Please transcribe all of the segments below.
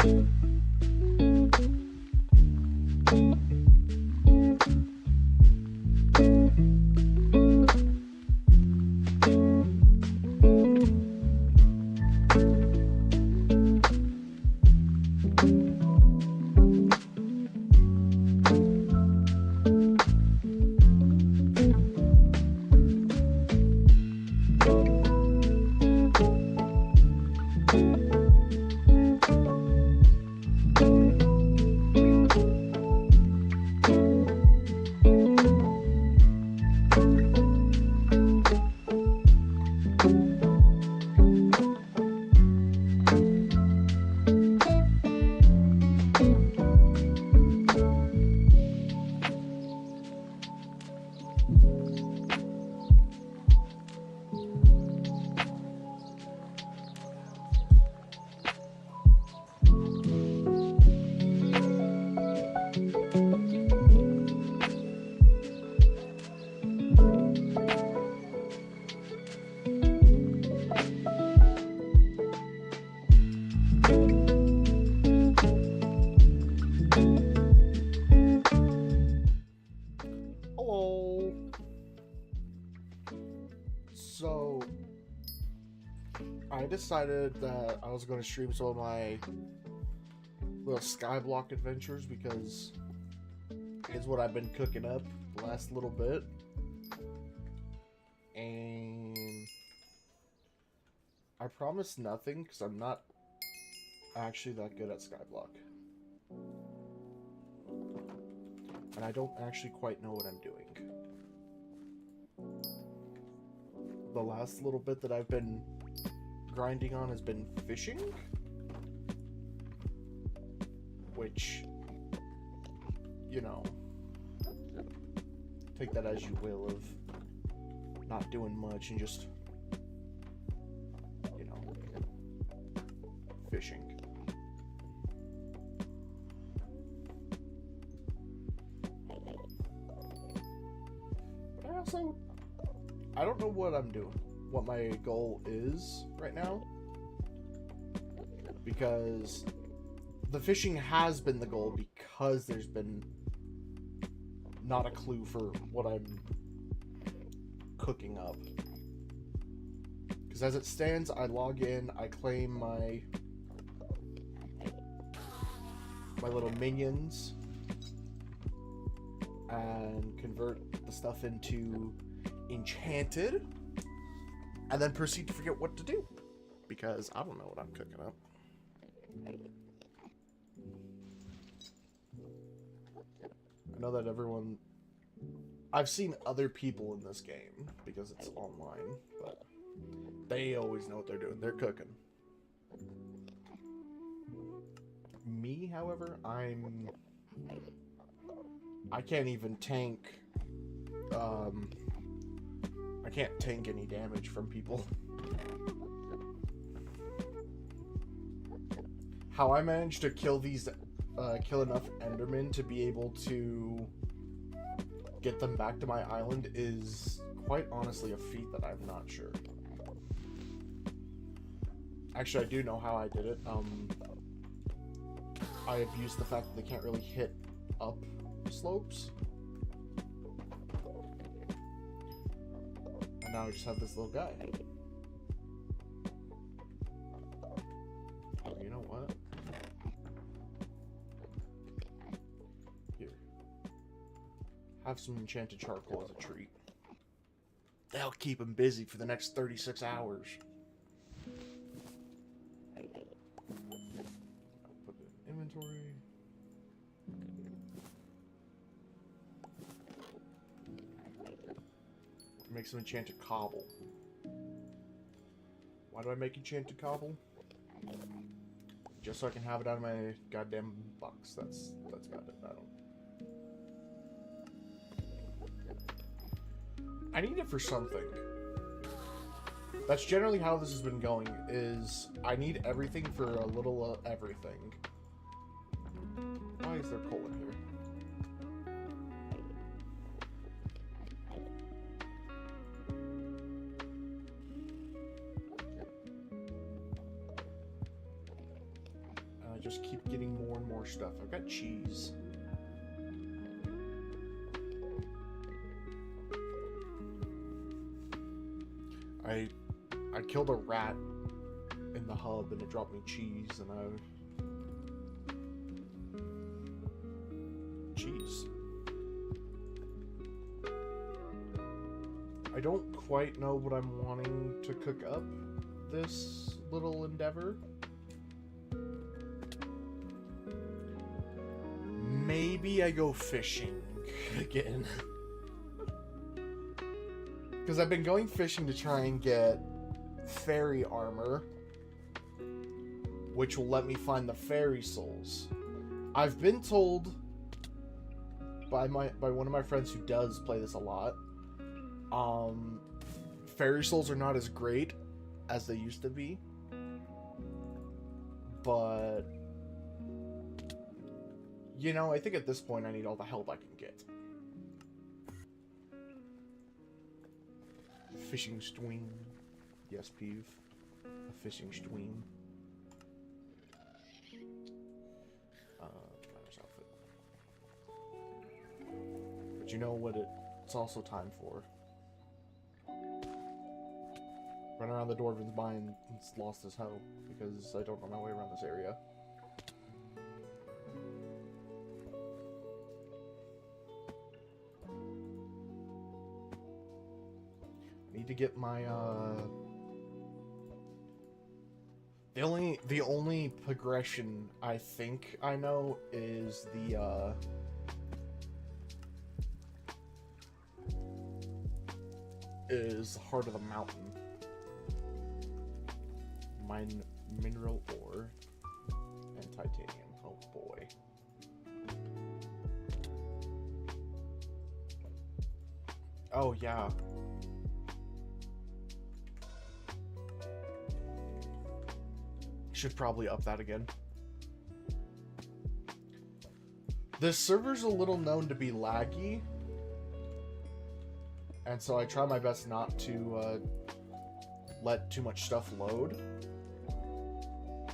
Hello. So, I decided that I was going to stream some of my little Skyblock adventures because it's what I've been cooking up the last little bit. And I promise nothing because I'm not actually that good at Skyblock. And I don't actually quite know what I'm doing. The last little bit that I've been grinding on has been fishing, which, you know, take that as you will, of not doing much and just, you know, fishing. But I don't know what I'm doing, what my goal is right now, because the fishing has been the goal because there's been not a clue for what I'm cooking up. Because as it stands, I log in, I claim my little minions and convert the stuff into enchanted, and then proceed to forget what to do because I don't know what I'm cooking up. I know that I've seen other people in this game because it's online, but they always know what they're doing. They're cooking. Me, however, I can't even tank. I can't tank any damage from people. How I managed to kill enough Endermen to be able to get them back to my island is quite honestly a feat that I'm not sure. Actually, I do know how I did it. I abused the fact that they can't really hit up slopes. And now I just have this little guy. Oh, you know what? Here. Have some enchanted charcoal as a treat. That'll keep him busy for the next 36 hours. Put it in inventory. Make some enchanted cobble. Why do I make enchanted cobble? Just so I can have it out of my goddamn box. That's about it. I need it for something. That's generally how this has been going, is I need everything for a little everything. Why is there coal in here? Just keep getting more and more stuff. I've got cheese. I killed a rat in the hub and it dropped me cheese and cheese. I don't quite know what I'm wanting to cook up this little endeavor. Maybe I go fishing again. Because I've been going fishing to try and get fairy armor, which will let me find the fairy souls. I've been told by one of my friends who does play this a lot, fairy souls are not as great as they used to be, but you know, I think at this point I need all the help I can get. Fishing stream. Yes, Peeve. A fishing stream. Commander's outfit. But you know what it's also time for? Run around the Dwarven's Mine and lost as hell, because I don't know my way around this area. Need to get my the only progression I think I know is the Heart of the Mountain. Mine mineral ore and titanium. Oh boy. Oh yeah. Should probably up that again. This server's a little known to be laggy, and so I try my best not to let too much stuff load.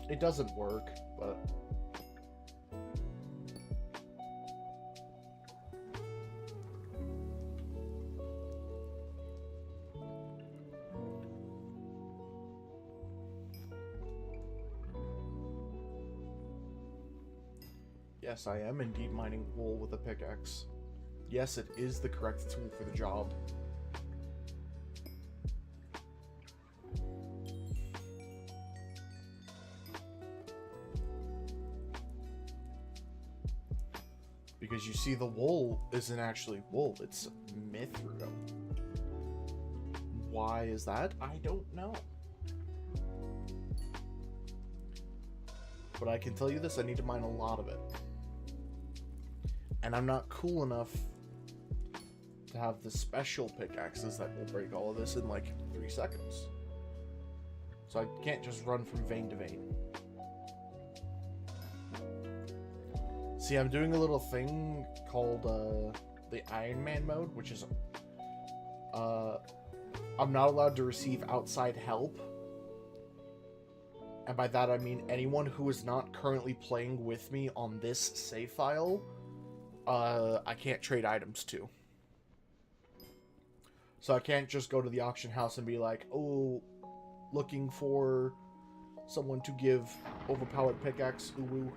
It doesn't work, but yes, I am indeed mining wool with a pickaxe. Yes, it is the correct tool for the job. Because you see, the wool isn't actually wool, it's mithril. Why is that? I don't know. But I can tell you this, I need to mine a lot of it. And I'm not cool enough to have the special pickaxes that will break all of this in like 3 seconds. So I can't just run from vein to vein. See, I'm doing a little thing called the Iron Man mode, which is I'm not allowed to receive outside help. And by that I mean anyone who is not currently playing with me on this save file, I can't trade items to. So I can't just go to the auction house and be like, oh, looking for someone to give overpowered pickaxe, ooh.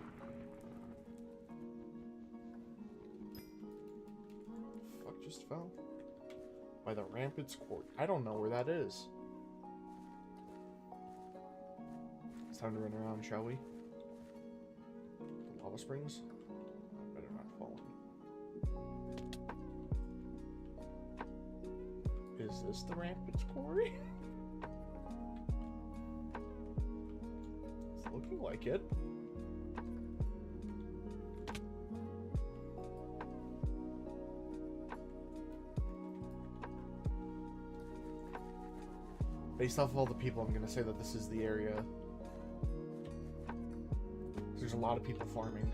Fuck just fell? By the Ramparts Court. I don't know where that is. It's time to run around, shall we? The lava springs? I better not fall in. Is this the Ramparts Quarry? It's looking like it. Based off of all the people, I'm gonna say that this is the area. There's a lot of people farming.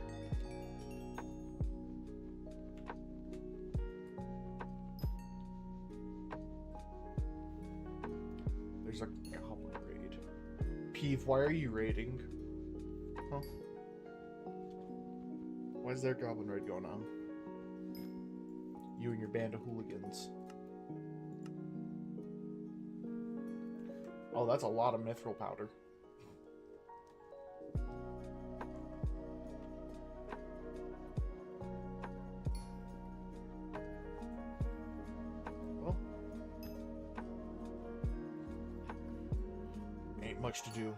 There's a goblin raid. Peeve, why are you raiding? Huh? Why is there a goblin raid going on? You and your band of hooligans. Oh, that's a lot of mithril powder. Well, ain't much to do.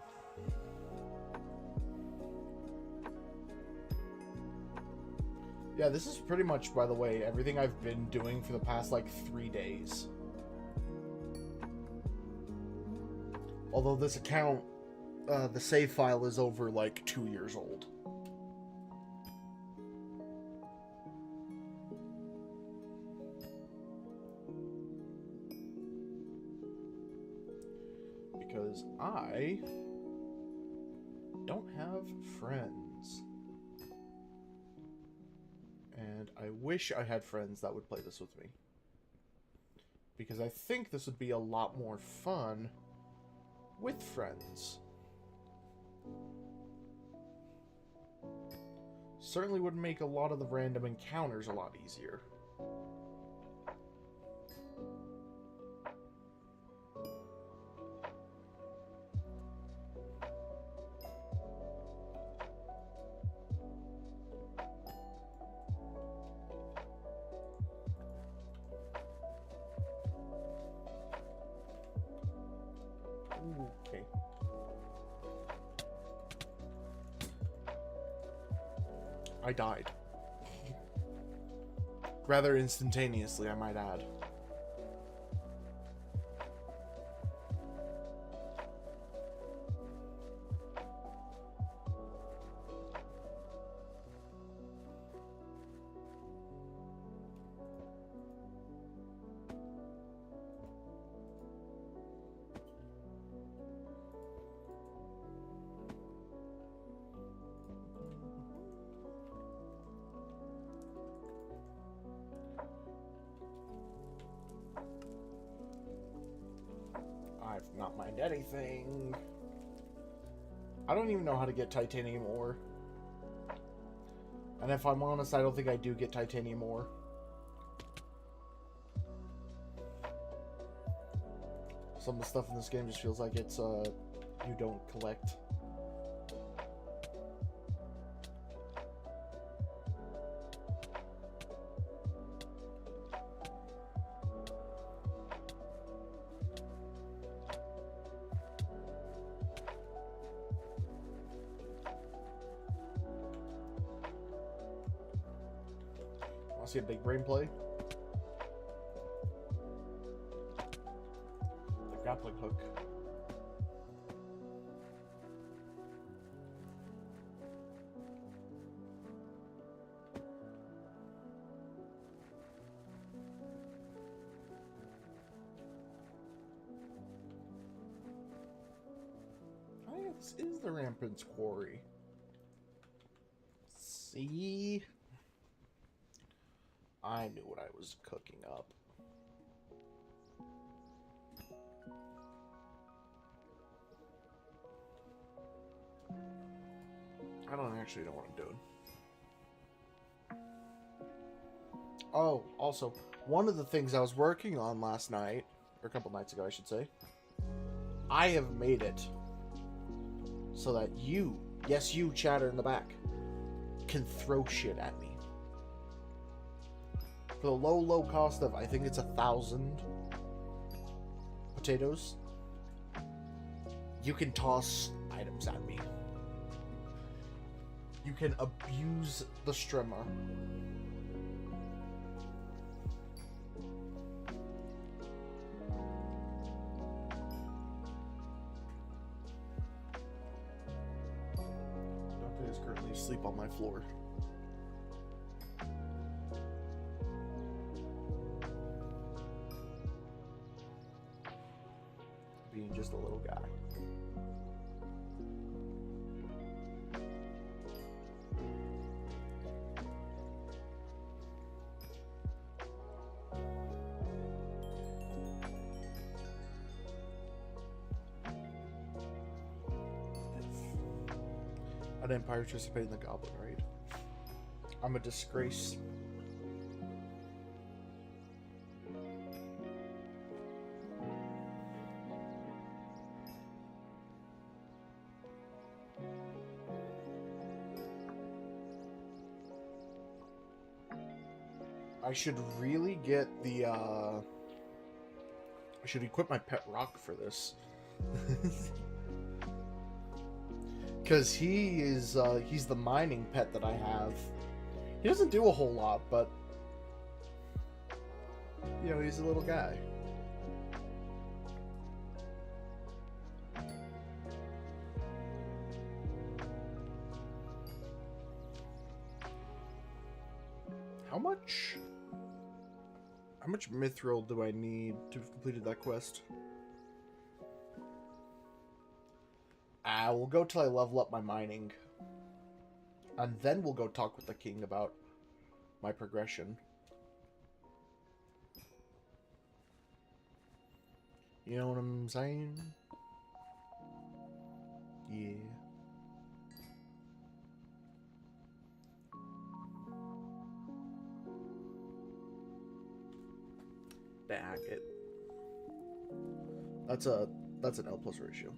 Yeah, this is pretty much, by the way, everything I've been doing for the past, like, 3 days. Although this account, the save file is over, like, 2 years old. Because I don't have friends. And I wish I had friends that would play this with me. Because I think this would be a lot more fun with friends. Certainly would make a lot of the random encounters a lot easier. Okay. I died. Rather instantaneously, I might add. I've not mined anything. I don't even know how to get titanium ore. And if I'm honest, I don't think I do get titanium ore. Some of the stuff in this game just feels like it's, you don't collect. See a big brain play? The grappling hook. I think this is the Rampant's Quarry. See? I knew what I was cooking up. I don't actually know what I'm doing. Oh, also, one of the things I was working on last night, or a couple nights ago, I should say, I have made it so that you, yes, you, chatter in the back, can throw shit at me. For the low cost of, I think it's 1,000 potatoes, you can toss items at me. You can abuse the strimmer. Dante is currently asleep on my floor. Being just a little guy. I didn't participate in the Goblin Raid. I'm a disgrace. I should really get the, I should equip my pet rock for this. Because he's the mining pet that I have. He doesn't do a whole lot, but, you know, he's a little guy. How much mithril do I need to have completed that quest? We'll go till I level up my mining. And then we'll go talk with the king about my progression. You know what I'm saying? Yeah. Back it. That's an L plus ratio.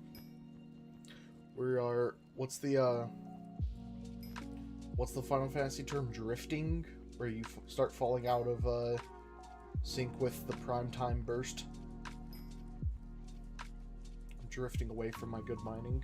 We are, what's the Final Fantasy term? Drifting, where you start falling out of sync with the prime time burst. I'm drifting away from my good mining.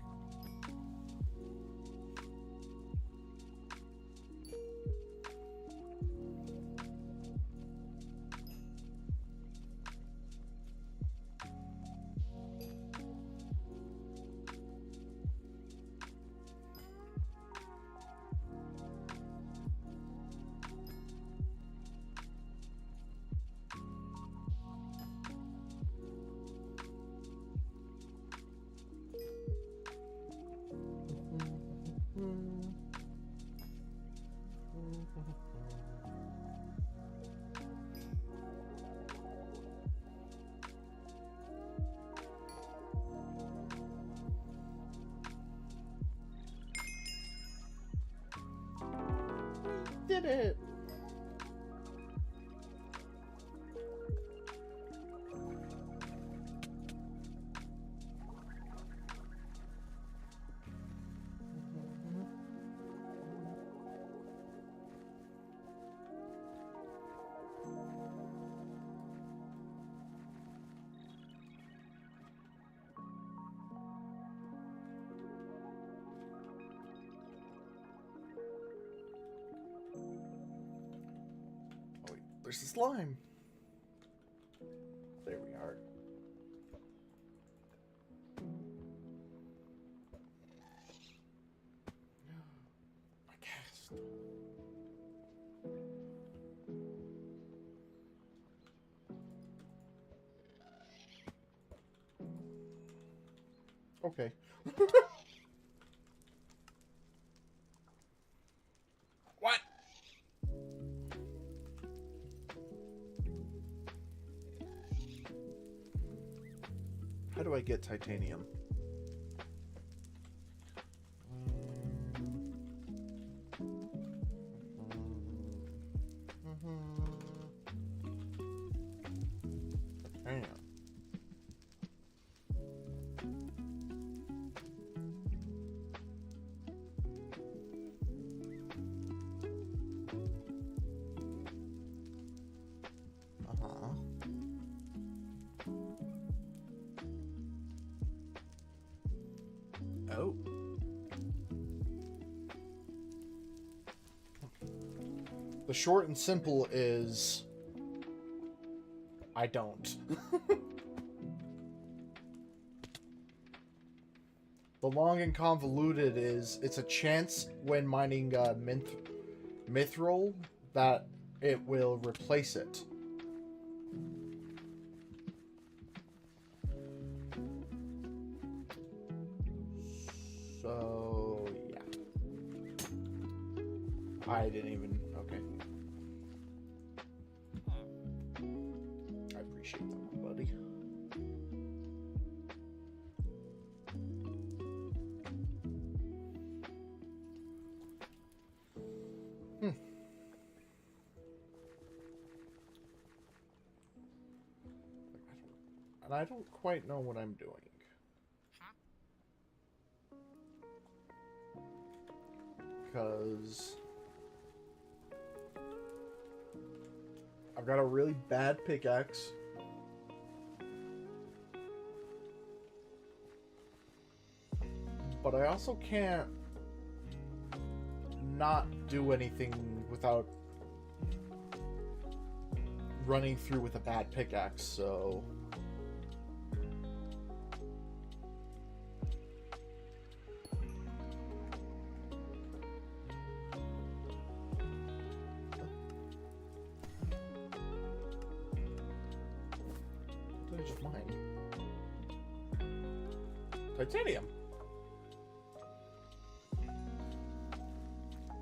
Did it! There's the slime. There we are. My cast. Okay. What? How do I get titanium? Hang on. Oh. The short and simple is I don't. The long and convoluted is it's a chance when mining mithril that it will replace it. So, yeah. I didn't even... Okay. I appreciate that, buddy. And I don't quite know what I'm doing. Because I've got a really bad pickaxe. But I also can't not do anything without running through with a bad pickaxe, so... What did I just mine? Titanium!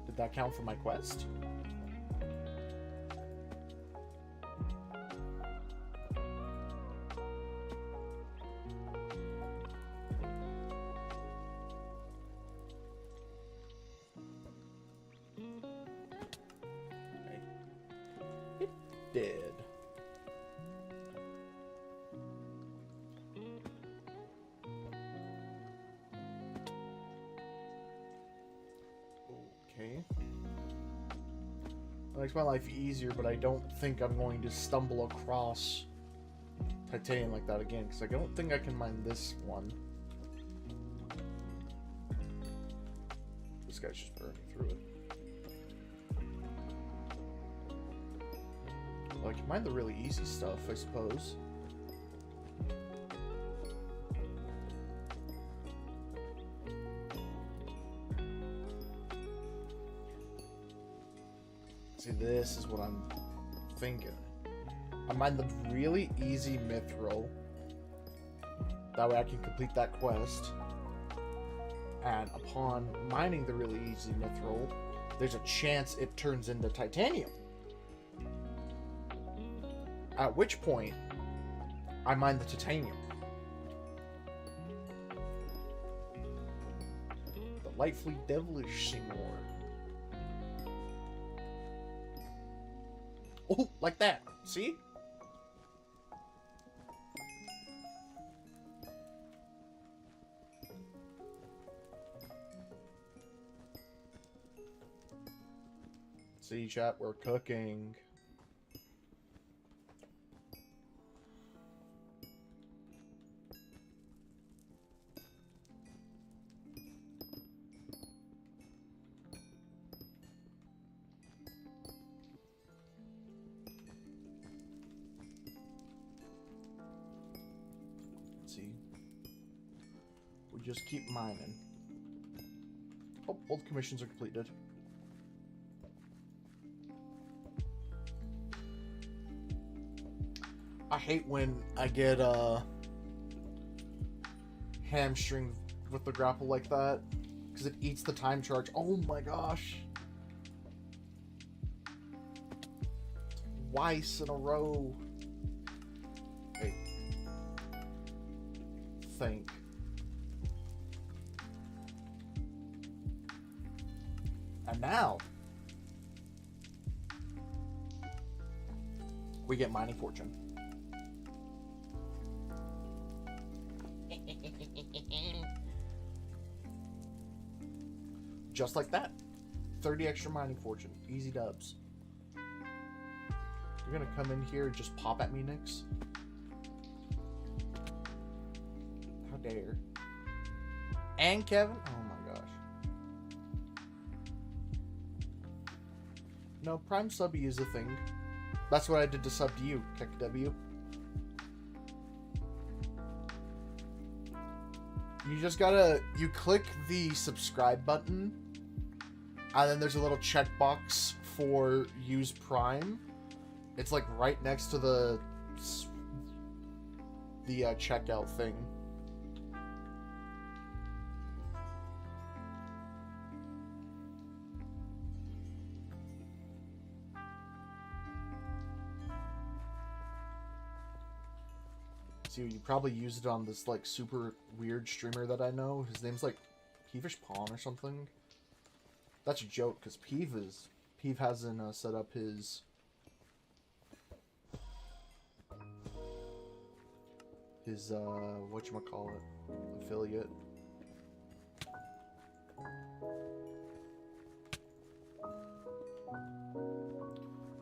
Did that count for my quest? It did. Okay. That makes my life easier, but I don't think I'm going to stumble across titanium like that again, because I don't think I can mine this one. This guy's just burning through it. Well, I can mine the really easy stuff, I suppose. See, this is what I'm thinking. I mine the really easy mithril. That way I can complete that quest. And upon mining the really easy mithril, there's a chance it turns into titanium. At which point, I mine the titanium. Delightfully devilish, Seymour. Oh, like that. See? See, chat, we're cooking. Just keep mining. Oh, all the commissions are completed. I hate when I get hamstringed with the grapple like that, because it eats the time charge. Oh my gosh. Twice in a row. Hey. Think. And now, we get Mining Fortune. Just like that. 30 extra Mining Fortune. Easy dubs. You're gonna come in here and just pop at me, Nix? How dare. And Kevin? Oh my gosh. No, Prime Subby is a thing. That's what I did to sub to you, KekW. You just gotta... You click the subscribe button, and then there's a little checkbox for use Prime. It's like right next to the checkout thing. You probably used it on this like super weird streamer that I know. His name's like Peevish Pawn or something. That's a joke because Peeve hasn't set up his whatchamacallit, affiliate.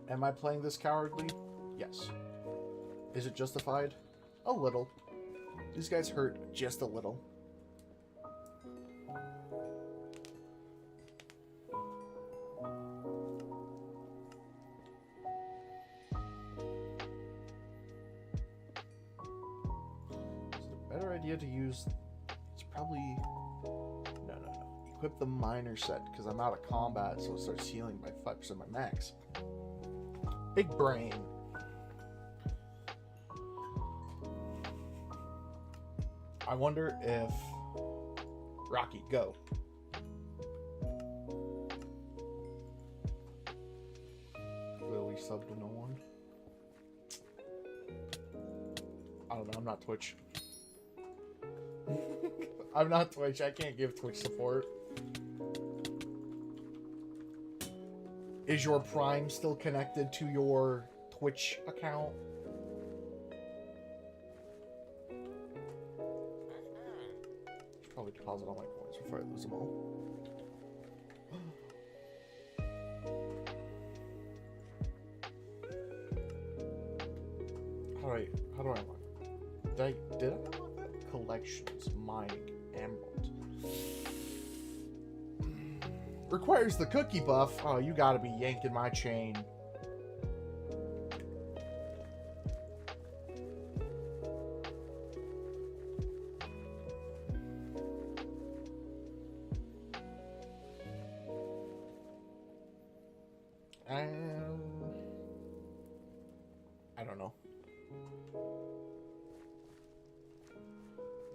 Am I playing this cowardly? Yes. Is it justified? A little. These guys hurt just a little. Is it a better idea to use... It's probably... No. Equip the minor set, because I'm out of combat, so it starts healing by 5% of my max. Big brain. I wonder if... Rocky, go. Clearly subbed to no one. I don't know, I'm not Twitch. I'm not Twitch, I can't give Twitch support. Is your Prime still connected to your Twitch account? Should probably deposit all my coins before I lose them all. How do I unlock it? Did I unlock that? Collections, mining, emerald. Requires the cookie buff. Oh, you gotta be yanking my chain. I don't know.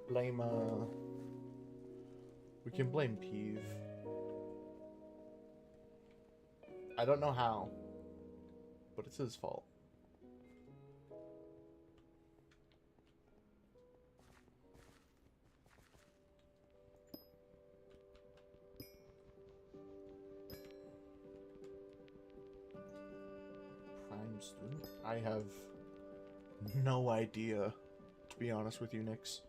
Blame, we can blame Peeve. I don't know how, but it's his fault. Prime student? I have no idea, to be honest with you, Nix.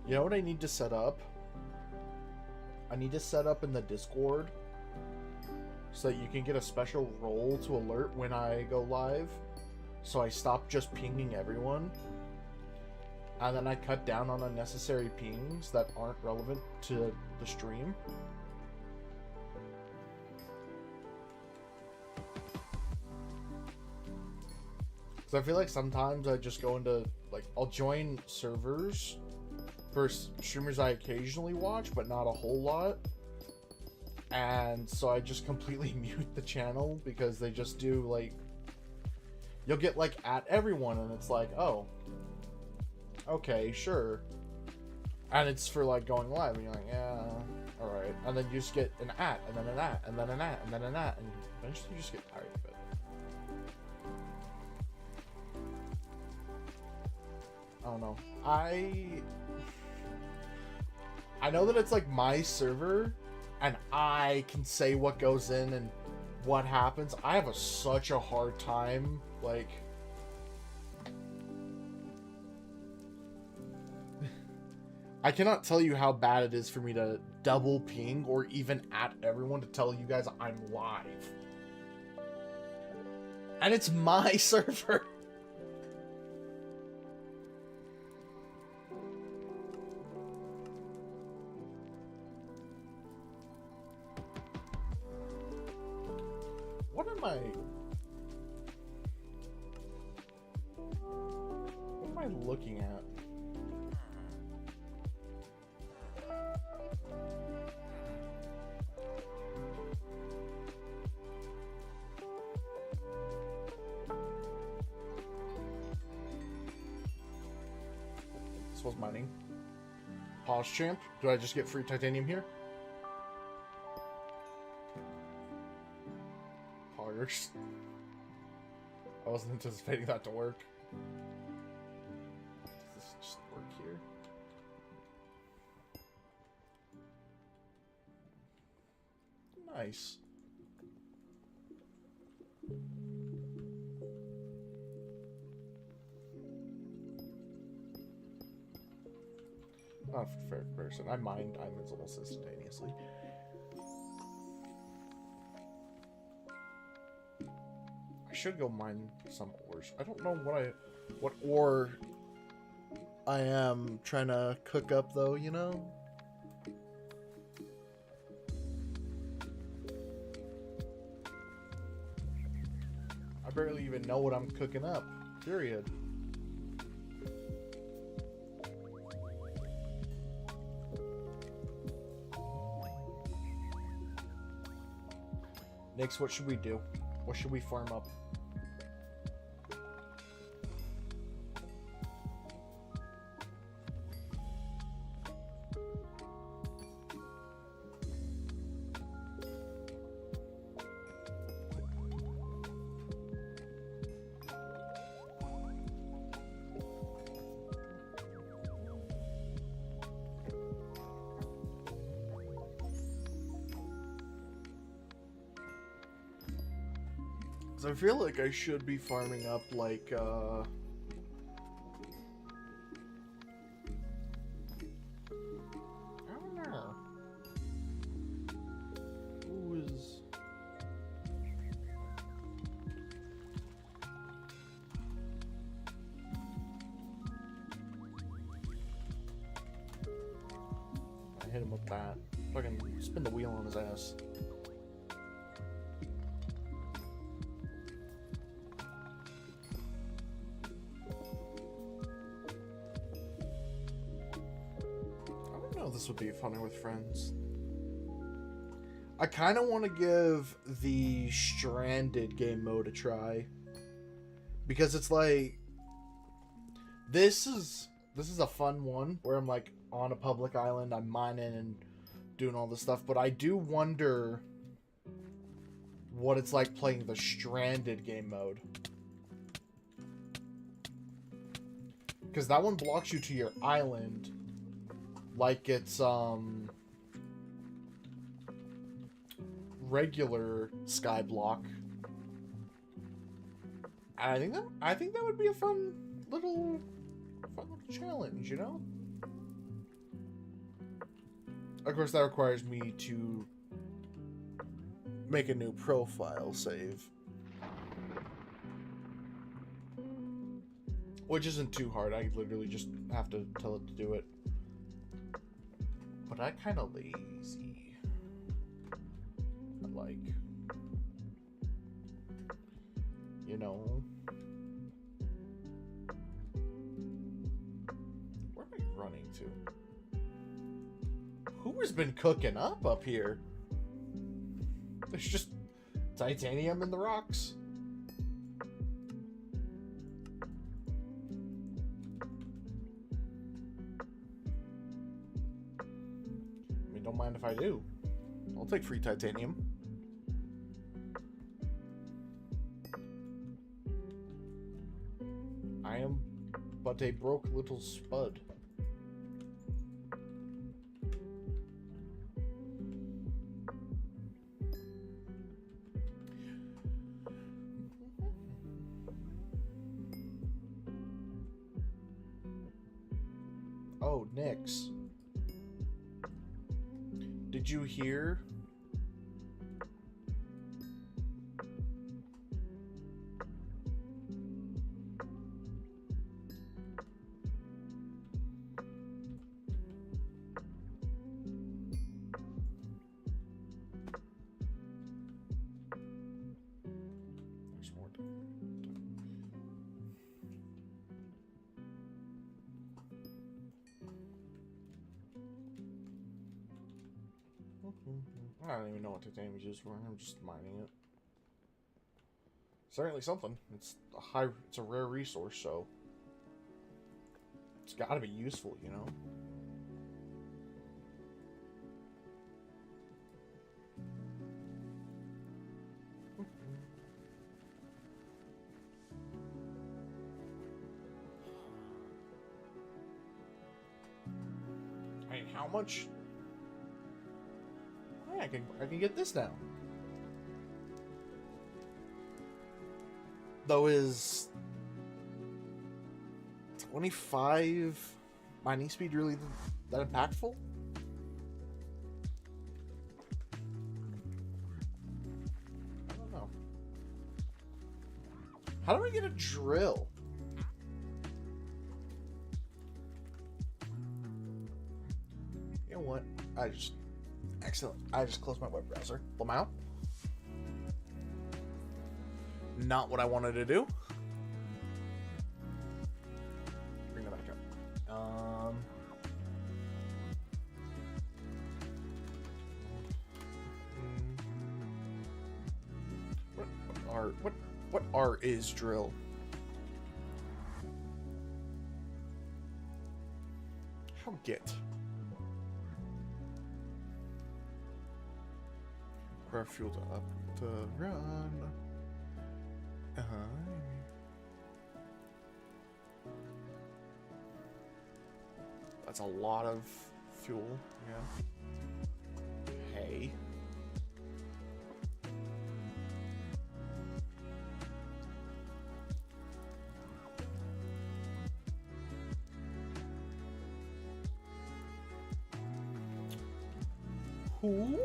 You know what I need to set up? I need to set up in the Discord so that you can get a special role to alert when I go live. So I stop just pinging everyone. And then I cut down on unnecessary pings that aren't relevant to the stream. Because I feel like sometimes I just go into, like, I'll join servers for streamers I occasionally watch, but not a whole lot. And so I just completely mute the channel because they just do, like, you'll get, like, at everyone, and it's like, oh, okay, sure. And it's for, like, going live, and you're like, yeah, alright. And then you just get an at, and then an at, and then an at, and then an at, and eventually you just get tired of it. I don't know. I know that it's like my server and I can say what goes in and what happens. I have such a hard time, like, I cannot tell you how bad it is for me to double ping or even at everyone to tell you guys I'm live. And it's my server. What am I looking at? This was mining. Pause champ. Do I just get free titanium here? Poggers. I wasn't anticipating that to work. Does this just work here? Nice. not a fair comparison. I mine diamonds almost instantaneously. I should go mine some ores. I don't know what ore I am trying to cook up though, you know? I barely even know what I'm cooking up. Period. Next, what should we do? What should we farm up? I feel like I should be farming up, like, I don't know. Who is... I hit him with that. Fucking spin the wheel on his ass. This would be funner with friends. I kind of want to give the Stranded game mode a try, because it's like this is a fun one where I'm like on a public island, I'm mining and doing all this stuff, but I do wonder what it's like playing the Stranded game mode, because that one blocks you to your island like it's regular Skyblock. And I think that would be a fun little challenge, you know? Of course, that requires me to make a new profile save, which isn't too hard. I literally just have to tell it to do it. But I'm kind of lazy. Like, you know, where am I running to? Who has been cooking up here? There's just titanium in the rocks. Don't mind if I do. I'll take free titanium. I am but a broke little spud. Oh, Nyx. Did you hear? There's more. I don't even know what titanium is used for. I'm just mining it. Certainly something. It's a rare resource, so it's got to be useful, you know. I mean, how much? I can get this now. Though is 25 mining speed really That impactful? I don't know. How do I get a drill? You know what? I just closed my web browser. Lamau? Not what I wanted to do. Bring that back up. What R is drill? How get? Craft fuel to up to run. That's a lot of fuel, yeah. Hey. Who?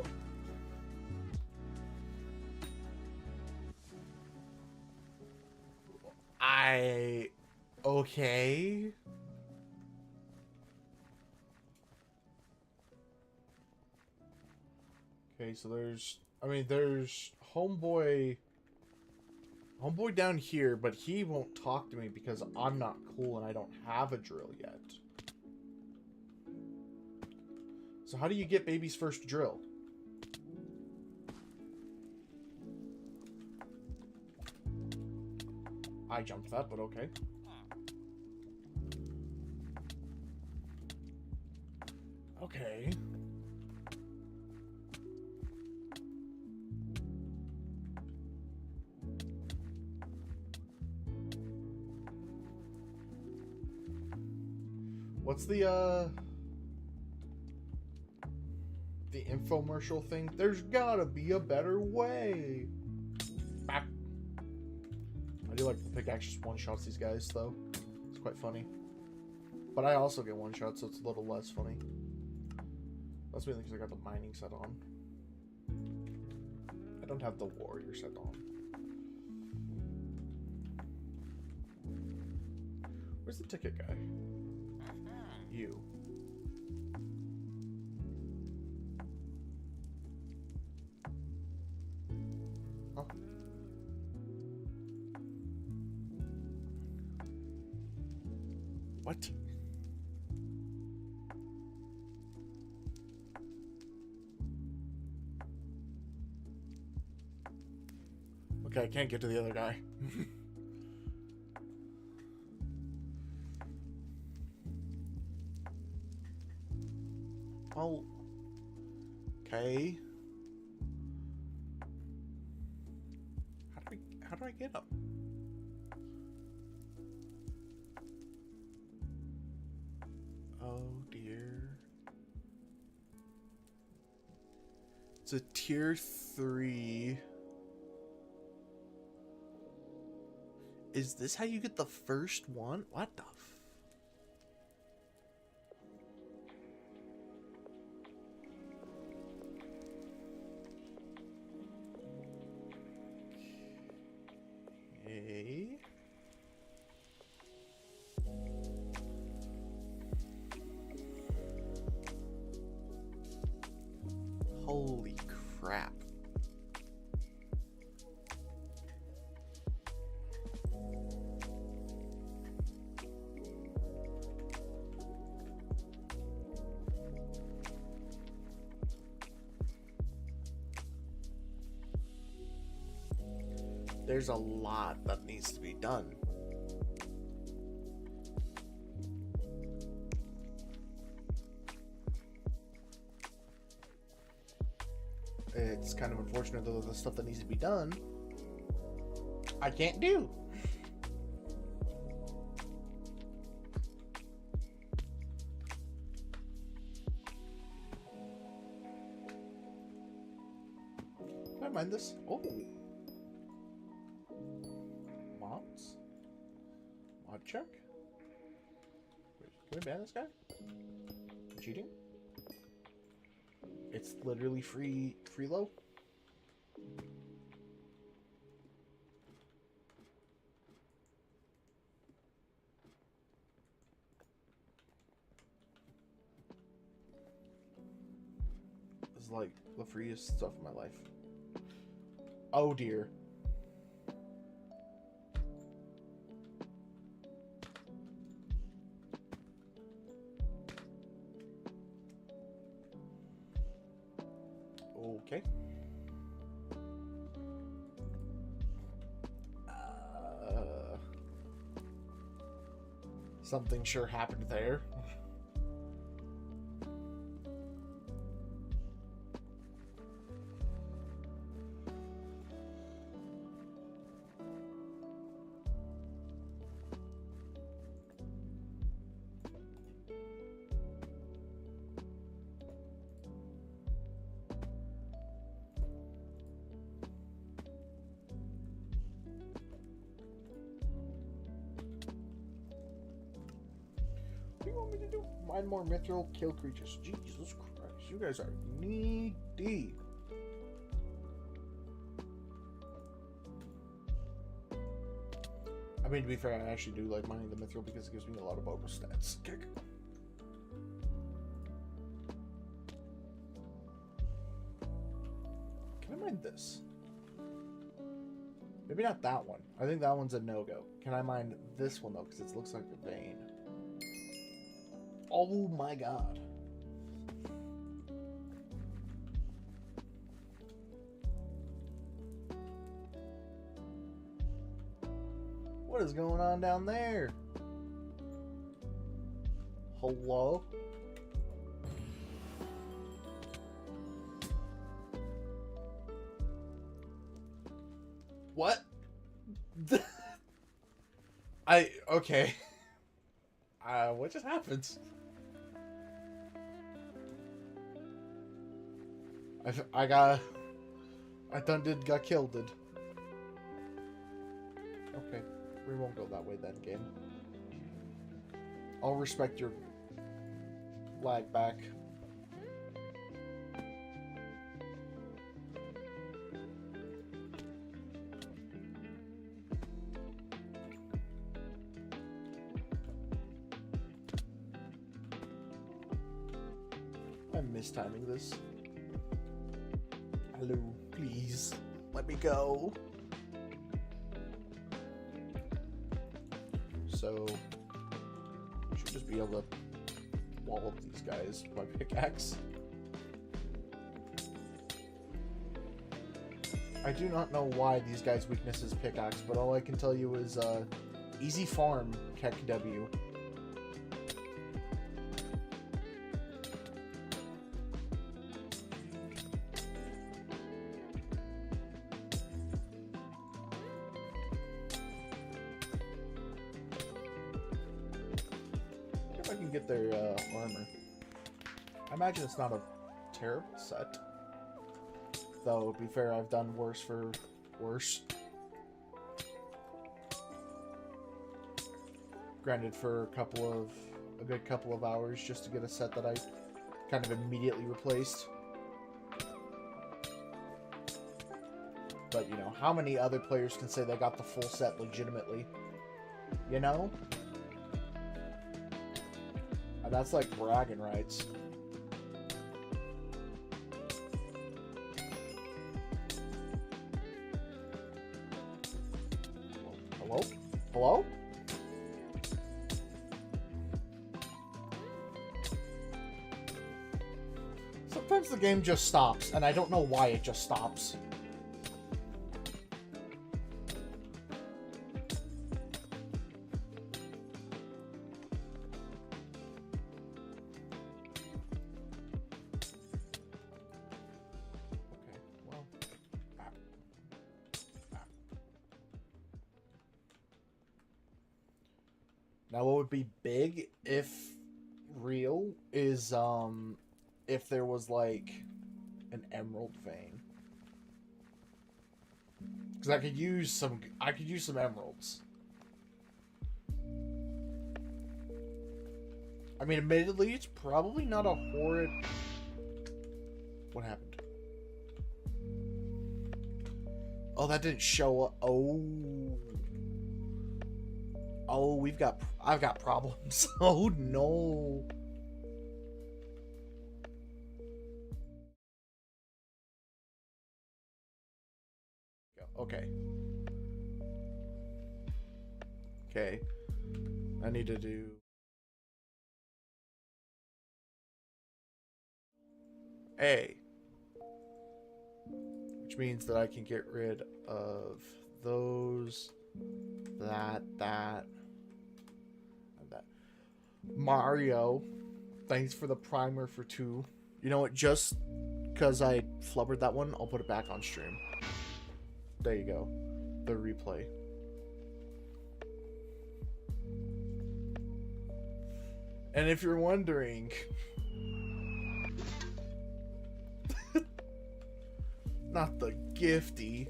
Okay. Okay, so there's Homeboy down here, but he won't talk to me because I'm not cool and I don't have a drill yet. So how do you get baby's first drill? I jumped that, but okay. Okay. What's the infomercial thing? There's gotta be a better way. Back. I do like the pickaxe just one-shots these guys, though. It's quite funny. But I also get one-shot, so it's a little less funny. That's mainly because I got the mining set on. I don't have the warrior set on. Where's the ticket guy? You. Huh? What? Okay, I can't get to the other guy. Oh. Okay. How do I get up? Oh dear. It's a tier 3. Is this how you get the first one? What the f... Okay. Holy crap. There's a lot that needs to be done. It's kind of unfortunate though, the stuff that needs to be done, I can't do. Can I mind this? Oh. Mods? Mod check? Wait, can we ban this guy? cheating? It's literally free low. This is like the freest stuff in my life. Oh dear. Okay. Something sure happened there. What do you want me to do? Find more mithril, kill creatures. Jesus Christ, you guys are knee deep. I mean, to be fair, I actually do like mining the mithril because it gives me a lot of bonus stats. Kick. Can I mine this? Maybe not that one. I think that one's a no-go. Can I mine this one, though? Because it looks like a vein. Oh my god. What is going on down there? Hello? What? Okay. What just happened? I got killed. Okay, we won't go that way then, game. I'll respect your lag back. I'm mistiming this. Hello, please, let me go. So, I should just be able to wall up these guys with my pickaxe. I do not know why these guys' weakness is pickaxe, but all I can tell you is easy farm, Keck W. Get their armor. I imagine it's not a terrible set. Though, to be fair, I've done worse for worse. Granted, for a good couple of hours just to get a set that I kind of immediately replaced. But, you know, how many other players can say they got the full set legitimately? You know? That's like bragging rights. Hello? Hello? Sometimes the game just stops, and I don't know why it just stops. Now, what would be big, if real, is, if there was, like, an emerald vein. Because I could use some emeralds. I mean, admittedly, it's probably not a horrid... What happened? Oh, that didn't show up. Oh. Oh, I've got problems. Oh, no. Okay. Okay. I need to do... A. Which means that I can get rid of those, that, and that. Mario, thanks for the primer for 2. You know what? Just because I flubbered that one, I'll put it back on stream. There you go. The replay. And if you're wondering... Not the gifty.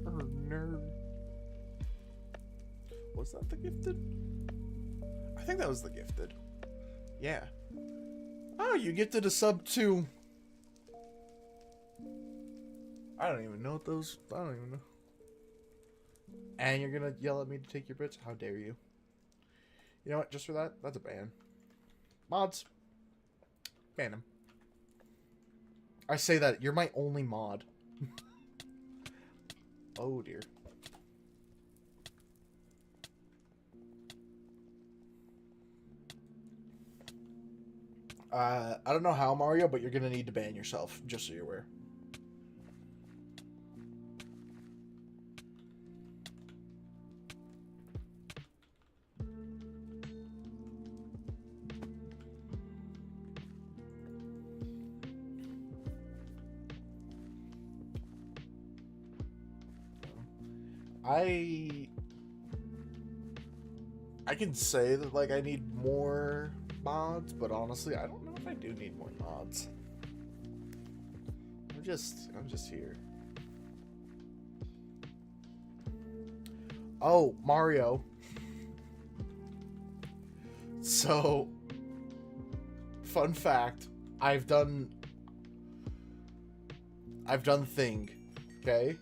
Nerd. Was that the gifted? I think that was the gifted. Yeah. Oh, you gifted a sub too. I don't even know what those... I don't even know. And you're gonna yell at me to take your bits? How dare you? You know what? Just for that, that's a ban. Mods. Ban him. I say that. You're my only mod. Oh, dear. I don't know how, Mario, but you're gonna need to ban yourself, just so you're aware. I can say that, like, I need more mods, but honestly, I don't know if I do need more mods. I'm just here. Oh, Mario. So, fun fact, I've done thing, okay?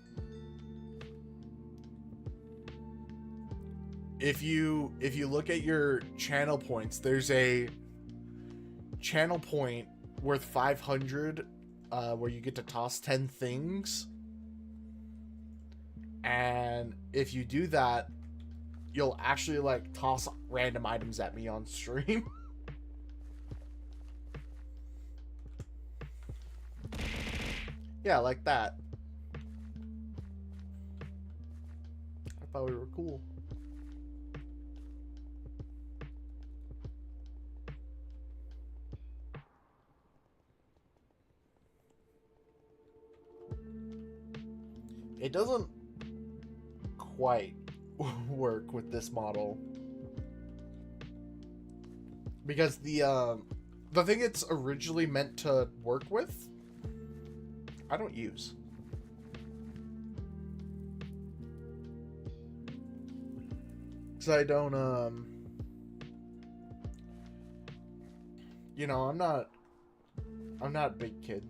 If you look at your channel points, there's a channel point worth 500 where you get to toss 10 things. And if you do that, you'll actually like toss random items at me on stream. Yeah, like that. I thought we were cool. It doesn't quite work with this model because the thing it's originally meant to work with, I don't use. Cause I don't you know, I'm not a big kid.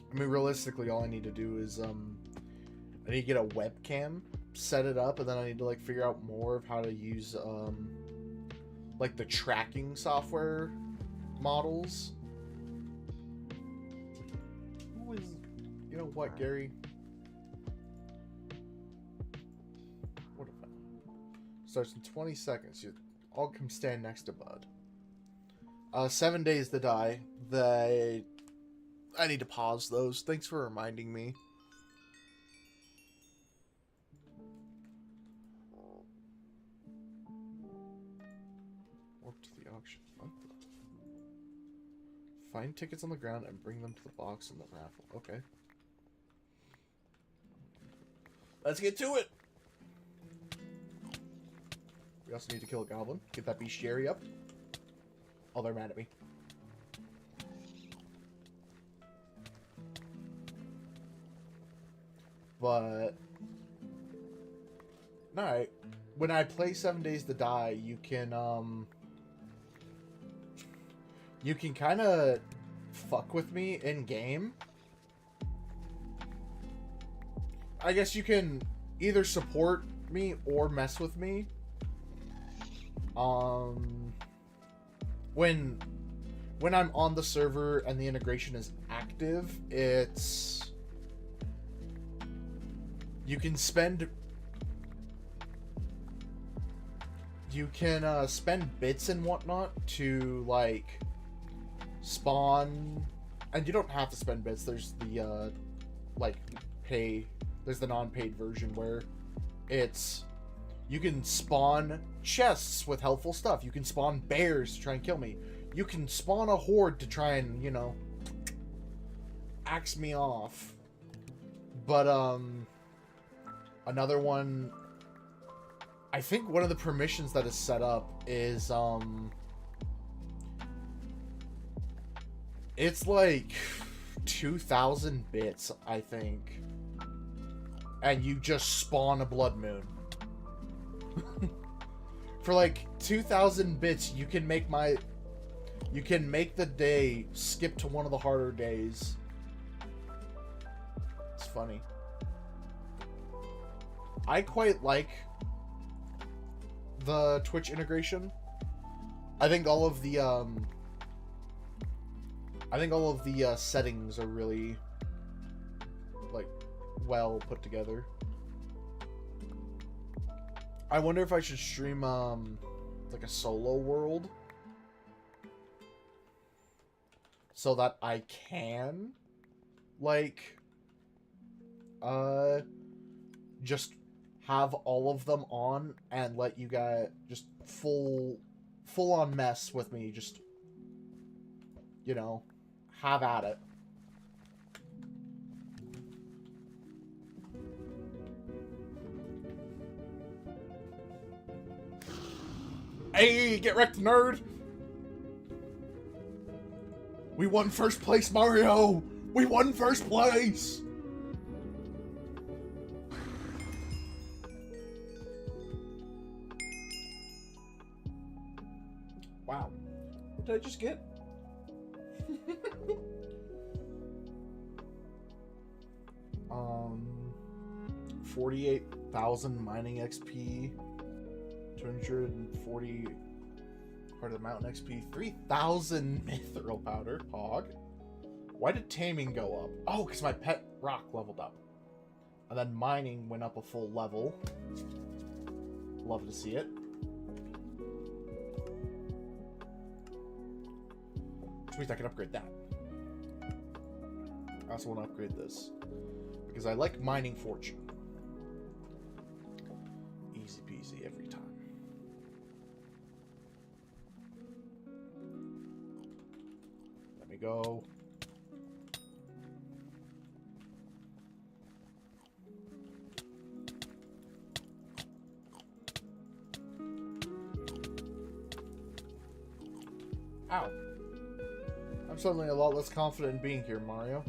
I mean, realistically, all I need to do is, I need to get a webcam, set it up, and then I need to, like, figure out more of how to use, like, the tracking software models. Who is... You know what, Gary? What about... Starts in 20 seconds. You all come stand next to Bud. 7 days to die. I need to pause those. Thanks for reminding me. Warp to the auction. What the? Find tickets on the ground and bring them to the box in the raffle. Okay. Let's get to it! We also need to kill a goblin. Get that bestiary up. Oh, they're mad at me. but no, when I play 7 Days to Die, you can kind of fuck with me in game. I guess you can either support me or mess with me. When I'm on the server and the integration is active, you can spend bits and whatnot to like spawn, and you don't have to spend bits. There's the there's the non-paid version where you can spawn chests with helpful stuff. You can spawn bears to try and kill me. You can spawn a horde to try and, you know, axe me off. But, another one, I think one of the permissions that is set up is, it's like 2,000 bits, I think. And you just spawn a blood moon. For like 2,000 bits, you can make the day skip to one of the harder days. It's funny. I quite like the Twitch integration. I think all of the settings are really like well put together. I wonder if I should stream like a solo world so that I can like just have all of them on and let you guys just full on mess with me, just, you know, have at it. Hey, get wrecked, nerd! We won first place, Mario! We won first place! Wow. What did I just get? 48,000 mining XP. 240 Heart of the Mountain XP, 3,000 mithril powder. Pog. Why did taming go up? Oh, because my pet rock leveled up. And then mining went up a full level. Love to see it. Which means I can upgrade that. I also want to upgrade this. Because I like mining fortune. Easy peasy every time. Go. Ow. I'm suddenly a lot less confident in being here, Mario.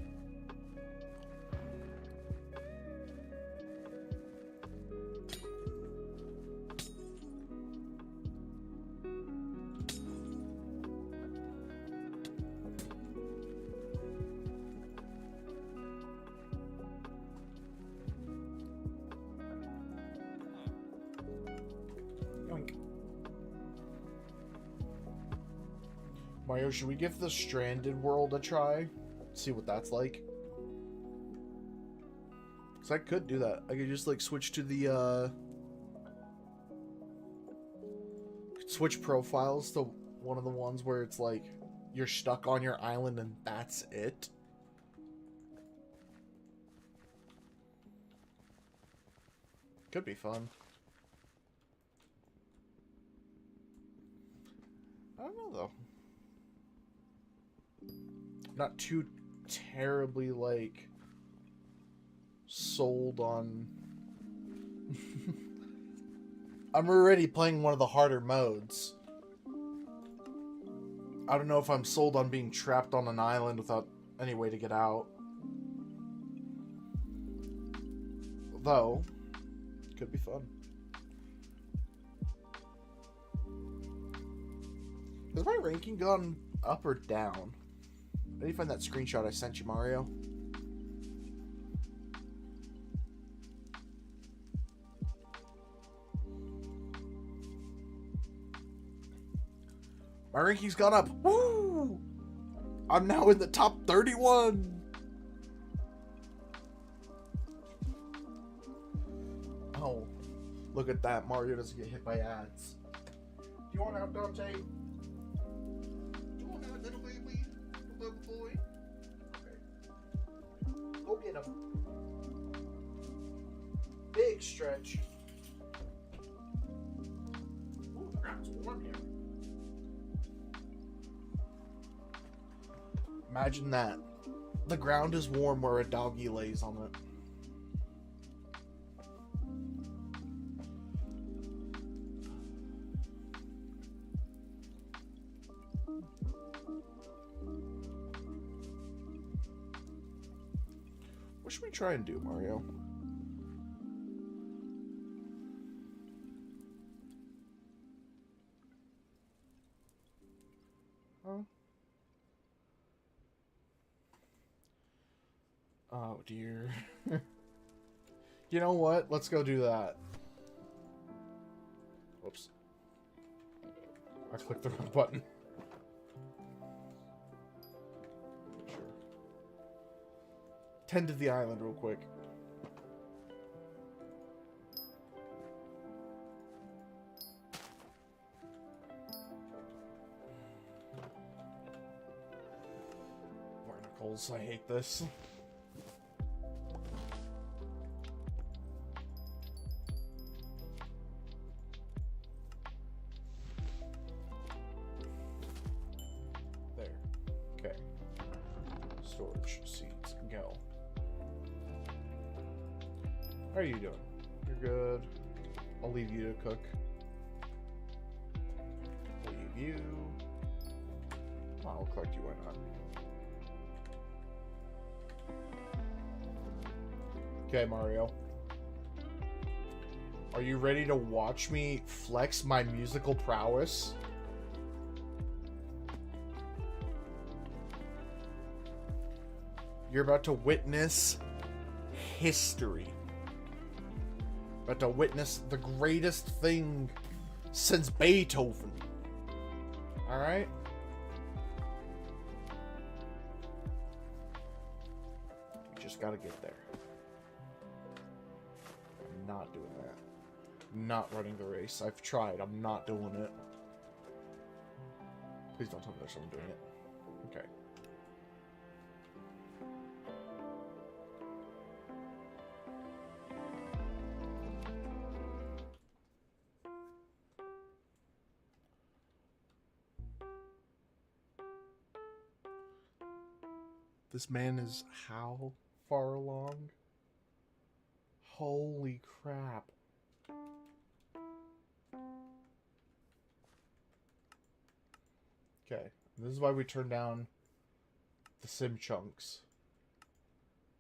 Mario, should we give the Stranded world a try? See what that's like? Because I could do that. I could just, like, switch to the, switch profiles to one of the ones where it's, like, you're stuck on your island and that's it. Could be fun. I don't know, though. Not too terribly, like, sold on... I'm already playing one of the harder modes. I don't know if I'm sold on being trapped on an island without any way to get out. though. Could be fun. Has my ranking gone up or down? I need to find that screenshot I sent you, Mario. My ranking's gone up. Woo! I'm now in the top 31. Oh, look at that. Mario doesn't get hit by ads. Do you want out, Dante? Do you want out, little baby? Little boy? Okay. Go get him. Big stretch. Ooh, the ground's warm here. Imagine that. The ground is warm where a doggy lays on it. What should we try and do, Mario? Huh? Oh, dear. You know what? Let's go do that. Whoops. I clicked the wrong button. Sure. Tend to the island real quick. Barnacles, I hate this. Storage seats, go. How are you doing? You're good. I'll leave you to cook. Leave you. I'll collect you, why not? Okay, Mario. Are you ready to watch me flex my musical prowess? You're about to witness history. About to witness the greatest thing since Beethoven. Alright? We just gotta get there. I'm not doing that. I'm not running the race. I've tried. I'm not doing it. Please don't tell me there's someone doing it. Okay. This man is how far along? Holy crap. Okay, this is why we turn down the sim chunks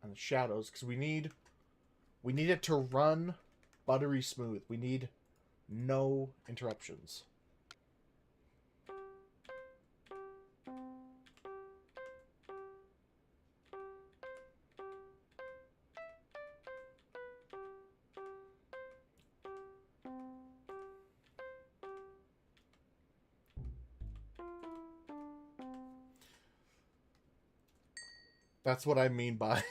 and the shadows, because we need it to run buttery smooth. We need no interruptions. That's what I mean by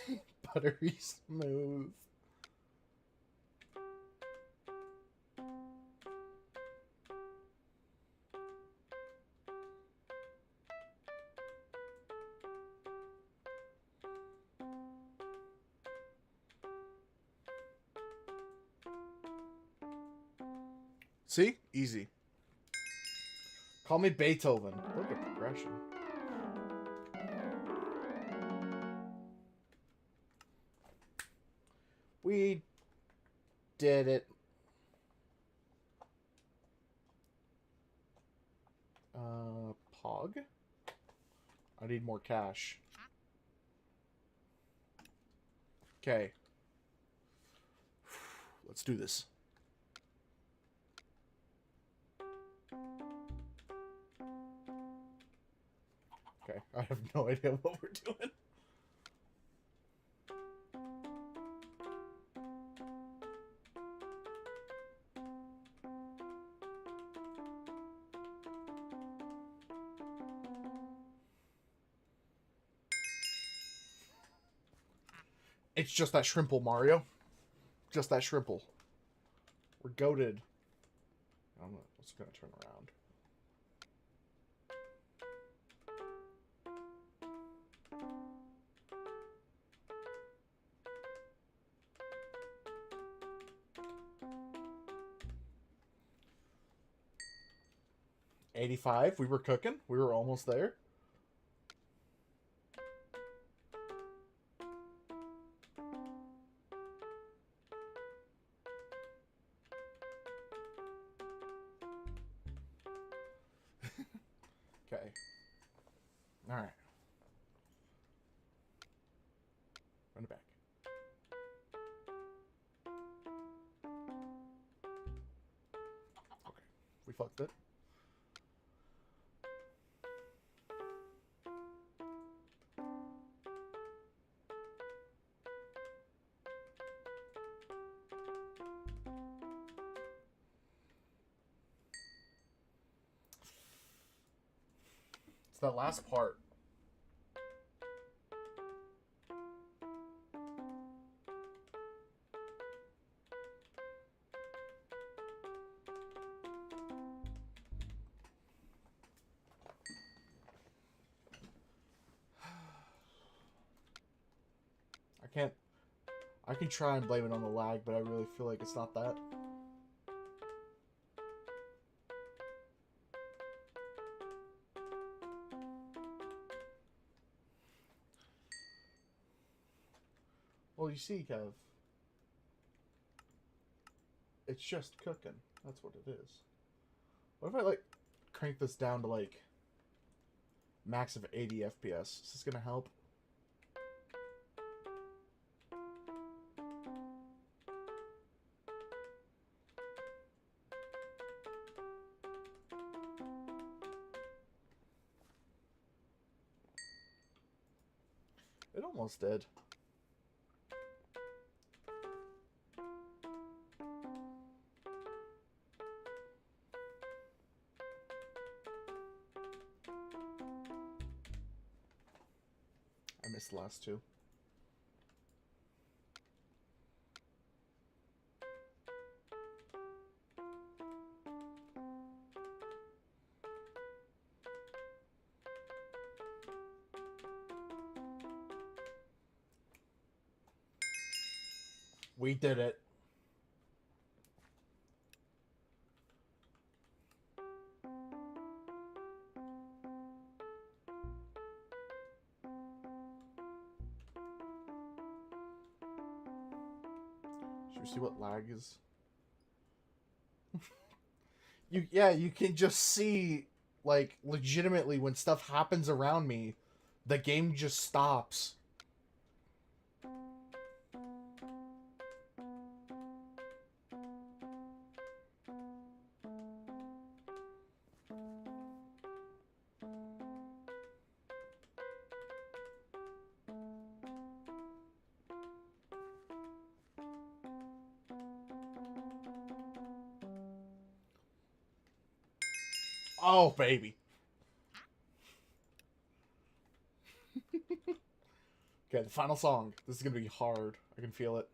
buttery smooth. See? Easy. Call me Beethoven. Look at progression. We did it. Pog? I need more cash. Okay. Let's do this. Okay, I have no idea what we're doing. It's just that Shrimple, Mario. Just that Shrimple. We're goated. I'm just gonna turn around. $85. We were cooking. We were almost there. Okay. All right. Run it back. Okay. We fucked it. It's that last part. I can try and blame it on the lag, but I really feel like it's not that. Well, you see, Kev, it's just cooking. That's what it is. What if I, like, crank this down to, like, max of 80 FPS? Is this gonna help? It almost did. I missed the last two. We did it. Should we see what lag is? You can just see, like, legitimately when stuff happens around me, the game just stops. Oh, baby. Okay, the final song. This is gonna be hard. I can feel it.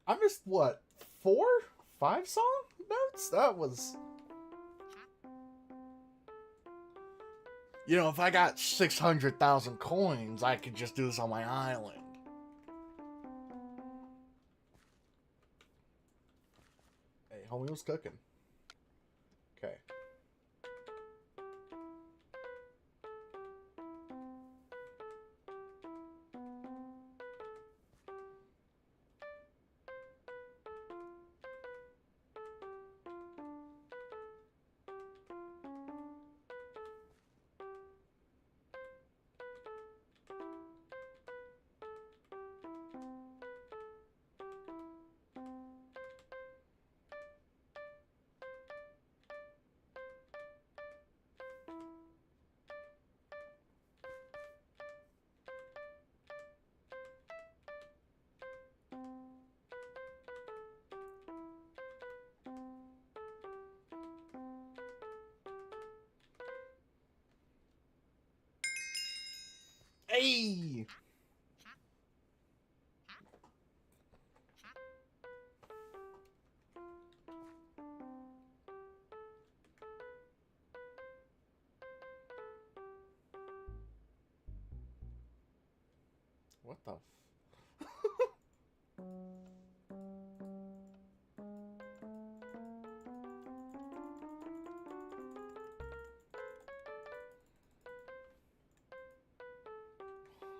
I missed what, 4, 5 song notes? That was, you know, if I got 600,000 coins, I could just do this on my island. Hey, homie was cooking. Okay. Hey! What the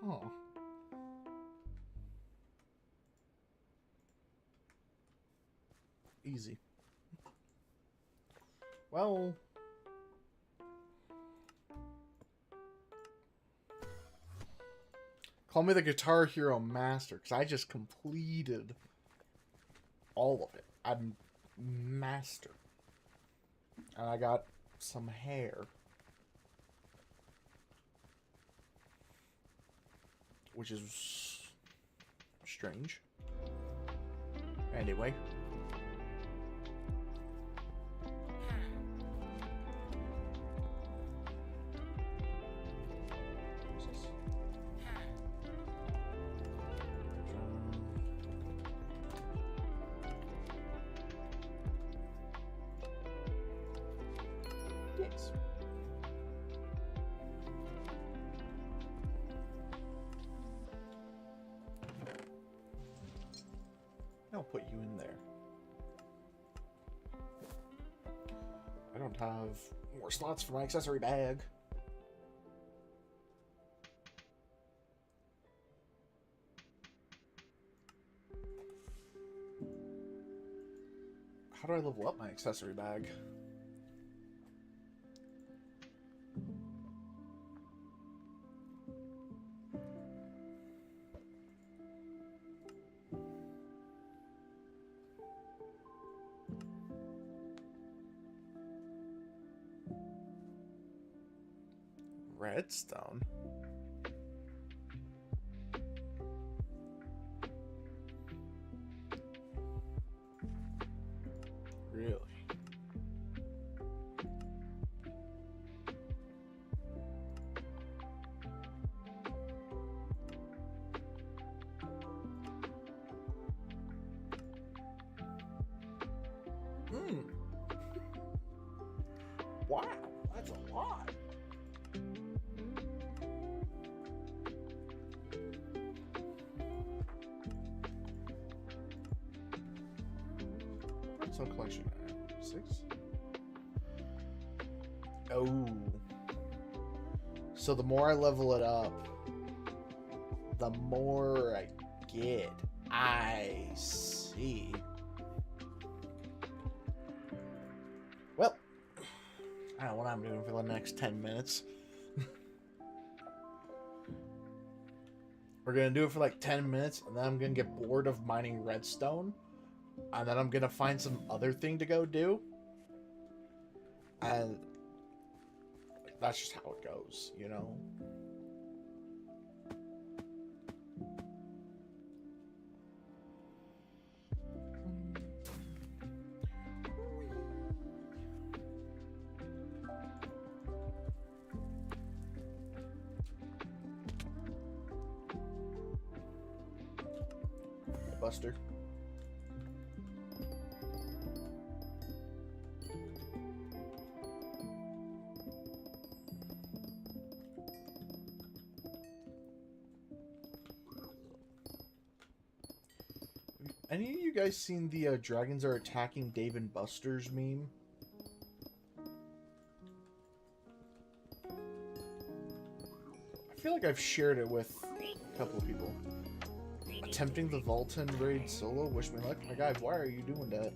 Huh. Easy. Well, call me the Guitar Hero Master, because I just completed all of it. I'm master. And I got some hair. Which is strange. Anyway. Yes. I'll put you in there. I don't have more slots for my accessory bag. How do I level up my accessory bag? Redstone? Really? Wow, that's a lot. Redstone collection. 6. Oh. So the more I level it up, the more I get. I see. Well, I don't know what I'm doing for the next 10 minutes. We're gonna do it for like 10 minutes, and then I'm gonna get bored of mining redstone. And then I'm gonna find some other thing to go do. And that's just how it goes, you know? Buster. Any of you guys seen the dragons are attacking Dave and Buster's meme? I feel like I've shared it with a couple of people. Attempting the Volton raid solo? Wish me luck. My guy, why are you doing that?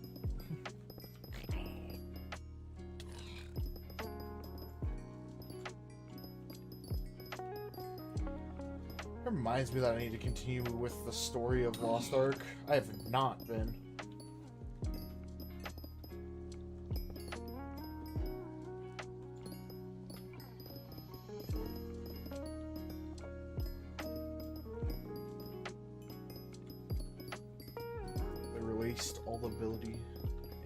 It reminds me that I need to continue with the story of Lost Ark. I have not been. They released all the ability.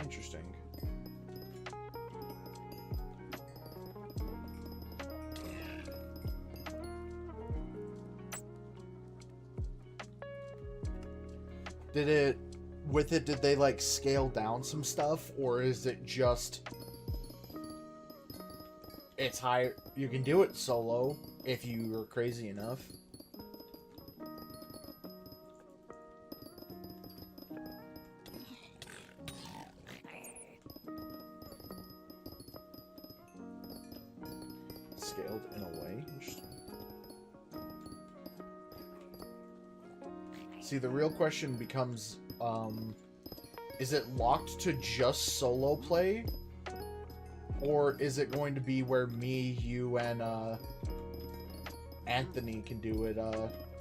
Interesting. Did they like scale down some stuff, or is it just it's high? You can do it solo if you are crazy enough. Scaled in a way. Interesting. See, the real question becomes, is it locked to just solo play? Or is it going to be where me, you, and, Anthony can do it,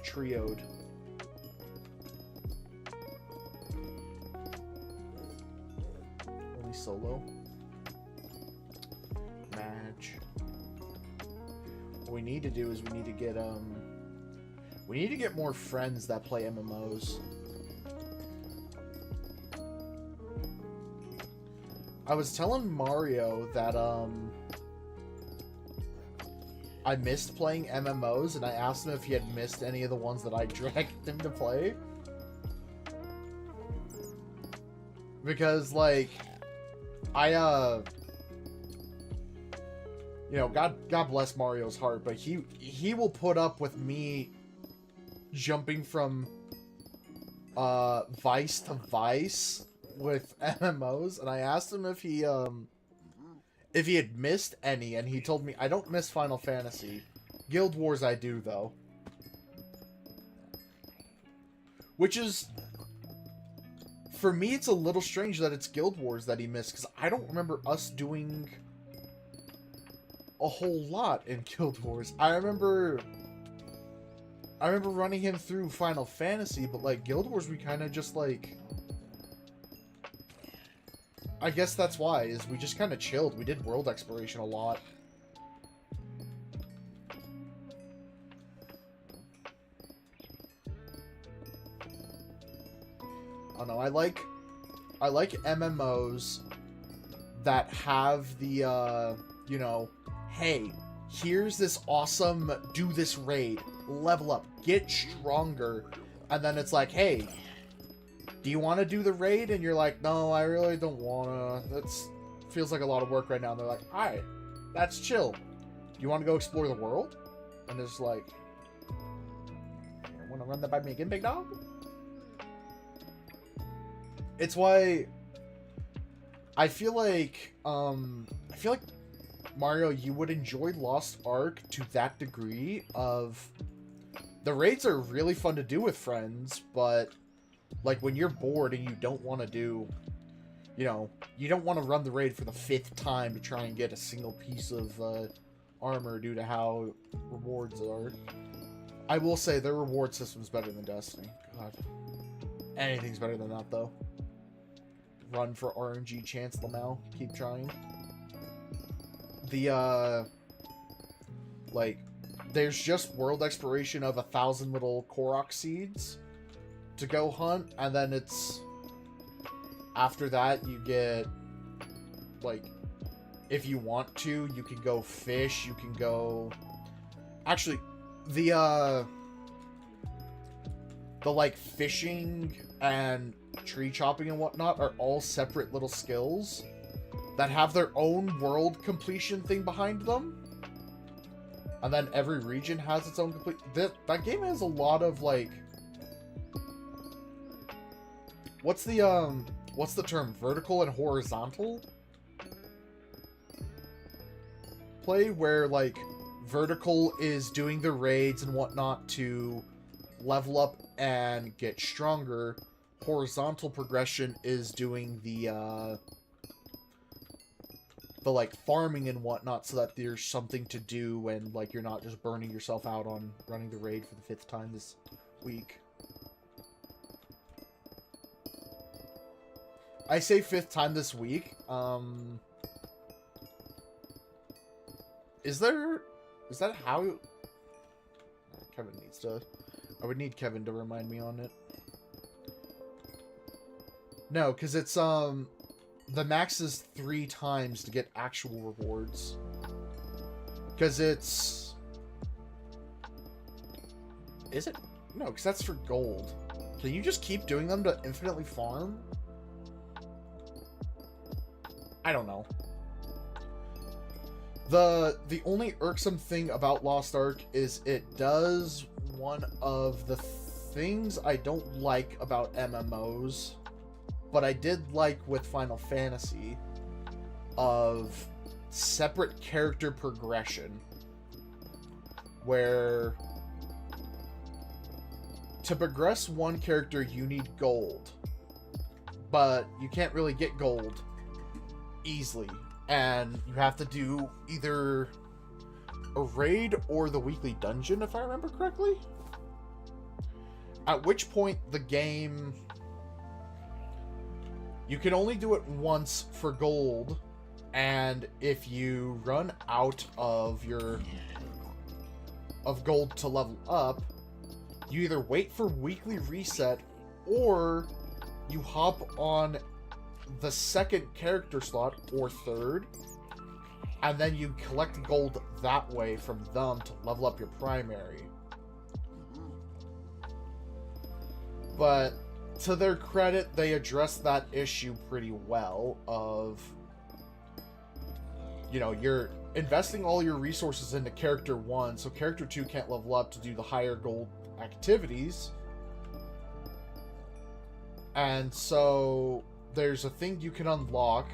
trioed? Only solo? Match. What we need to do is we need to get more friends that play MMOs. I was telling Mario that, I missed playing MMOs, and I asked him if he had missed any of the ones that I dragged him to play. Because, like, you know, God bless Mario's heart, but he will put up with me jumping from Vice to Vice with MMOs, and I asked him if he had missed any, and he told me, I don't miss Final Fantasy. Guild Wars I do, though. Which is, for me, it's a little strange that it's Guild Wars that he missed, because I don't remember us doing a whole lot in Guild Wars. I remember running him through Final Fantasy, but, like, Guild Wars, we kind of just, like... I guess that's why, is we just kind of chilled. We did world exploration a lot. I don't know, I like MMOs that have the, you know, hey, here's this awesome, do this raid, level up, get stronger, and then it's like, hey, do you want to do the raid? And you're like, no, I really don't want to. That's feels like a lot of work right now. And they're like, alright, that's chill. Do you want to go explore the world? And it's like, want to run that by me again, big dog? It's why I feel like Mario, you would enjoy Lost Ark to that degree of the raids are really fun to do with friends, but like when you're bored and you don't want to do, you know, you don't want to run the raid for the 5th time to try and get a single piece of armor due to how rewards are. I will say their reward system's better than Destiny. God. Anything's better than that, though. Run for RNG chance, Lamau. Keep trying. The, like, there's just world exploration of 1,000 little Korok seeds to go hunt, and then it's... After that, you get, like, if you want to, you can go fish, you can go... Actually, the, like, fishing and tree chopping and whatnot are all separate little skills that have their own world completion thing behind them. And then every region has its own complete... That game has a lot of, like... what's the term? Vertical and horizontal play, where like vertical is doing the raids and whatnot to level up and get stronger. Horizontal progression is doing the like farming and whatnot, so that there's something to do and like you're not just burning yourself out on running the raid for the 5th time this week. I say 5th time this week. Is that how Kevin needs to... I would need Kevin to remind me on it. No, because it's, the max is 3 times to get actual rewards. Because it's... Is it? No, because that's for gold. Can you just keep doing them to infinitely farm? I don't know. The only irksome thing about Lost Ark is it does one of the things I don't like about MMOs, but I did like with Final Fantasy, of separate character progression, where to progress one character you need gold, but you can't really get gold easily, and you have to do either a raid or the weekly dungeon, if I remember correctly. At which point the game, you can only do it once for gold, and if you run out of gold to level up, you either wait for weekly reset or you hop on the 2nd character slot or 3rd, and then you collect gold that way from them to level up your primary. But to their credit, they addressed that issue pretty well of, you know, you're investing all your resources into character 1, so character 2 can't level up to do the higher gold activities. And so there's a thing you can unlock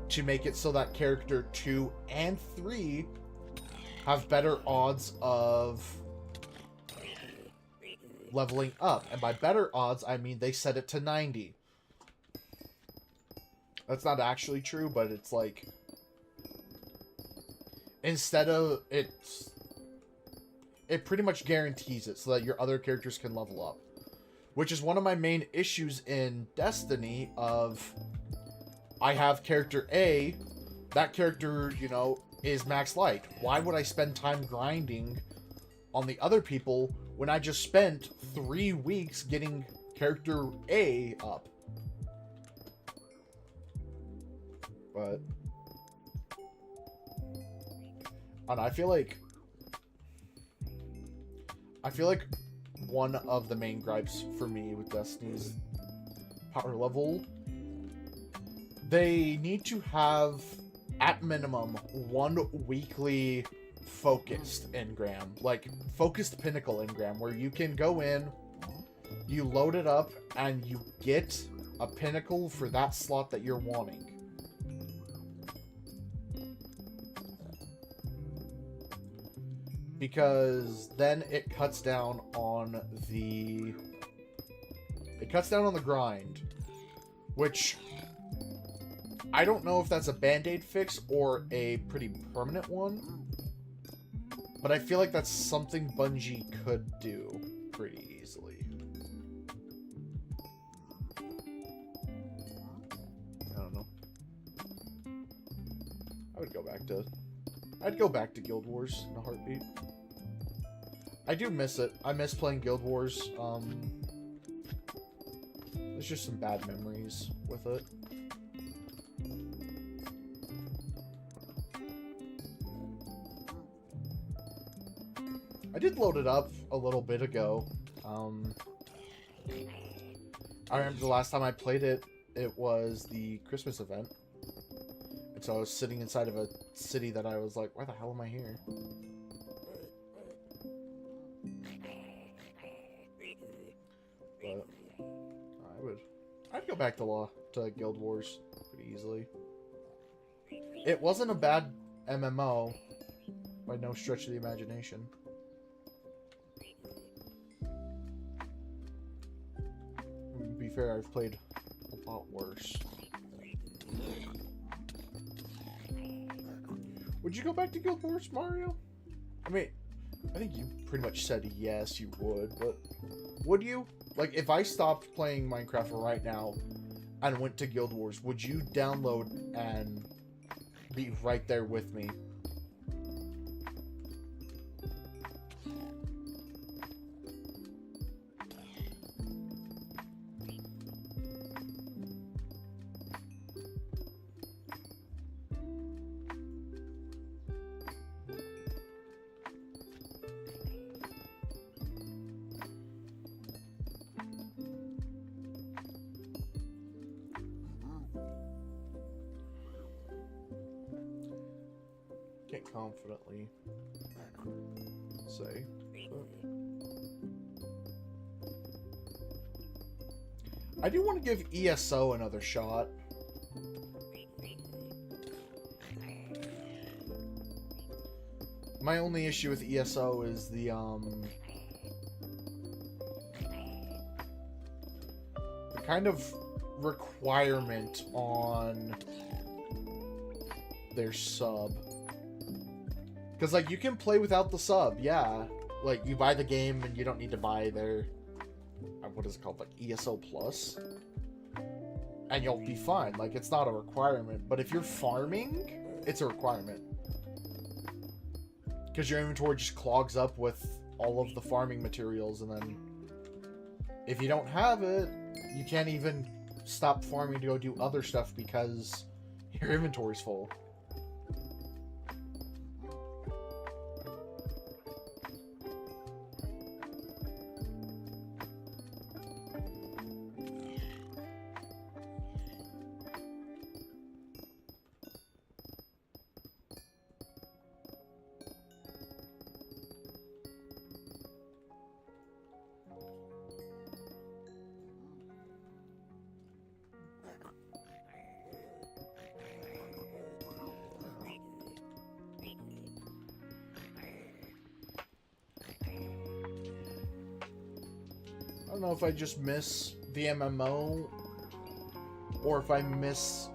to make it so that character 2 and 3 have better odds of leveling up. And by better odds, I mean they set it to 90. That's not actually true, but it's like, instead of it pretty much guarantees it so that your other characters can level up. Which is one of my main issues in Destiny of, I have character A, that character, you know, is max light. Why would I spend time grinding on the other people when I just spent 3 weeks getting character A up? But and I feel like one of the main gripes for me with Destiny's power level, they need to have, at minimum, 1 weekly focused engram, like focused pinnacle engram, where you can go in, you load it up, and you get a pinnacle for that slot that you're wanting. Because then it cuts down on the grind, which I don't know if that's a band-aid fix or a pretty permanent one, but I feel like that's something Bungie could do pretty easily. I don't know. I'd go back to Guild Wars in a heartbeat. I do miss it. I miss playing Guild Wars. There's just some bad memories with it. I did load it up a little bit ago. I remember the last time I played it, it was the Christmas event. And so I was sitting inside of a city that I was like, why the hell am I here? I'd go back to Guild Wars pretty easily. It wasn't a bad MMO by no stretch of the imagination. To be fair, I've played a lot worse. Would you go back to Guild Wars, Mario? I mean, I think you pretty much said yes, you would, but would you? Like, if I stopped playing Minecraft right now and went to Guild Wars, would you download and be right there with me? Can't confidently say. I do want to give ESO another shot. My only issue with ESO is the kind of requirement on their sub. Because, like, you can play without the sub, yeah. Like, you buy the game and you don't need to buy their, what is it called, like, ESO Plus? And you'll be fine. Like, it's not a requirement. But if you're farming, it's a requirement. Because your inventory just clogs up with all of the farming materials, and then if you don't have it, you can't even stop farming to go do other stuff because your inventory's full. I don't know if I just miss the MMO or if I miss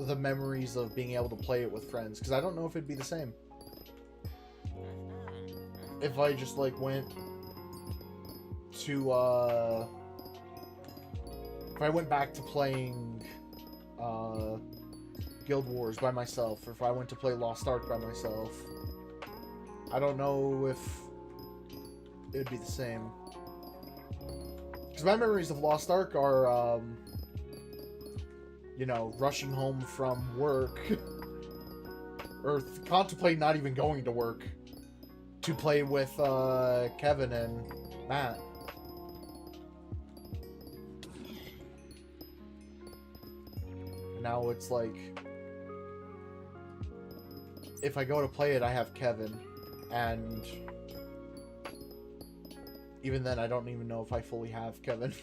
the memories of being able to play it with friends, because I don't know if it'd be the same. If I just, like, went to, if I went back to playing, Guild Wars by myself, or if I went to play Lost Ark by myself, I don't know if it would be the same. Because my memories of Lost Ark are, you know, rushing home from work, or contemplating not even going to work, to play with, Kevin and Matt. And now it's like, if I go to play it, I have Kevin, and even then, I don't even know if I fully have Kevin.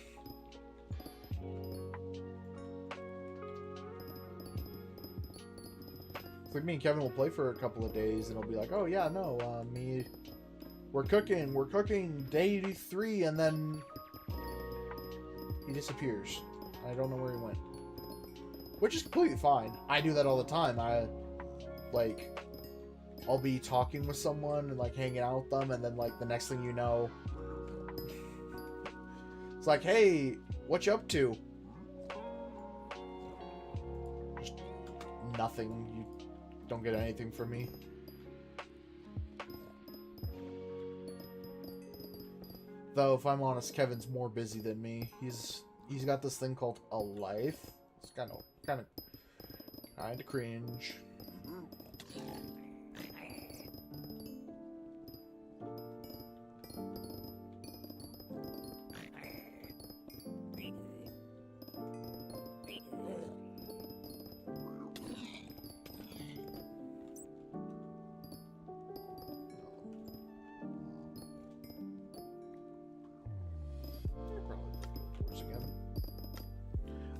It's like me and Kevin will play for a couple of days, and it'll be like, oh yeah, no, we're cooking day 3, and then he disappears. I don't know where he went. Which is completely fine. I do that all the time. I'll be talking with someone and, like, hanging out with them, and then, like, the next thing you know, it's like, hey, what you up to? Just nothing. You don't get anything from me. Though, if I'm honest, Kevin's more busy than me. He's got this thing called a life. It's kind of cringe.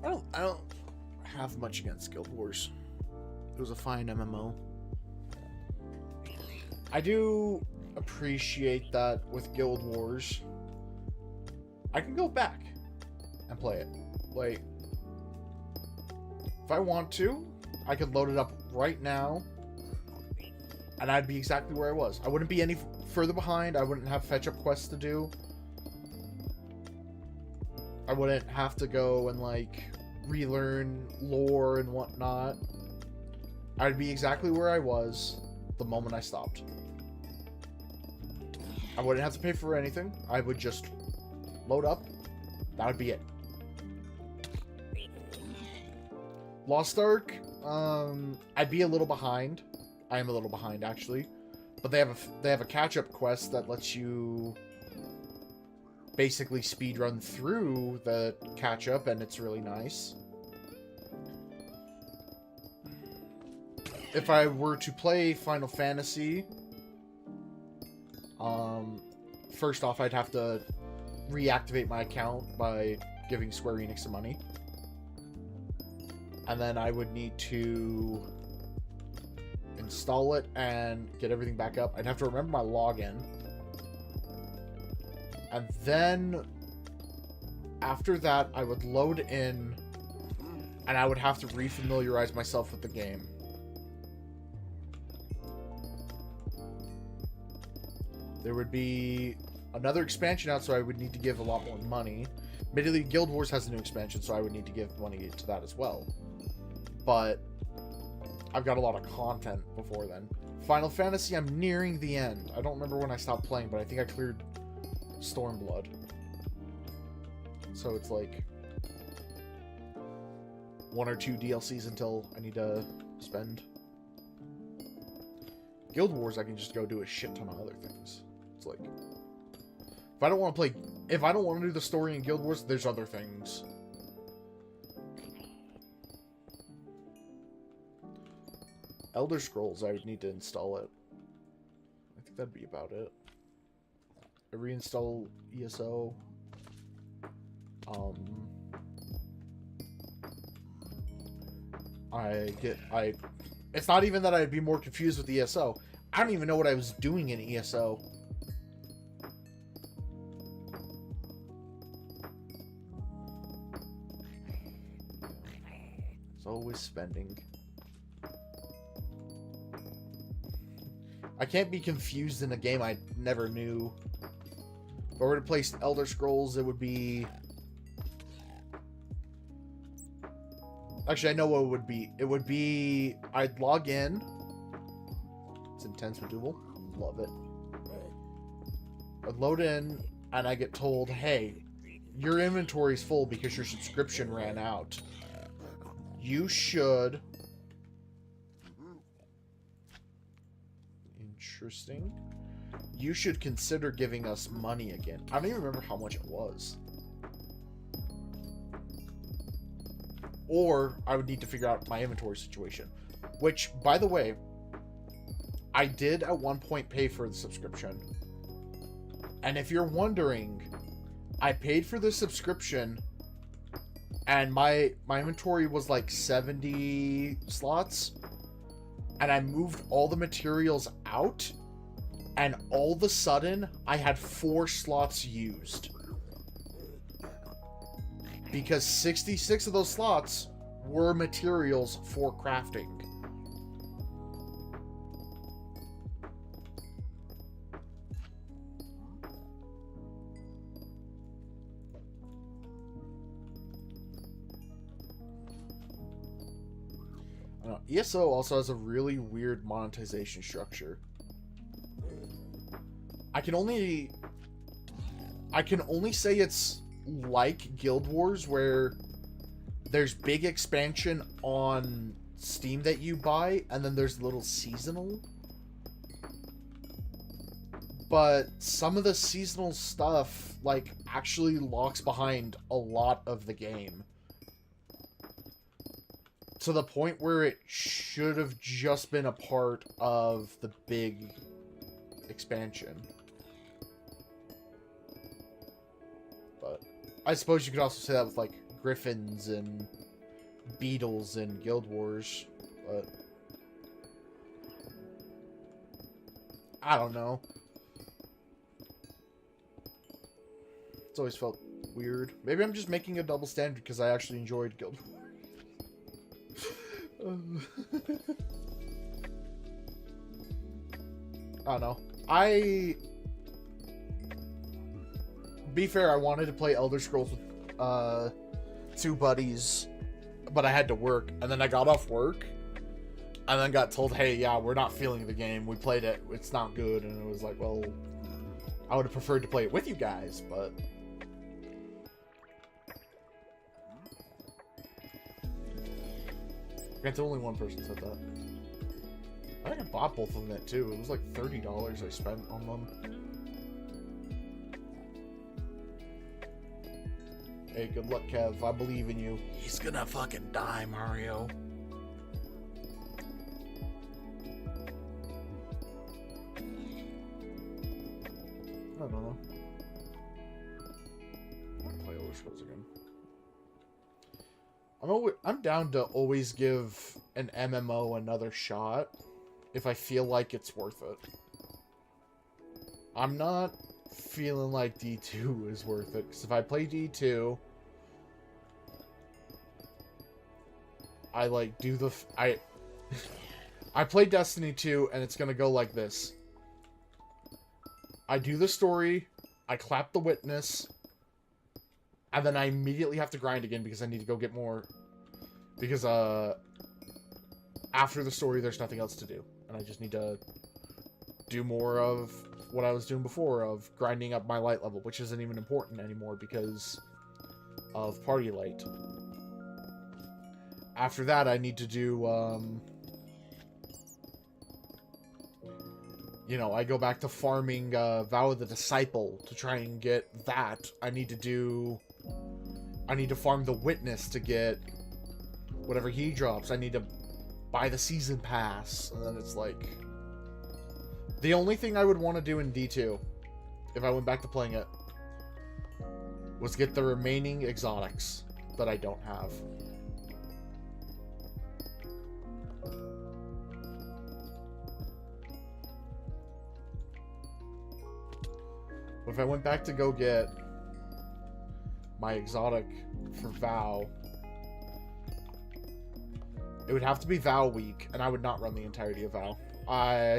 I don't have much against Guild Wars. It was a fine MMO. I do appreciate that with Guild Wars, I can go back and play it. Like, if I want to, I could load it up right now, and I'd be exactly where I was. I wouldn't be any further behind. I wouldn't have fetch-up quests to do. I wouldn't have to go and, like, relearn lore and whatnot. I'd be exactly where I was the moment I stopped. I wouldn't have to pay for anything. I would just load up. That would be it. Lost Ark, I'd be a little behind. I am a little behind, actually. But they have a catch-up quest that lets you basically speedrun through the catch-up, and it's really nice. If I were to play Final Fantasy, first off, I'd have to reactivate my account by giving Square Enix some money. And then I would need to install it and get everything back up. I'd have to remember my login. And then after that, I would load in and I would have to refamiliarize myself with the game. There would be another expansion out, so I would need to give a lot more money. Admittedly, Guild Wars has a new expansion, so I would need to give money to that as well. But I've got a lot of content before then. Final Fantasy, I'm nearing the end. I don't remember when I stopped playing, but I think I cleared Stormblood. So it's like 1 or 2 DLCs until I need to spend. Guild Wars, I can just go do a shit ton of other things. It's like, if I don't want to do the story in Guild Wars, there's other things. Elder Scrolls, I would need to install it. I think that'd be about it. I reinstall ESO. It's not even that I'd be more confused with ESO. I don't even know what I was doing in ESO. It's always spending. I can't be confused in a game I never knew. If I were to play Elder Scrolls, it would be... Actually, I know what it would be. It would be... I'd log in. It's intense medieval. Love it. I'd load in, and I get told, hey, your inventory's full because your subscription ran out. You should... Interesting. You should consider giving us money again. I don't even remember how much it was. Or I would need to figure out my inventory situation. Which, by the way, I did at one point pay for the subscription. And if you're wondering, I paid for the subscription and my inventory was like 70 slots. And I moved all the materials out, and all of a sudden, I had 4 slots used. Because 66 of those slots were materials for crafting. ESO also has a really weird monetization structure. I can only say it's like Guild Wars, where there's big expansion on Steam that you buy, and then there's little seasonal. But some of the seasonal stuff, like, actually locks behind a lot of the game. To the point where it should have just been a part of the big expansion. But I suppose you could also say that with, like, griffins and beetles in Guild Wars, but I don't know. It's always felt weird. Maybe I'm just making a double standard because I actually enjoyed Guild Wars. I don't know. Be fair, I wanted to play Elder Scrolls with 2 buddies, but I had to work, and then I got off work, and then got told, hey, yeah, we're not feeling the game. We played it. It's not good. And it was like, well, I would have preferred to play it with you guys, but... Granted, only one person said that. I think I bought both of them too. It was like $30 I spent on them. Hey, good luck, Kev. I believe in you. He's gonna fucking die, Mario. I don't know. I'll play Elder Scrolls again. I'm down to always give an MMO another shot if I feel like it's worth it. I'm not feeling like D2 is worth it, because if I play D2, I like do the I play Destiny 2 and it's gonna go like this. I do the story, I clap the witness, and then I immediately have to grind again because I need to go get more. Because after the story, there's nothing else to do, and I just need to do more of what I was doing before, of grinding up my light level, which isn't even important anymore because of Party Light. After that, I need to do, you know, I go back to farming Vow of the Disciple to try and get that. I need to farm the Witness to get whatever he drops. I need to buy the Season Pass, and then it's like... The only thing I would want to do in D2, if I went back to playing it, was get the remaining exotics that I don't have. But if I went back to go get my exotic for Vow, it would have to be Vow week, and I would not run the entirety of Vow.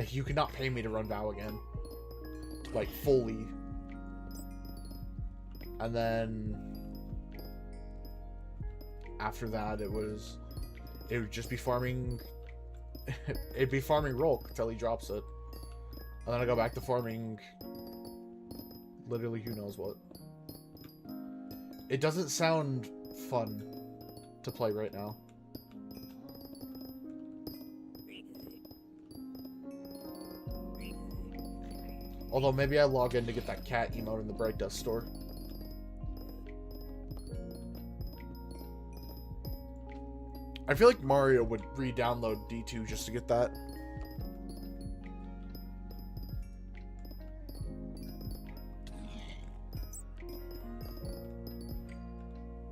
You could not pay me to run Vow again. Like, fully. And then... after that, it would just be farming... it'd be farming Rolk until he drops it. And then I go back to farming... literally who knows what. It doesn't sound fun to play right now. Although maybe I log in to get that cat emote in the Bright Dust store. I feel like Mario would re-download D2 just to get that.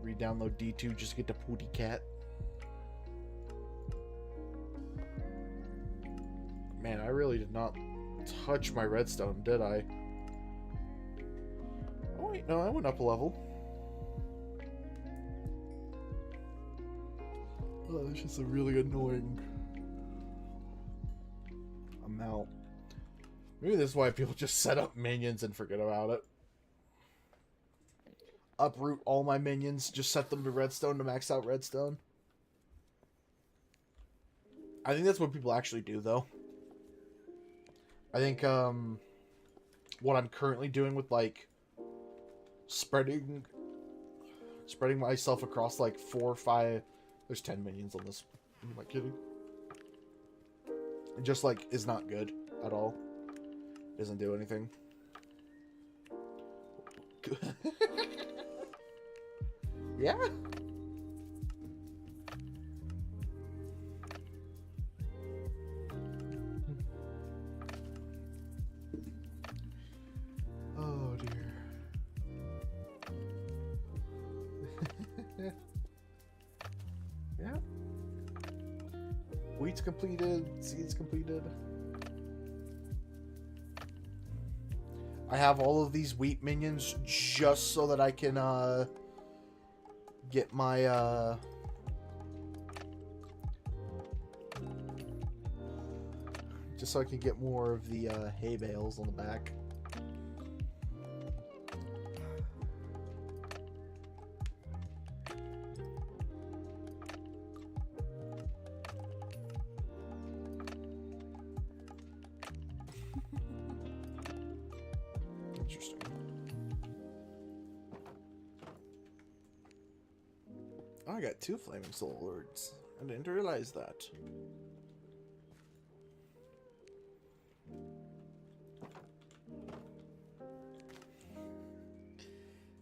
Re-download D2 just to get the Pooty Cat. Man, I really did not touch my redstone, did I? Oh wait, no, I went up a level. Oh, it's just a really annoying amount. Maybe this is why people just set up minions and forget about it. Uproot all my minions, just set them to redstone to max out redstone. I think that's what people actually do, though. I think, what I'm currently doing with, like, spreading myself across, like, 4 or 5... There's 10 minions on this. Am I kidding? It just, like, is not good at all. Doesn't do anything. Yeah? Oh, dear. Wheat's completed. Seeds completed. I have all of these wheat minions just so that I can get my just so I can get more of the hay bales on the back. Interesting. Oh, I got 2 flaming swords. I didn't realize that.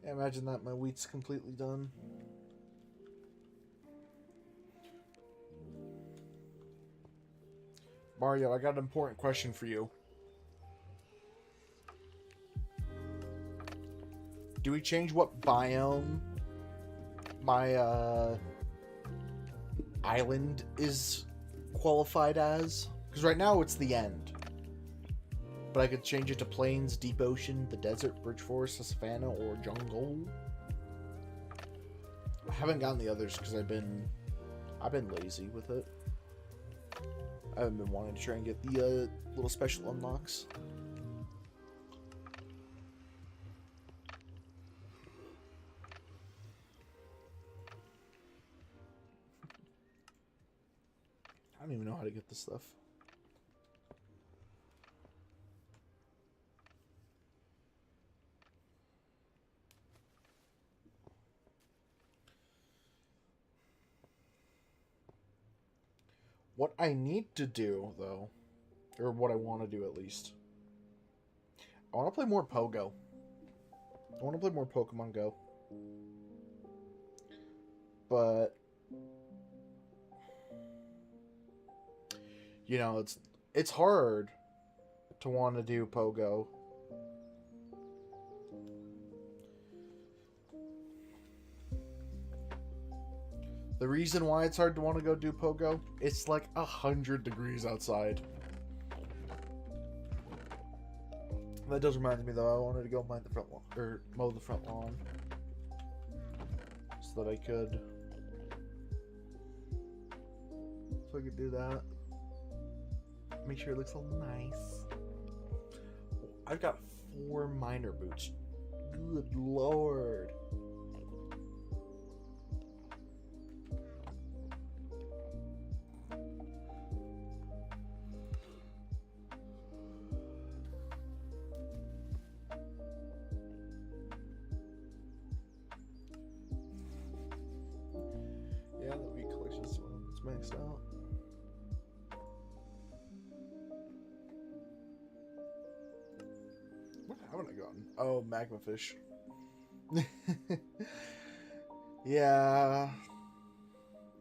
Imagine that my wheat's completely done. Mario, I got an important question for you. Do we change what biome my island is qualified as? Because right now it's the end. But I could change it to plains, deep ocean, the desert, bridge forest, the savannah, or jungle. I haven't gotten the others because I've been lazy with it. I haven't been wanting to try and get the little special unlocks. I don't even know how to get this stuff. What I need to do, though, or what I want to do at least, I want to play more Pogo. I want to play more Pokemon Go. But, you know, it's hard to want to do Pogo. The reason why it's hard to want to go do Pogo, it's like 100 degrees outside. That does remind me though, I wanted to go mow the front lawn, or mow the front lawn, so that I could do that. Make sure it looks all nice. I've got 4 miner boots. Good lord. Yeah, the wheat collection's maxed out. What haven't I gotten? Oh, magma fish. Yeah.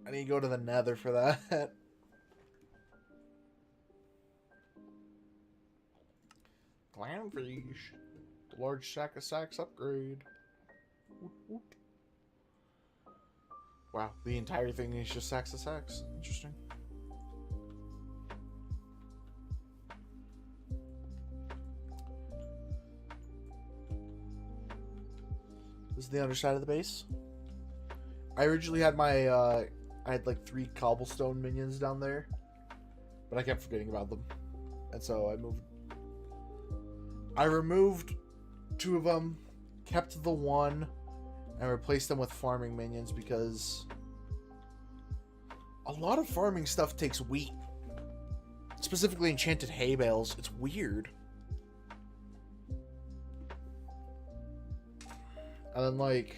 I need to go to the nether for that. Clownfish. The large sack of sacks upgrade. Woot woot. Wow, the entire thing is just sacks of sacks. Interesting. This is the underside of the base. I originally had my, I had like 3 cobblestone minions down there, but I kept forgetting about them. And so I removed 2 of them, kept the 1, and replaced them with farming minions because a lot of farming stuff takes wheat. Specifically enchanted hay bales. It's weird. And then, like,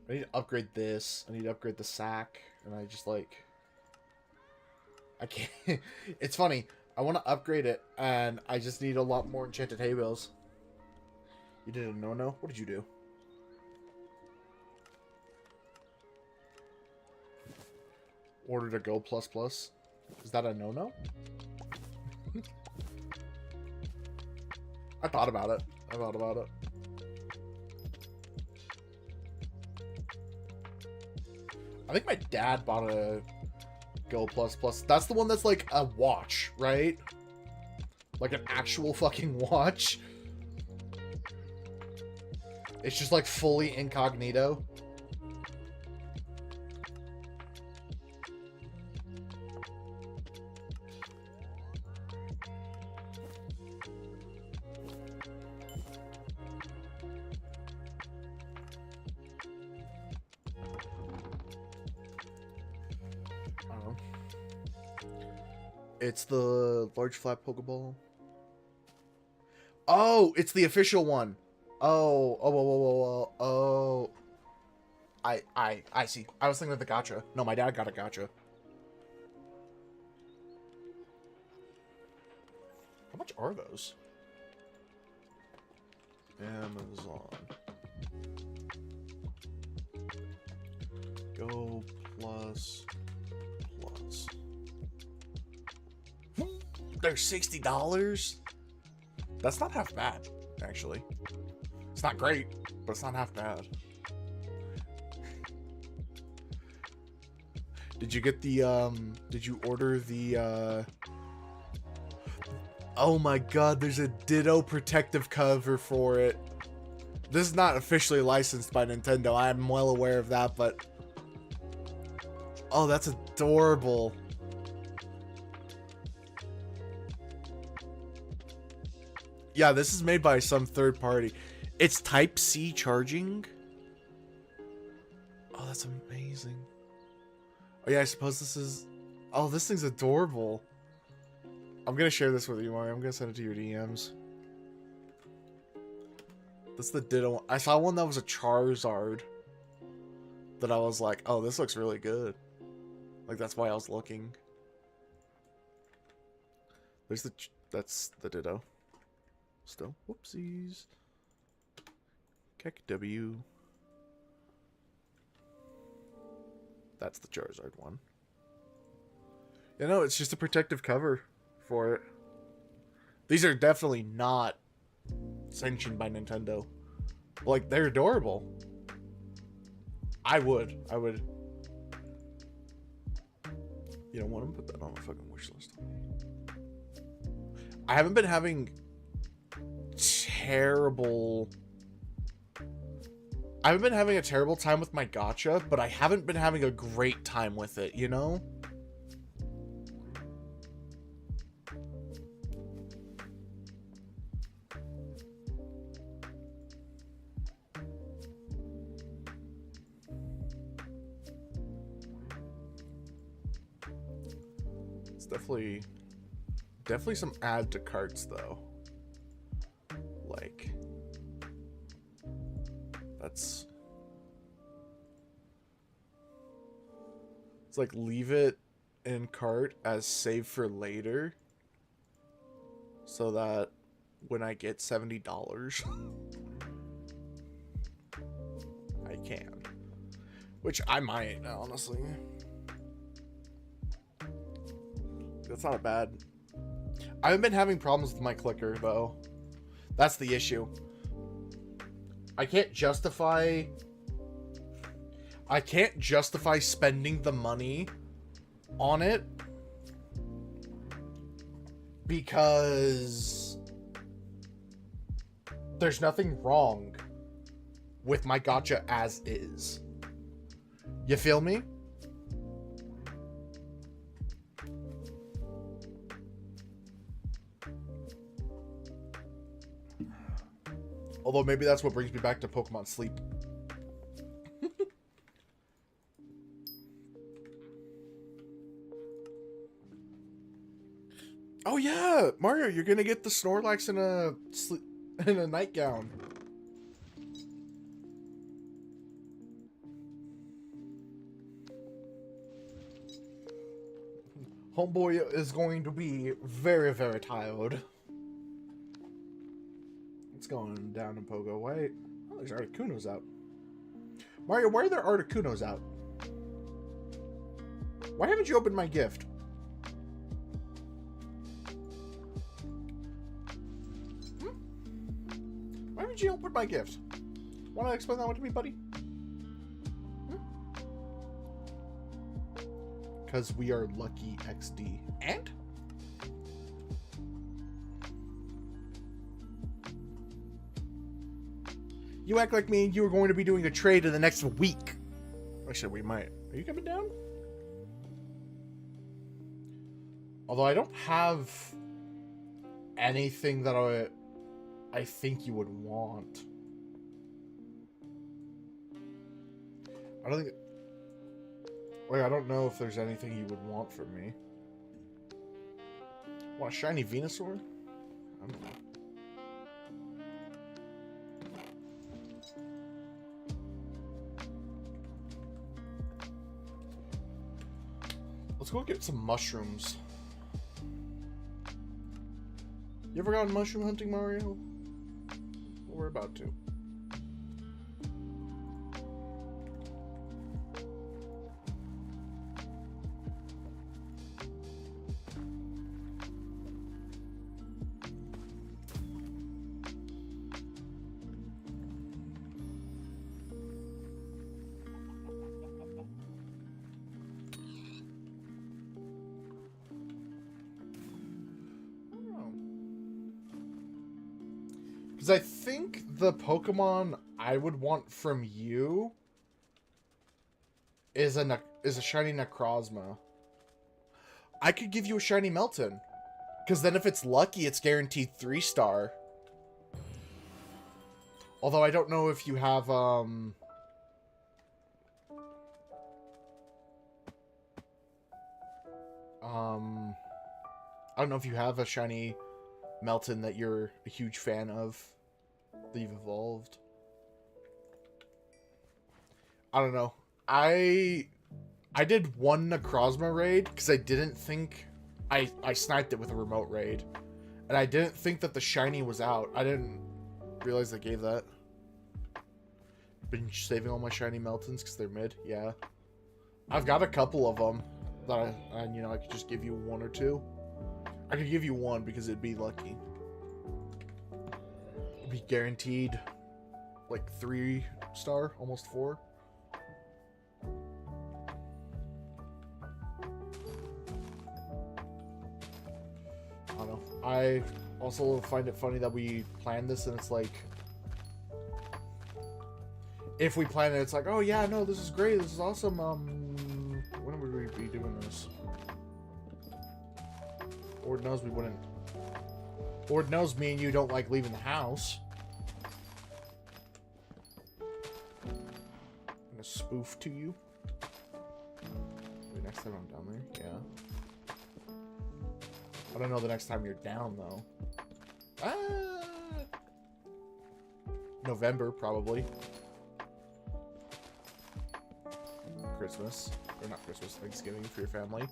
I need to upgrade this. I need to upgrade the sack. And I just, like, I can't. It's funny. I want to upgrade it, and I just need a lot more enchanted hay bales. You did a no-no? What did you do? Ordered a Go Plus Plus? Is that a no-no? I thought about it. I think my dad bought a Go Plus Plus. That's the one that's like a watch, right? Like an actual fucking watch. It's just like fully incognito. It's the large flat Pokeball. Oh, it's the official one. Oh. I see. I was thinking of the gacha. No, my dad got a gacha. How much are those? Amazon. Go Plus. They're $60? That's not half bad, actually. It's not great, but it's not half bad. Did you get the, did you order the, oh my god, there's a Ditto protective cover for it. This is not officially licensed by Nintendo, I'm well aware of that, but... Oh, that's adorable. Yeah, this is made by some third party. It's Type-C charging. Oh, that's amazing. Oh yeah, I suppose this is... Oh, this thing's adorable. I'm gonna share this with you, Mario. I'm gonna send it to your DMs. That's the Ditto one. I saw one that was a Charizard. That I was like, oh, this looks really good. Like, that's why I was looking. There's the... That's the Ditto. Still, whoopsies. Keck W. That's the Charizard one. You know, it's just a protective cover for it. These are definitely not sanctioned by Nintendo. Like, they're adorable. I would. You know what? I'm gonna put that on my fucking wish list. I haven't been having I haven't been having a terrible time with my gacha, but I haven't been having a great time with it, you know? It's definitely some add to carts though. Like, that's... It's like, leave it in cart as save for later. So that when I get $70, I can. Which I might, honestly. That's not bad. I haven't been having problems with my clicker, though. That's the issue. I can't justify spending the money on it because there's nothing wrong with my gacha as is. You feel me? Although maybe that's what brings me back to Pokemon Sleep. Oh yeah, Mario, you're gonna get the Snorlax in a nightgown. Homeboy is going to be very, very tired. What's going down in Pogo? Wait. Oh, there's Articunos out. Mario, why are there Articunos out? Why haven't you opened my gift? Why haven't you opened my gift? Want to explain that one to me, buddy? Because we are lucky XD. And? You act like me and you are going to be doing a trade in the next week. Actually, we might. Are you coming down? Although I don't have anything that I think you would want. I don't think... Wait, I don't know if there's anything you would want from me. Want a shiny Venusaur? I don't know. Let's go get some mushrooms. You ever gone mushroom hunting, Mario? Well, we're about to. Because I think the Pokemon I would want from you is a shiny Necrozma. I could give you a shiny Melton. Because then if it's lucky, it's guaranteed 3-star. Although I don't know if you have, I don't know if you have a shiny Melton that you're a huge fan of, that you've evolved. I don't know. I did one Necrozma raid because I didn't think... I sniped it with a remote raid. And I didn't think that the shiny was out. I didn't realize they gave that. Been saving all my shiny Meltons because they're mid. Yeah. I've got a couple of them that I could just give you one or two. I could give you one because it'd be lucky. It'd be guaranteed like 3-star, almost 4. I don't know. I also find it funny that we planned this and it's like, if we plan it, it's like, oh yeah, no, this is great, this is awesome. When would we be doing this? Lord knows we wouldn't. Lord knows me and you don't like leaving the house. I'm gonna spoof to you. Maybe next time I'm down there, yeah. I don't know the next time you're down though. November, probably. Christmas. Or not Christmas, Thanksgiving for your family.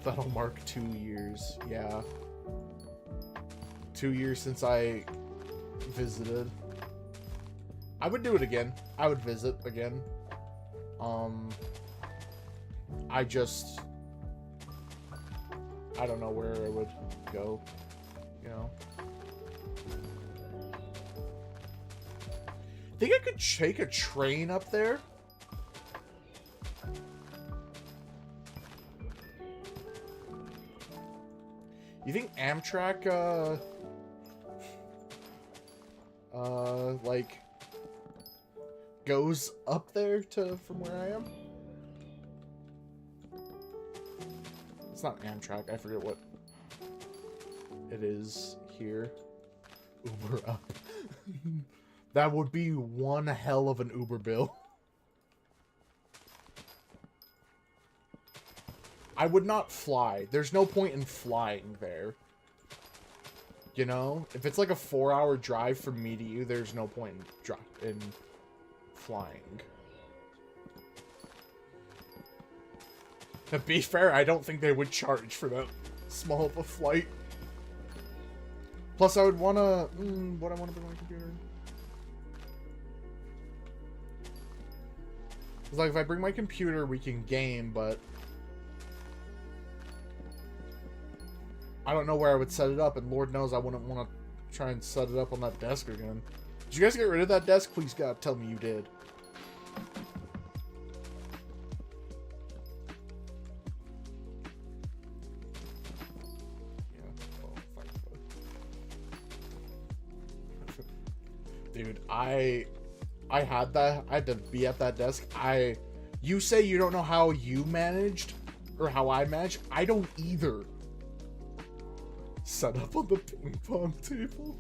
That'll mark 2 years. Yeah. 2 years since I visited. I would do it again. I would visit again. I don't know where I would go, you know. Think I could take a train up there? You think Amtrak, like, goes up there from where I am? It's not Amtrak, I forget what it is here. Uber up. That would be one hell of an Uber bill. I would not fly. There's no point in flying there. You know? If it's like a 4-hour drive from me to you, there's no point in flying. To be fair, I don't think they would charge for that small of a flight. Plus, I would want to... what I want to bring my computer? It's like, if I bring my computer, we can game, but... I don't know where I would set it up, and Lord knows I wouldn't want to try and set it up on that desk again. Did you guys get rid of that desk? Please, God, tell me you did. Dude, I had that. I had to be at that desk. You say you don't know how you managed or how I managed. I don't either. Set up on the ping pong table.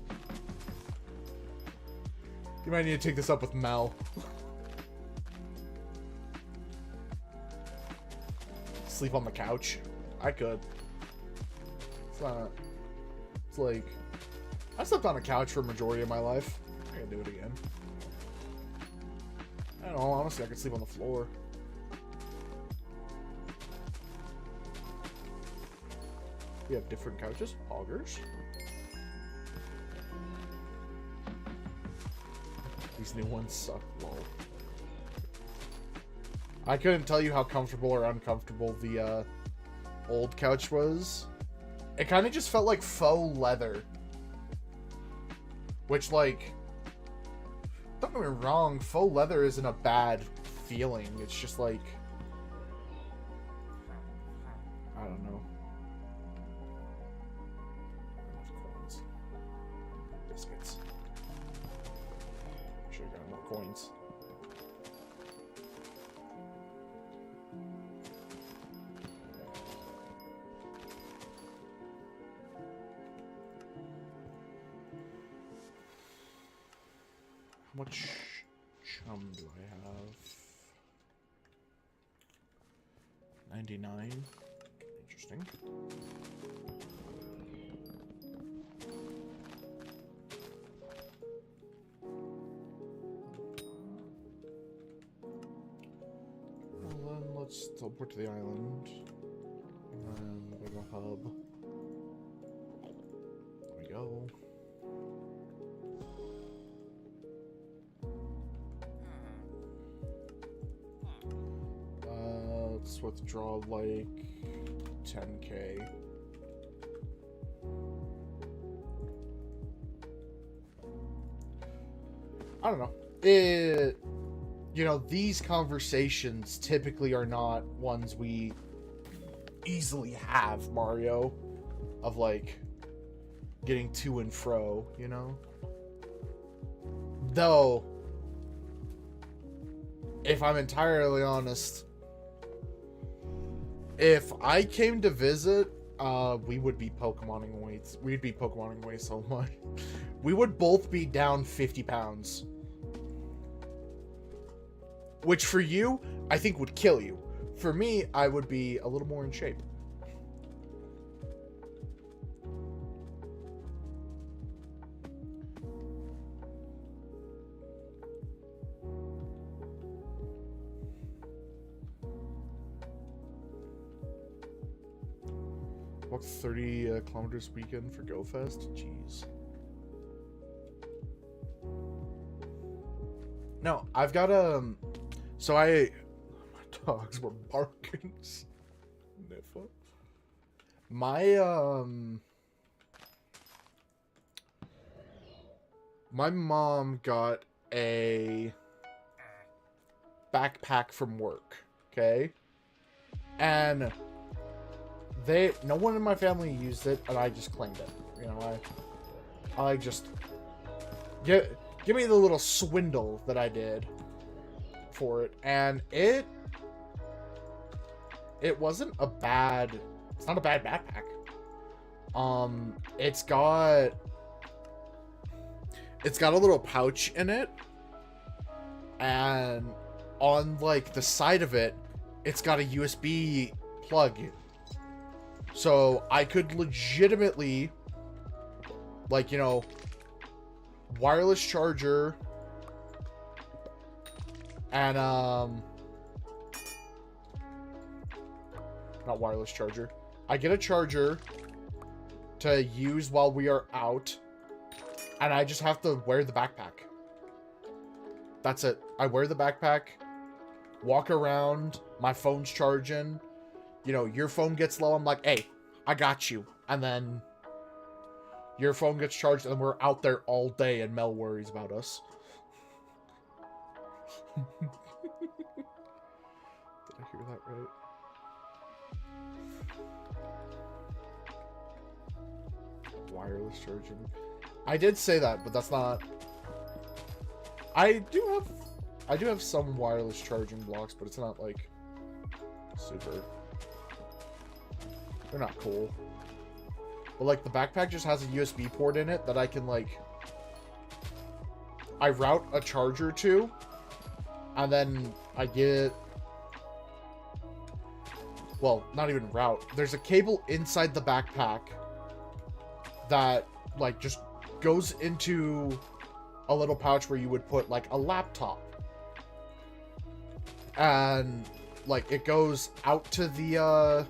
You might need to take this up with Mel. Sleep on the couch. I could. It's not. It's like I slept on a couch for a majority of my life. I can do it again. I don't know, honestly, I could sleep on the floor. We have different couches. Augers. These new ones suck, lol. I couldn't tell you how comfortable or uncomfortable the old couch was. It kind of just felt like faux leather. Which, like, don't get me wrong, faux leather isn't a bad feeling. It's just like, I don't know. Coins. Biscuits. Should've got more coins. How much chum do I have? 99. Interesting. Well then, let's teleport to the island. And then we go hub. There we go. Let's withdraw like 10K. I don't know. You know, these conversations typically are not ones we easily have, Mario, of like getting to and fro, you know? Though, if I'm entirely honest, if I came to visit, we would be Pokemoning away. We'd be Pokemoning away so much. We would both be down 50 pounds. Which for you, I think would kill you. For me, I would be a little more in shape. Walked 30 kilometers weekend for GoFest? Jeez. No, I've got so my dogs were barking. Niffa. My mom got a backpack from work, okay? And no one in my family used it, and I just claimed it. You know, I just give me the little swindle that I did for it, and it wasn't a bad. It's not a bad backpack. It's got a little pouch in it, and on like the side of it, it's got a USB plug. So I could legitimately, like, you know, wireless charger and not wireless charger. I get a charger to use while we are out, and I just have to wear the backpack. That's it. I wear the backpack, walk around, my phone's charging. You know, your phone gets low, I'm like, hey, I got you. And then Your phone gets charged, and we're out there all day, and Mel worries about us. Did I hear that right? Wireless charging. I did say that, but that's not... I do have some wireless charging blocks, but it's not, like, super... They're not cool. But, like, the backpack just has a USB port in it that I can, like... I route a charger to, and then I get... Well, not even route. There's a cable inside the backpack that, like, just goes into a little pouch where you would put, like, a laptop. And, like, it goes out to the,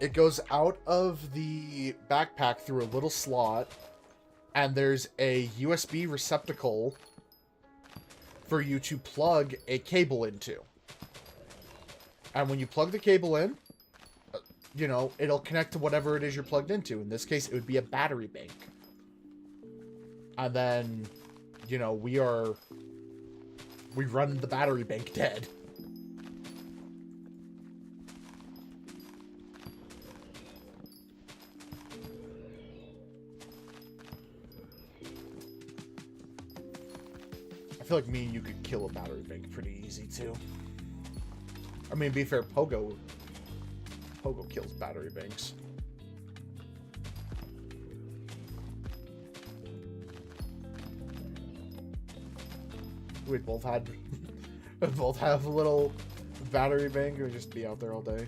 It goes out of the backpack through a little slot, and there's a USB receptacle for you to plug a cable into. And when you plug the cable in, you know, it'll connect to whatever it is you're plugged into. In this case, it would be a battery bank. And then, you know, we run the battery bank dead. I feel like me and you could kill a battery bank pretty easy, too. I mean, to be fair, Pogo kills battery banks. We'd both have a little battery bank and we'd just be out there all day.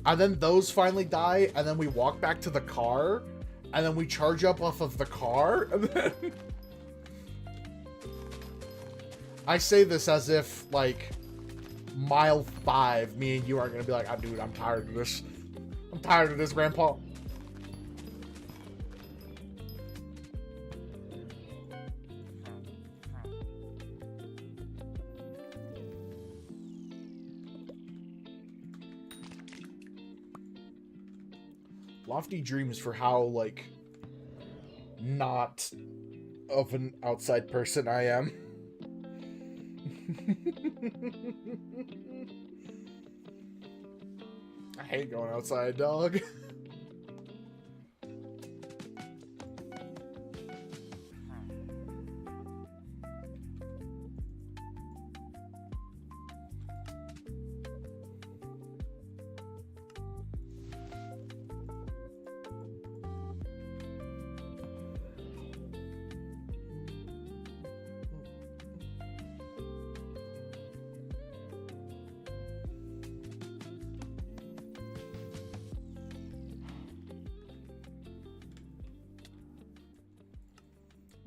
And then those finally die, and then we walk back to the car, and then we charge up off of the car, and then... I say this as if, like, mile 5, me and you aren't gonna be like, oh, dude, I'm tired of this. I'm tired of this, Grandpa. Lofty dreams for how, like, not of an outside person I am. I hate going outside, dog.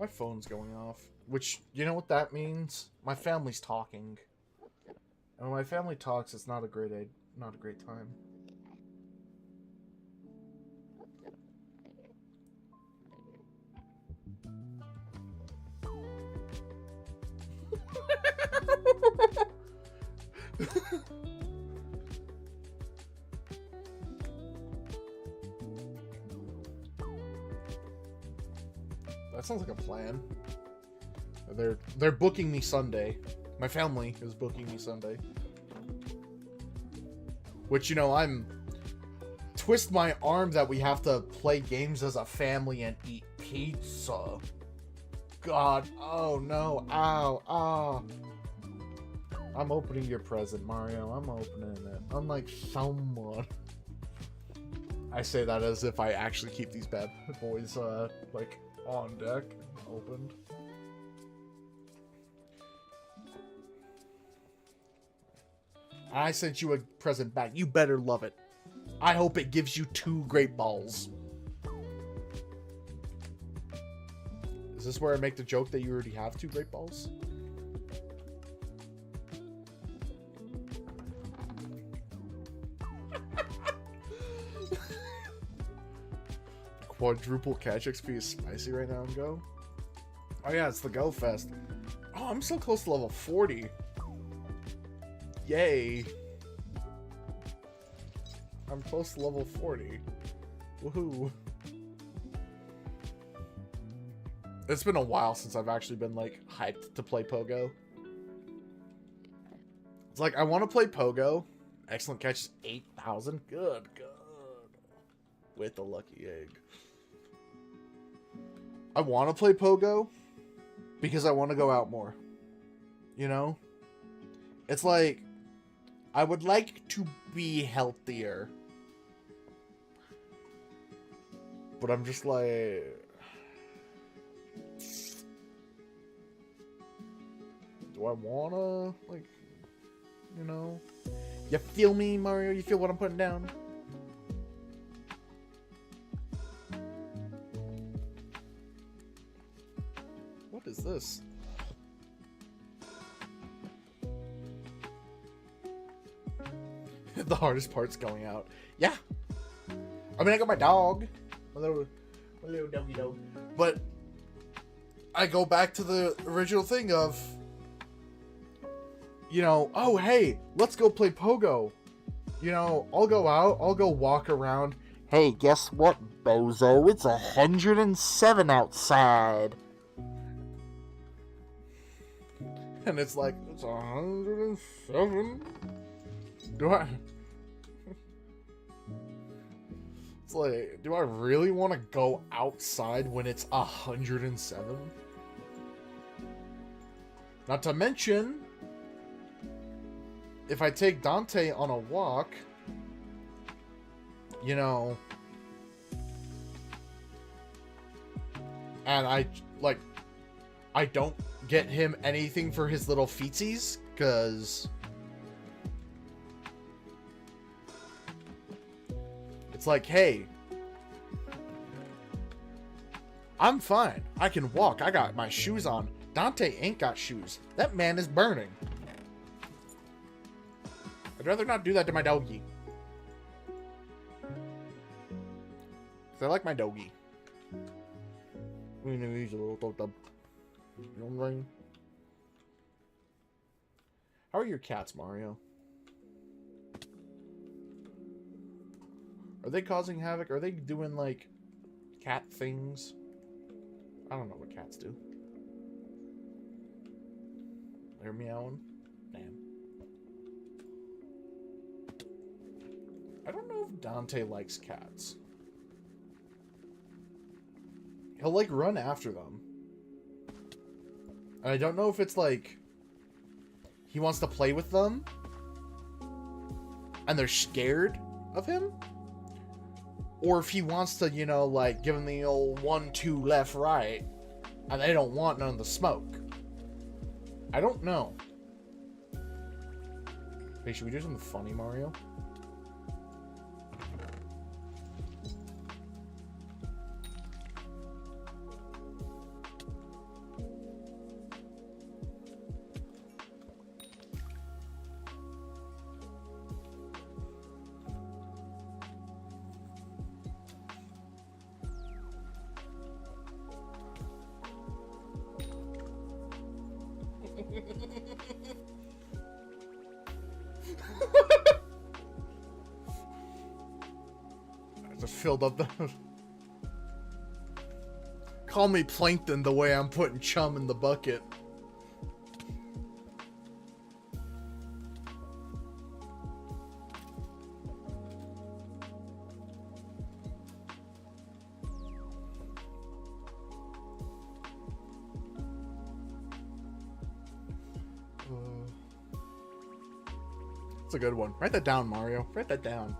My phone's going off, which, you know what that means? My family's talking. And when my family talks, it's not a great time. That sounds like a plan. They're booking me Sunday. My family is booking me Sunday. Which, you know, I'm... Twist my arm that we have to play games as a family and eat pizza. God, oh no, ow, ow. I'm opening your present, Mario. I'm opening it. Unlike someone. I say that as if I actually keep these bad boys, like... on deck, opened. I sent you a present back. You better love it. I hope it gives you 2 great balls. Is this where I make the joke that you already have 2 great balls? Quadruple catch XP is spicy right now in Go. Oh yeah, it's the Go Fest. Oh, I'm so close to level 40. Yay. I'm close to level 40. Woohoo. It's been a while since I've actually been, like, hyped to play Pogo. It's like, I want to play Pogo. Excellent catch is 8,000. Good, good. With the lucky egg. I want to play Pogo because I want to go out more. You know? It's like, I would like to be healthier. But I'm just like... Do I wanna, like, you know? You feel me, Mario? You feel what I'm putting down? What is this? The hardest part's going out. Yeah. I mean, I got my dog. My little doggy dog. But I go back to the original thing of, you know, oh, hey, let's go play Pogo. You know, I'll go out. I'll go walk around. Hey, guess what, bozo? It's 107 outside. And it's like, it's 107? Do I... It's like, do I really want to go outside when it's 107? Not to mention, if I take Dante on a walk, you know, and I don't get him anything for his little feetsies, because it's like, hey, I'm fine. I can walk. I got my shoes on. Dante ain't got shoes. That man is burning. I'd rather not do that to my doggy. Because I like my doggy. You know, he's a little dog. You know what I'm saying? How are your cats, Mario? Are they causing havoc? Are they doing, like, cat things? I don't know what cats do. They're meowing. Damn. I don't know if Dante likes cats. He'll, like, run after them. And I don't know if it's, like, he wants to play with them, and they're scared of him, or if he wants to, you know, like, give them the old 1-2 left, right, and they don't want none of the smoke. I don't know. Hey, should we do something funny, Mario? I just filled up the... Call me Plankton the way I'm putting chum in the bucket. It's a good one. Write that down, Mario. Write that down.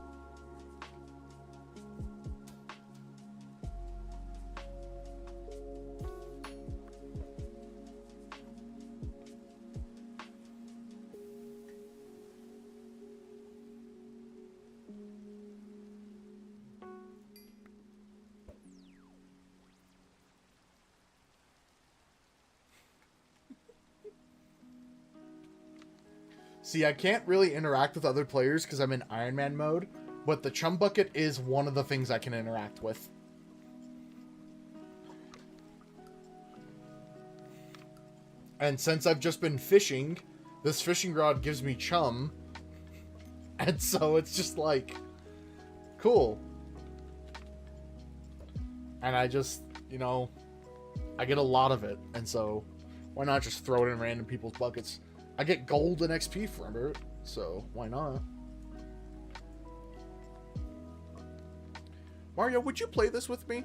See, I can't really interact with other players because I'm in Iron Man mode, but the chum bucket is one of the things I can interact with. And since I've just been fishing, this fishing rod gives me chum. And so it's just like, Cool. And I just, you know, I get a lot of it, and so why not just throw it in random people's buckets? I get gold and XP from it, so why not? Mario, would you play this with me?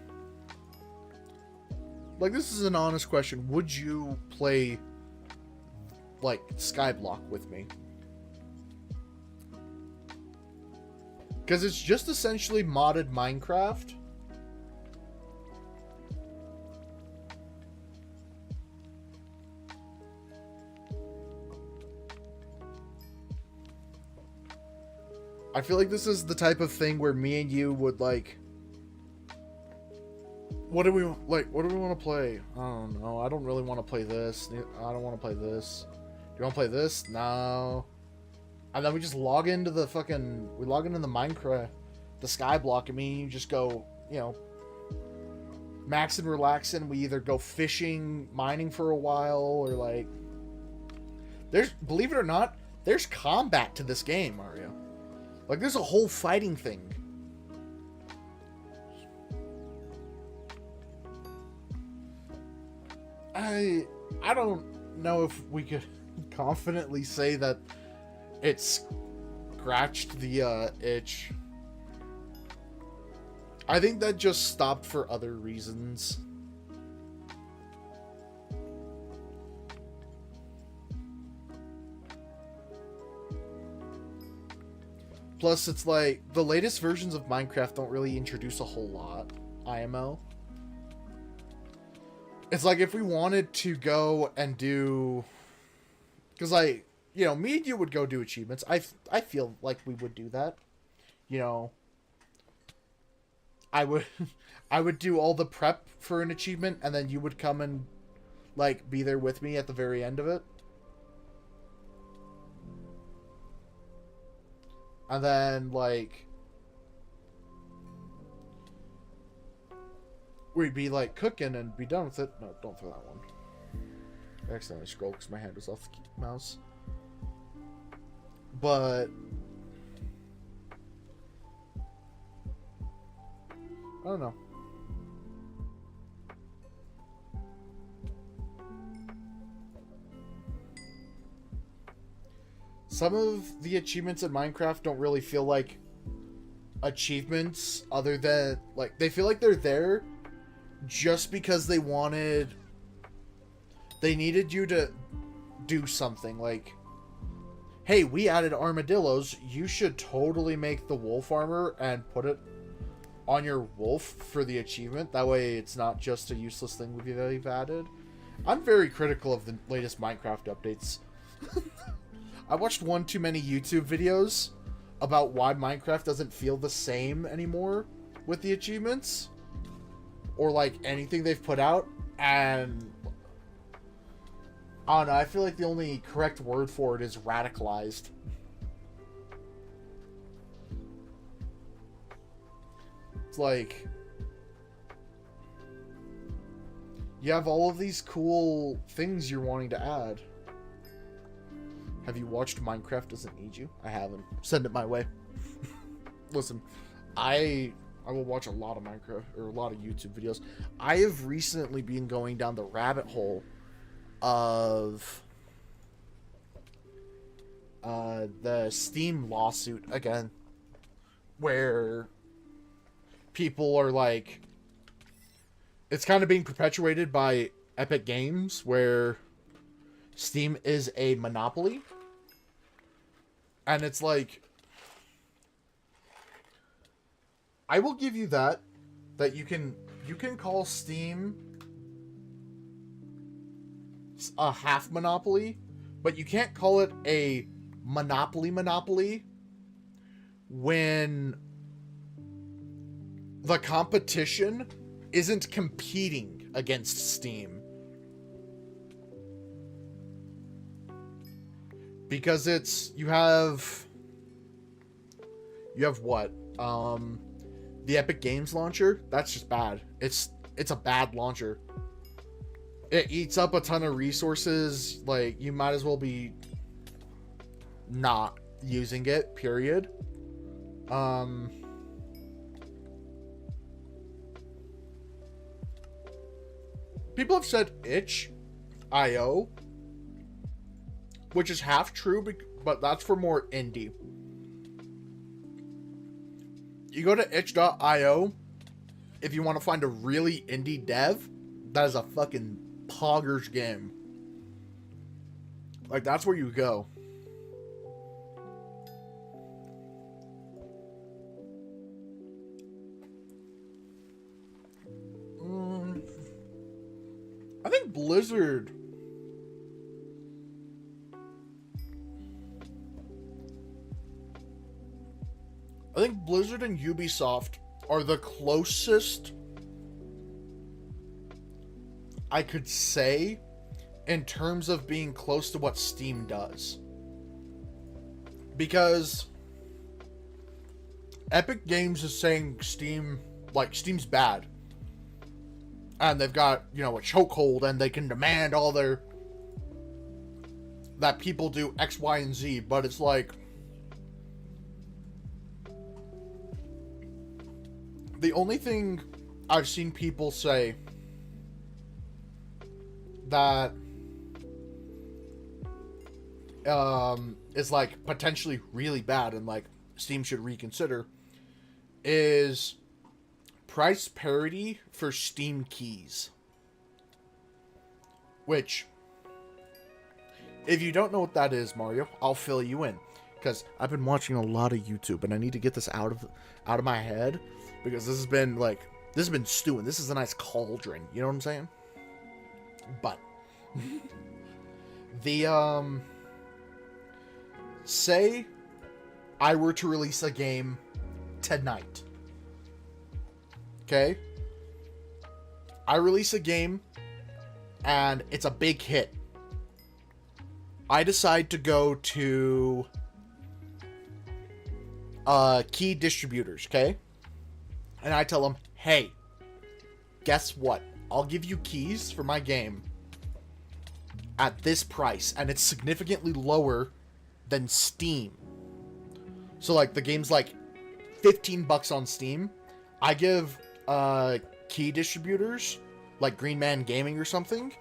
Like, this is an honest question. Would you play, like, Skyblock with me? Because it's just essentially modded Minecraft. I feel like this is the type of thing where me and you would, like... What do we want to play? I don't know. I don't really want to play this. I don't want to play this. Do you want to play this? No. And then we just log into the fucking... We log into the Minecraft, the Skyblock, and me and you just go, you know, max and relaxing. We either go fishing, mining for a while, or like... There's, believe it or not, there's combat to this game, Mario. Like, there's a whole fighting thing. I don't know if we could confidently say that it scratched the itch. I think that just stopped for other reasons. Plus, it's like, the latest versions of Minecraft don't really introduce a whole lot, IMO. It's like, if we wanted to go and do... Because, like, you know, me and you would go do achievements. I feel like we would do that. You know, I would do all the prep for an achievement, and then you would come and, like, be there with me at the very end of it. And then, like, we'd be, like, cooking and be done with it. No, don't throw that one. I accidentally scrolled because my hand was off the mouse. But I don't know. Some of the achievements in Minecraft don't really feel like achievements, other than, like, they feel like they're there just because they needed you to do something. Like, hey, we added armadillos, you should totally make the wolf armor and put it on your wolf for the achievement. That way it's not just a useless thing we've added. I'm very critical of the latest Minecraft updates. I watched one too many YouTube videos about why Minecraft doesn't feel the same anymore with the achievements, or like anything they've put out, and I don't know, I feel like the only correct word for it is radicalized. It's like, you have all of these cool things you're wanting to add. Have you watched Minecraft Doesn't Need You? I haven't. Send it my way. Listen, I will watch a lot of Minecraft, or a lot of YouTube videos. I have recently been going down the rabbit hole of the Steam lawsuit again, where people are like, it's kind of being perpetuated by Epic Games, where Steam is a monopoly. And it's like, I will give you that you can call Steam a half monopoly, but you can't call it a monopoly when the competition isn't competing against Steam. Because it's, you have what? The Epic Games launcher? That's just bad. It's a bad launcher. It eats up a ton of resources. Like, you might as well be not using it, period. People have said itch.io, which is half true, but that's for more indie. You go to itch.io if you want to find a really indie dev. That is a fucking poggers game. Like, that's where you go. I think Blizzard... I think Blizzard and Ubisoft are the closest I could say in terms of being close to what Steam does. Because Epic Games is saying Steam's bad. And they've got, a chokehold, and they can demand that people do X, Y, and Z, but it's like, the only thing I've seen people say that is like potentially really bad and like Steam should reconsider is price parity for Steam keys. Which, if you don't know what that is, Mario, I'll fill you in, because I've been watching a lot of YouTube and I need to get this out of my head, because this has been stewing. This is a nice cauldron, you know what I'm saying? But say I were to release a game tonight. Okay? I release a game and it's a big hit. I decide to go to key distributors, okay? And I tell them, hey, guess what? I'll give you keys for my game at this price, and it's significantly lower than Steam. So like the game's like $15 on Steam. I give key distributors like Green Man Gaming or something,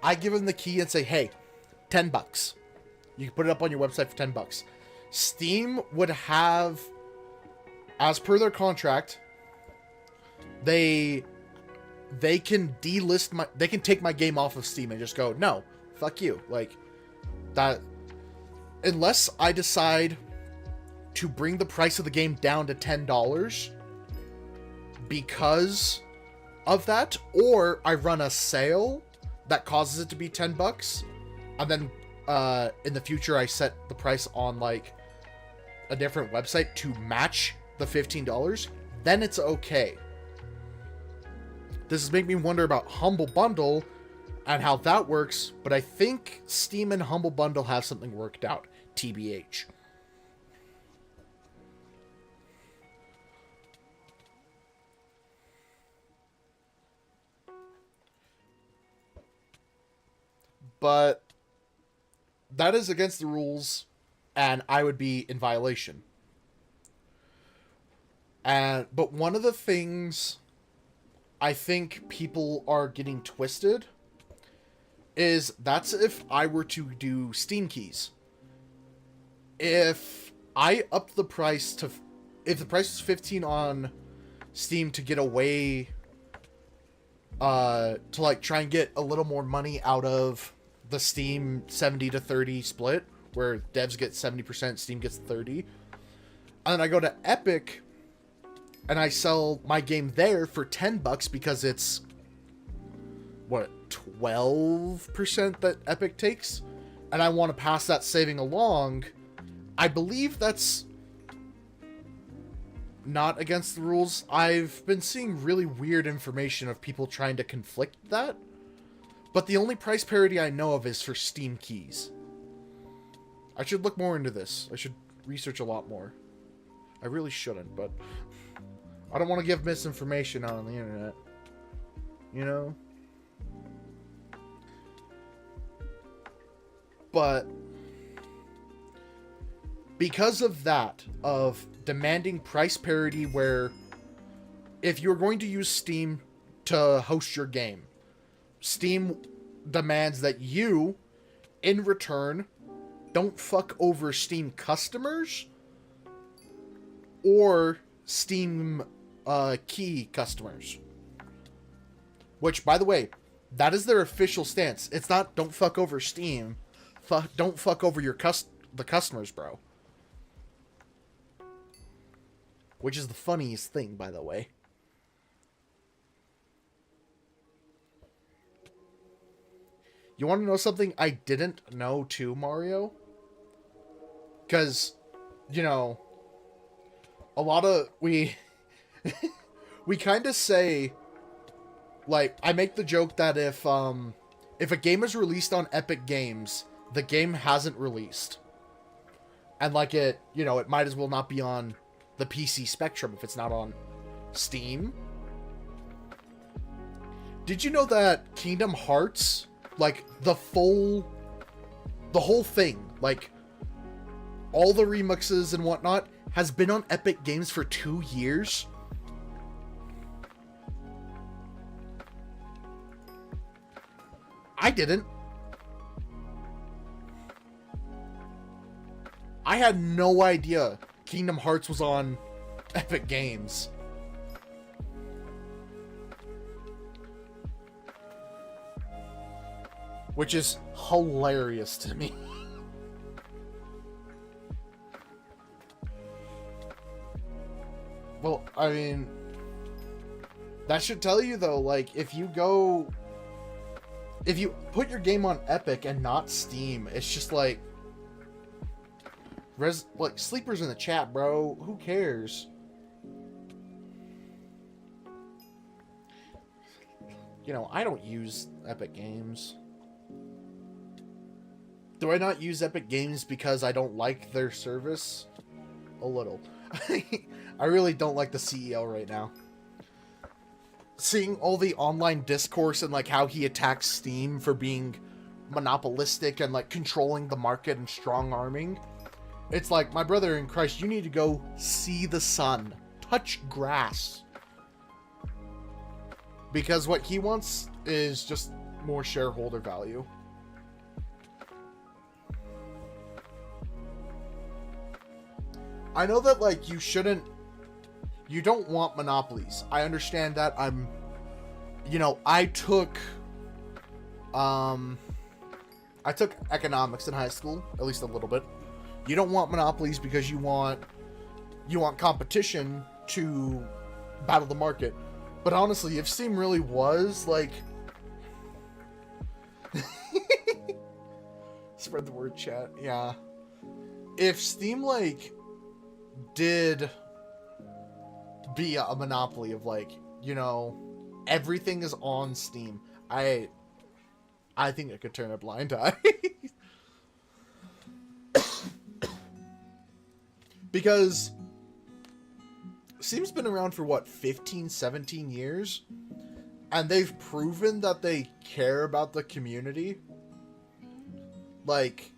I give them the key and say, hey, $10. You can put it up on your website for $10. Steam would have, as per their contract, they can delist they can take my game off of Steam and just go, no, fuck you. Like, that, unless I decide to bring the price of the game down to $10 because of that, or I run a sale that causes it to be $10, and then in the future I set the price on like a different website to match the $15, then it's okay. This is making me wonder about Humble Bundle and how that works, but I think Steam and Humble Bundle have something worked out, TBH. But that is against the rules, and I would be in violation. But one of the things I think people are getting twisted is that's if I were to do Steam keys. If I upped the price to, if the price is 15 on Steam to get away, to like try and get a little more money out of the Steam 70-30 split, where devs get 70%, Steam gets 30, and then I go to Epic and I sell my game there for $10 because it's, what, 12% that Epic takes, and I want to pass that saving along, I believe that's not against the rules. I've been seeing really weird information of people trying to conflict that, but the only price parity I know of is for Steam keys. I should look more into this. I should research a lot more. I really shouldn't, but I don't want to give misinformation out on the internet. You know? But because of that, of demanding price parity, where if you're going to use Steam to host your game, Steam demands that you, in return, don't fuck over Steam customers or Steam key customers. Which, by the way, that is their official stance. It's not don't fuck over Steam. Don't fuck over the customers, bro. Which is the funniest thing, by the way. You want to know something I didn't know too, Mario? Because, you know, a lot of... We kind of say... Like, I make the joke that if a game is released on Epic Games, the game hasn't released. And, like, it might as well not be on the PC Spectrum if it's not on Steam. Did you know that Kingdom Hearts, like, the whole thing, like, all the remixes and whatnot, has been on Epic Games for 2 years? I didn't. I had no idea Kingdom Hearts was on Epic Games. Which is hilarious to me. Well, I mean, that should tell you though, like, if you put your game on Epic and not Steam, it's just like, sleepers in the chat, bro. Who cares? You know, I don't use Epic Games. Do I not use Epic Games because I don't like their service? A little. I really don't like the CEO right now. Seeing all the online discourse and like how he attacks Steam for being monopolistic and like controlling the market and strong-arming. It's like, my brother in Christ, you need to go see the sun. Touch grass. Because what he wants is just more shareholder value. I know that, like, you don't want monopolies. I understand that. I took economics in high school, at least a little bit. You don't want monopolies because you want competition to battle the market. But honestly, if Steam really was, like... Spread the word, chat. Yeah. If Steam, like, did be a monopoly of, like, everything is on Steam, I think it could turn a blind eye. Because Steam's been around for, what, 15, 17 years? And they've proven that they care about the community. Like,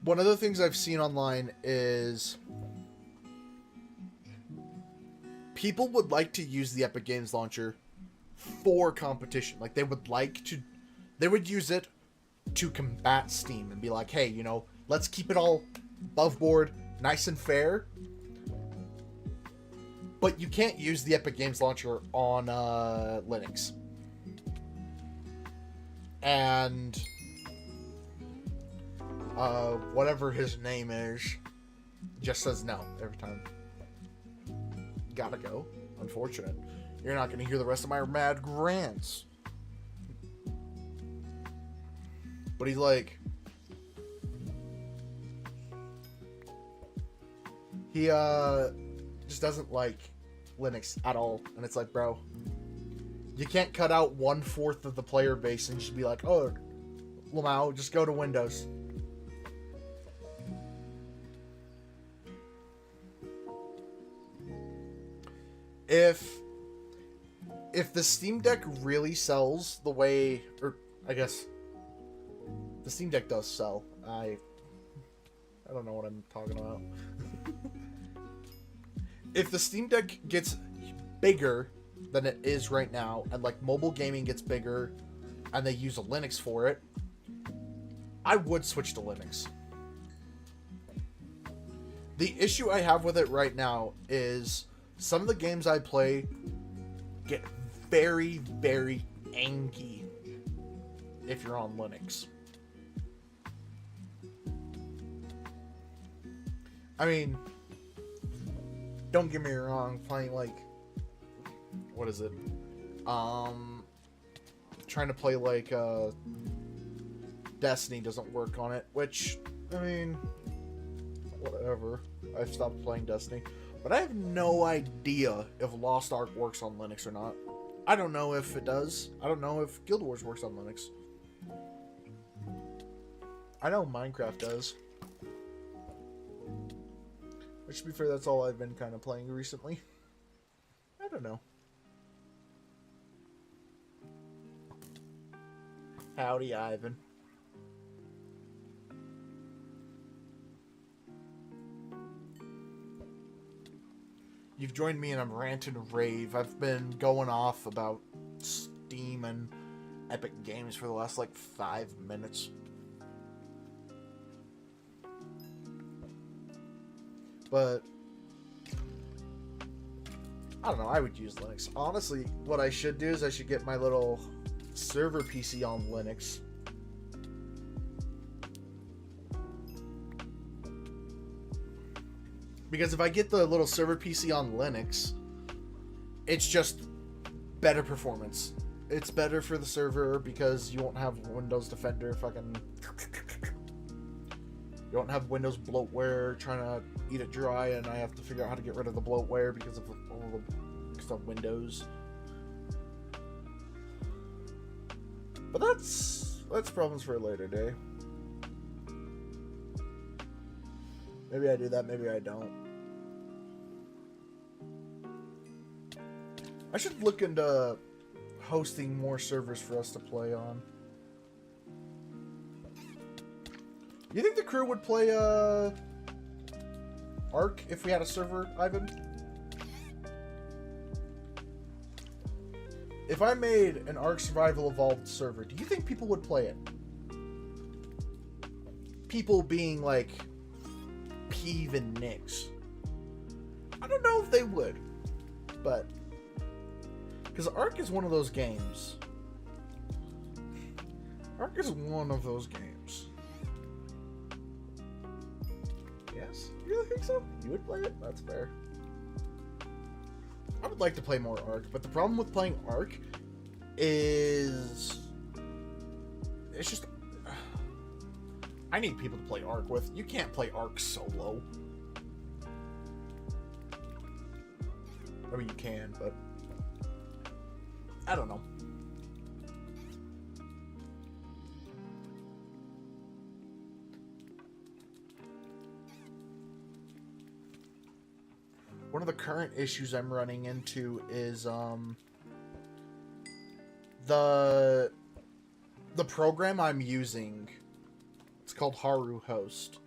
one of the things I've seen online is people would like to use the Epic Games Launcher for competition. Like, they would use it to combat Steam and be like, hey, let's keep it all above board, nice and fair. But you can't use the Epic Games Launcher on Linux. And whatever his name is just says no every time. Gotta go. Unfortunate. You're not gonna hear the rest of my mad grants. But he's like, he just doesn't like Linux at all. And it's like, bro, you can't cut out 1/4 of the player base and just be like, oh, Lamau, just go to Windows. If the Steam Deck really sells the way, or I guess the Steam Deck does sell. I don't know what I'm talking about. If the Steam Deck gets bigger than it is right now, and like mobile gaming gets bigger and they use a Linux for it, I would switch to Linux. The issue I have with it right now is some of the games I play get very, very angy if you're on Linux. I mean, don't get me wrong, playing like, what is it? Trying to play like Destiny doesn't work on it, which, I mean, whatever. I've stopped playing Destiny. But I have no idea if Lost Ark works on Linux or not. I don't know if it does. I don't know if Guild Wars works on Linux. I know Minecraft does. Which, to be fair, that's all I've been kind of playing recently. I don't know. Howdy, Ivan. You've joined me in a rant and rave. I've been going off about Steam and Epic Games for the last, like, 5 minutes. But I don't know, I would use Linux. Honestly, what I should do is I should get my little server PC on Linux. Because if I get the little server PC on Linux, it's just better performance. It's better for the server because you won't have Windows Defender fucking... You don't have Windows bloatware trying to eat it dry, and I have to figure out how to get rid of the bloatware because of Windows. But that's problems for a later day. Maybe I do that, maybe I don't. I should look into hosting more servers for us to play on. You think the crew would play Ark if we had a server, Ivan? If I made an Ark Survival Evolved server, do you think people would play it? People being like Peeve and Nix. I don't know if they would, but because Ark is one of those games. Ark is one of those games. Yes? You really think so? You would play it? That's fair. I would like to play more Ark, but the problem with playing Ark is it's just I need people to play Ark with. You can't play Ark solo. I mean, you can, but I don't know. One of the current issues I'm running into is the program I'm using. It's called Haru Host.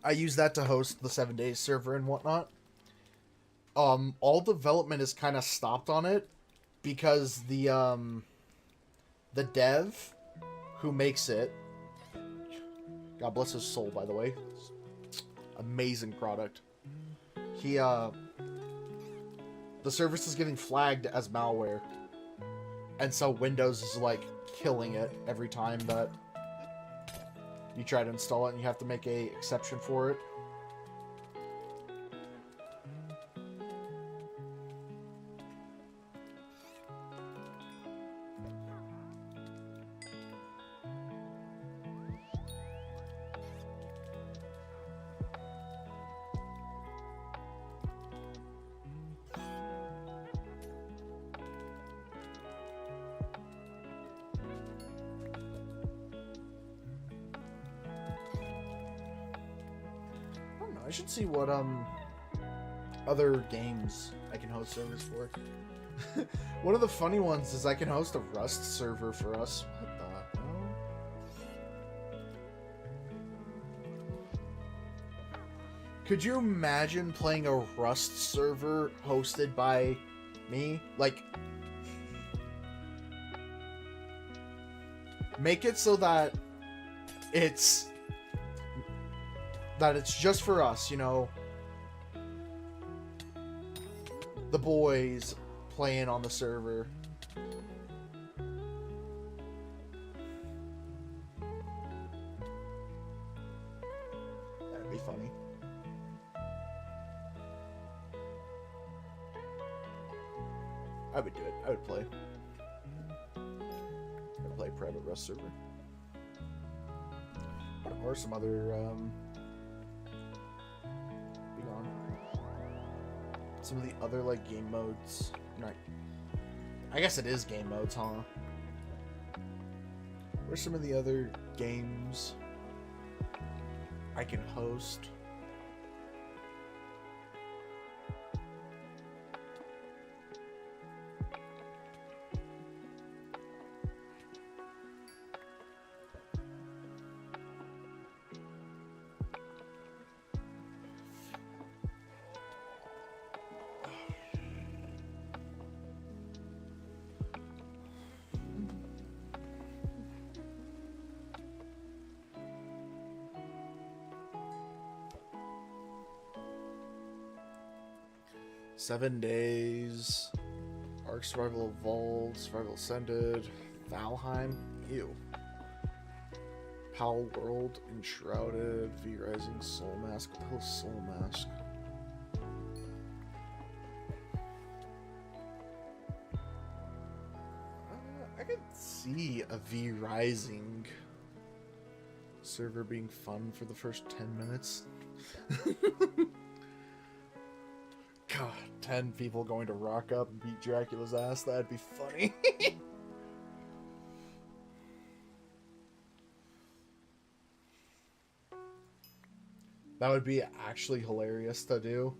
I use that to host the 7 Days server and whatnot. All development is kind of stopped on it because the dev who makes it, God bless his soul, by the way, amazing product. The service is getting flagged as malware, and so Windows is like killing it every time that you try to install it, and you have to make a exception for it. I should see what other games I can host servers for. One of the funny ones is I can host a Rust server for us. What the hell? Could you imagine playing a Rust server hosted by me. Like, make it so that it's just for us, you know, the boys playing on the server. That'd be funny. I would do it. I would play. I'd play private Rust server. What are some other be gone. Some of the other like game modes? Right. I guess it is game modes, huh? What are some of the other games I can host? Seven Days, Ark Survival Evolved, Survival Ascended, Valheim, ew. Pal World, Enshrouded, V Rising, Soul Mask. What the hell is Soul Mask? I could see a V Rising server being fun for the first 10 minutes. God, 10 people going to rock up and beat Dracula's ass, that'd be funny. That would be actually hilarious to do.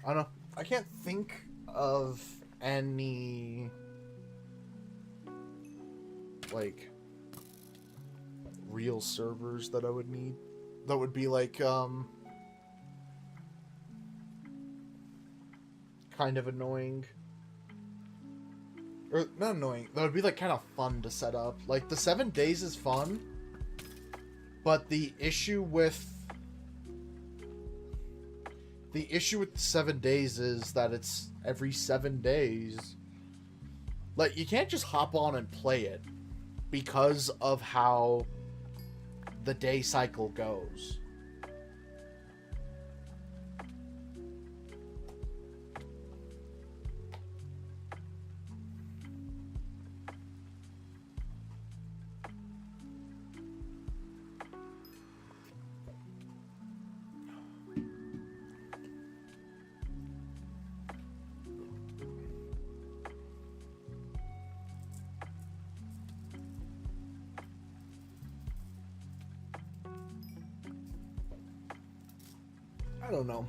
I don't know. I can't think of any like real servers that I would need. That would be like kind of annoying. Or not annoying. That would be like kind of fun to set up. Like the 7 days is fun, but the issue with the 7 days is that it's every 7 days. Like you can't just hop on and play it because of how the day cycle goes. I don't know.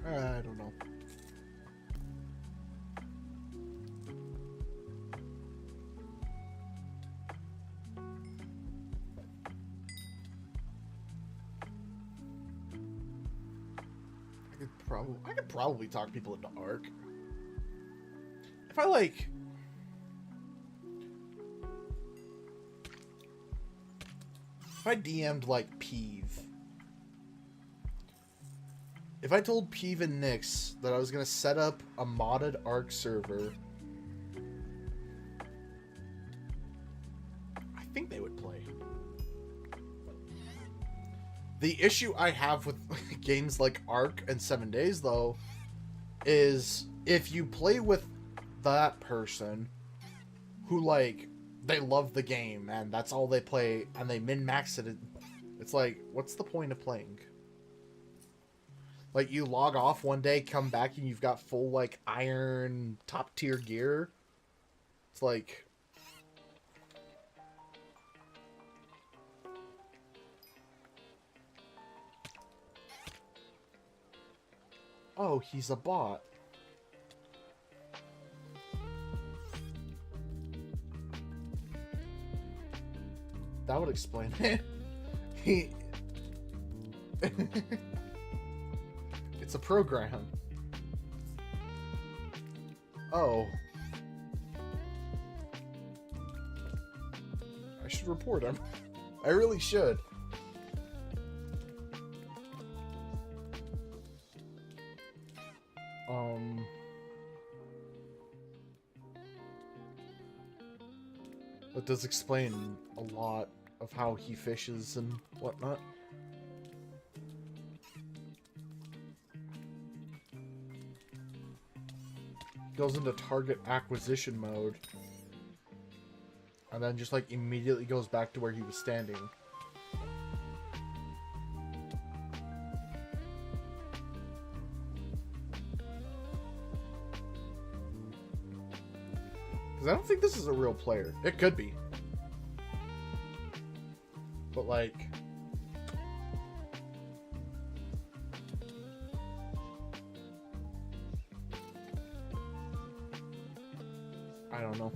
I don't know. I could probably talk people into Ark. If I DM'd like Peeve. If I told Peeve and Nyx that I was gonna set up a modded Ark server, I think they would play. The issue I have with games like Ark and 7 Days, though, is if you play with that person who, like, they love the game and that's all they play and they min-max it, it's like, what's the point of playing? Like, you log off one day, come back, and you've got full, like, iron, top-tier gear. It's like... Oh, he's a bot. That would explain it. He... It's a program. Oh. I should report him. I really should. That does explain a lot of how he fishes and whatnot. Goes into target acquisition mode. And then just like immediately goes back to where he was standing. Because I don't think this is a real player. It could be. But like... I don't know.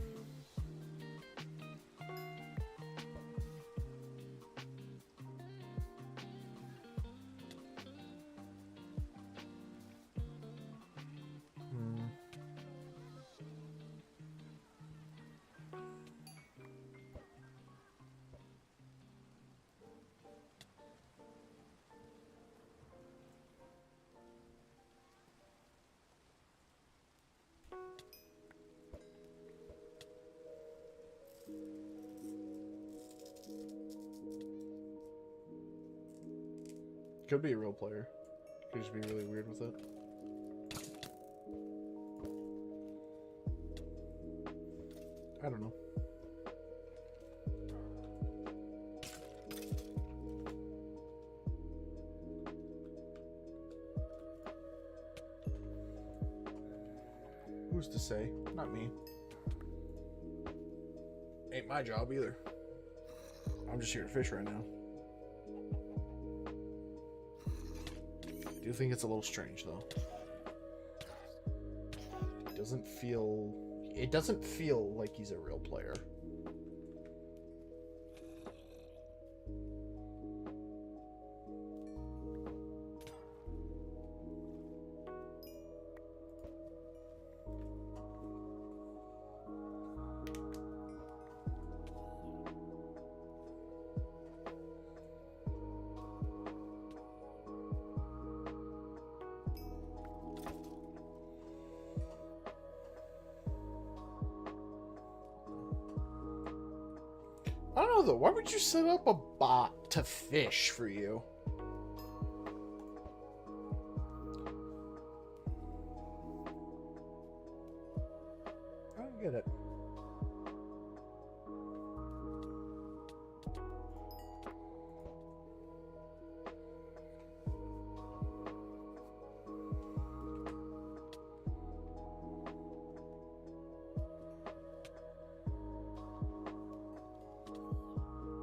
Could be a real player. Could just be really weird with it. I don't know. Who's to say? Not me. Ain't my job either. I'm just here to fish right now. I do think it's a little strange though. It doesn't feel like he's a real player. I don't know though, why would you set up a bot to fish for you? I don't get it.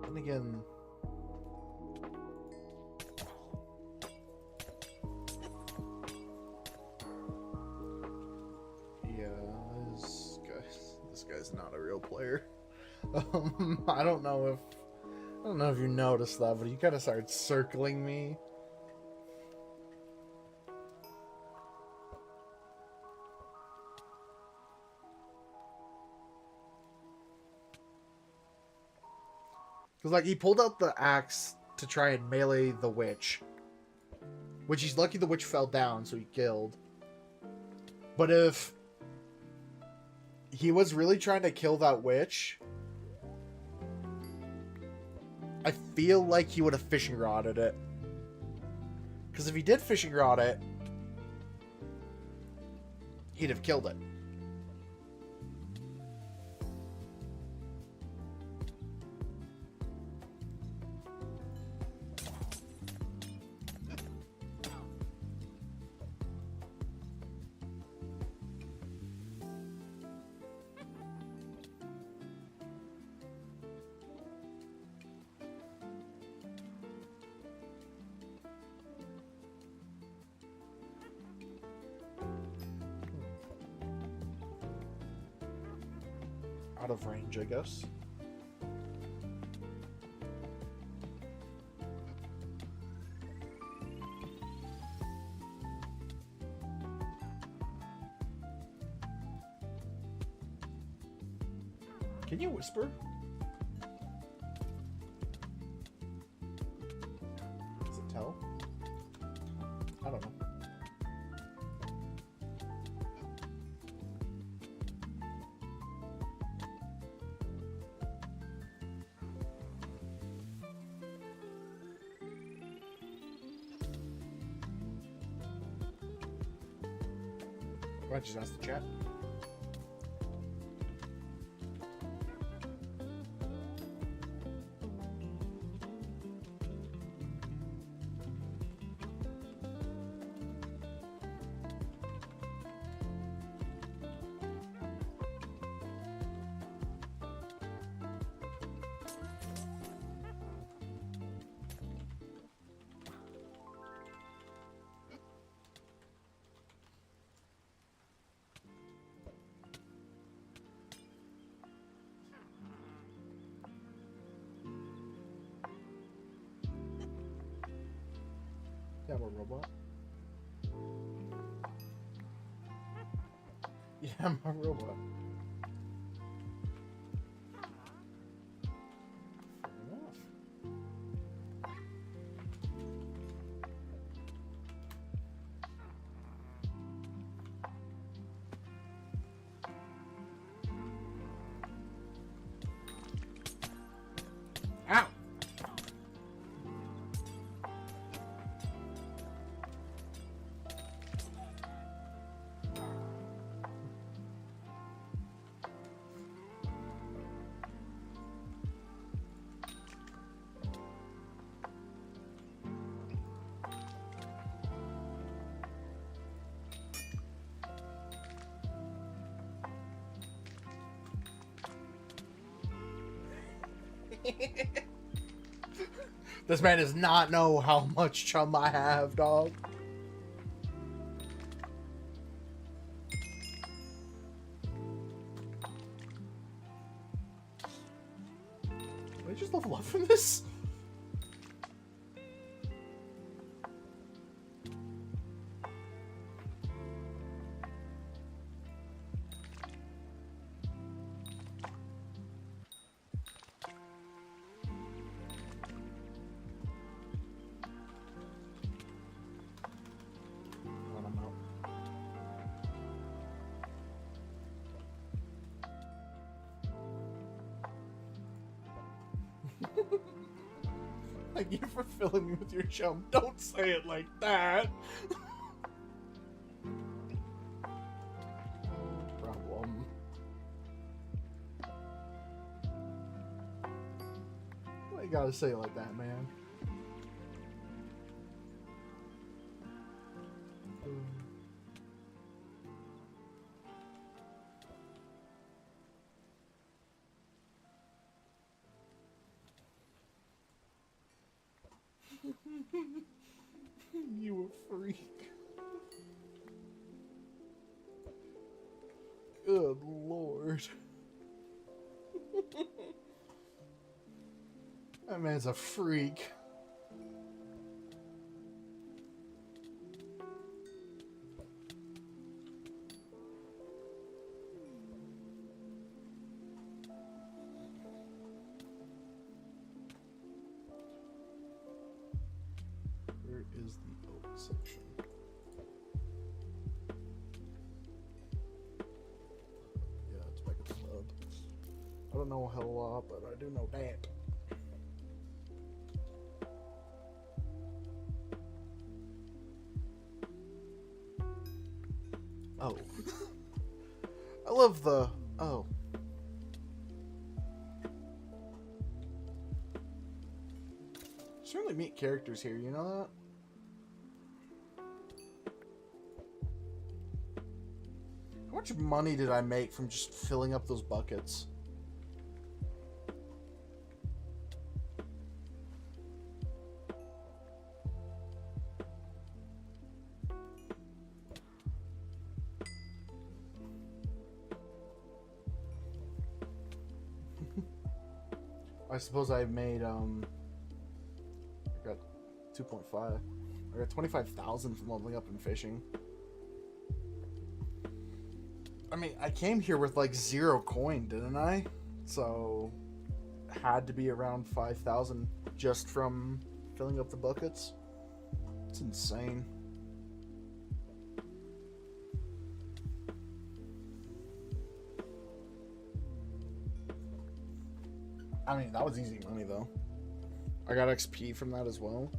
And again, yeah, this guy's not a real player. I don't know if you noticed that, but he kind of started circling me. Because, like, he pulled out the axe to try and melee the witch. Which he's lucky the witch fell down, so he killed. But if he was really trying to kill that witch, I feel like he would have fishing rodded it. Because if he did fishing rod it, he'd have killed it. Out of range, I guess. Can you whisper? Does it tell? I don't know. Why don't you just ask the chat? Yeah, I'm a robot. Yeah, I'm a robot. Fair enough. Ow! This man does not know how much chum I have, dog. Did I just level up from this? Thank you for filling me with your chum. Don't say it like that. Problem. Why you gotta say it like that, man? You a freak. Good lord. That man's a freak. Where is the oak section? Yeah, it's back at the club. I don't know a hell of a lot, but I do know that. Oh. I love the... Oh. Certainly meet characters here, you know that? How much money did I make from just filling up those buckets? I suppose I made, I got 2.5. I got 25,000 from leveling up in fishing. I mean, I came here with like 0 coin, didn't I? So, had to be around 5,000 just from filling up the buckets. It's insane. I mean, that was easy money, though. I got XP from that as well.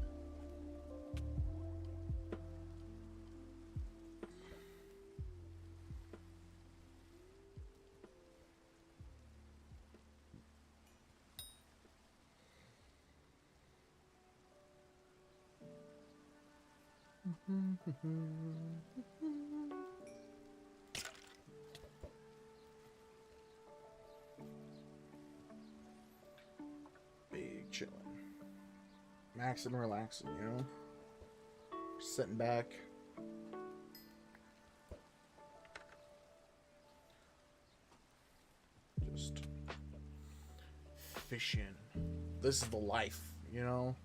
Big chillin'. Maxing, relaxing, you know? Sitting back. Just fishing. This is the life, you know?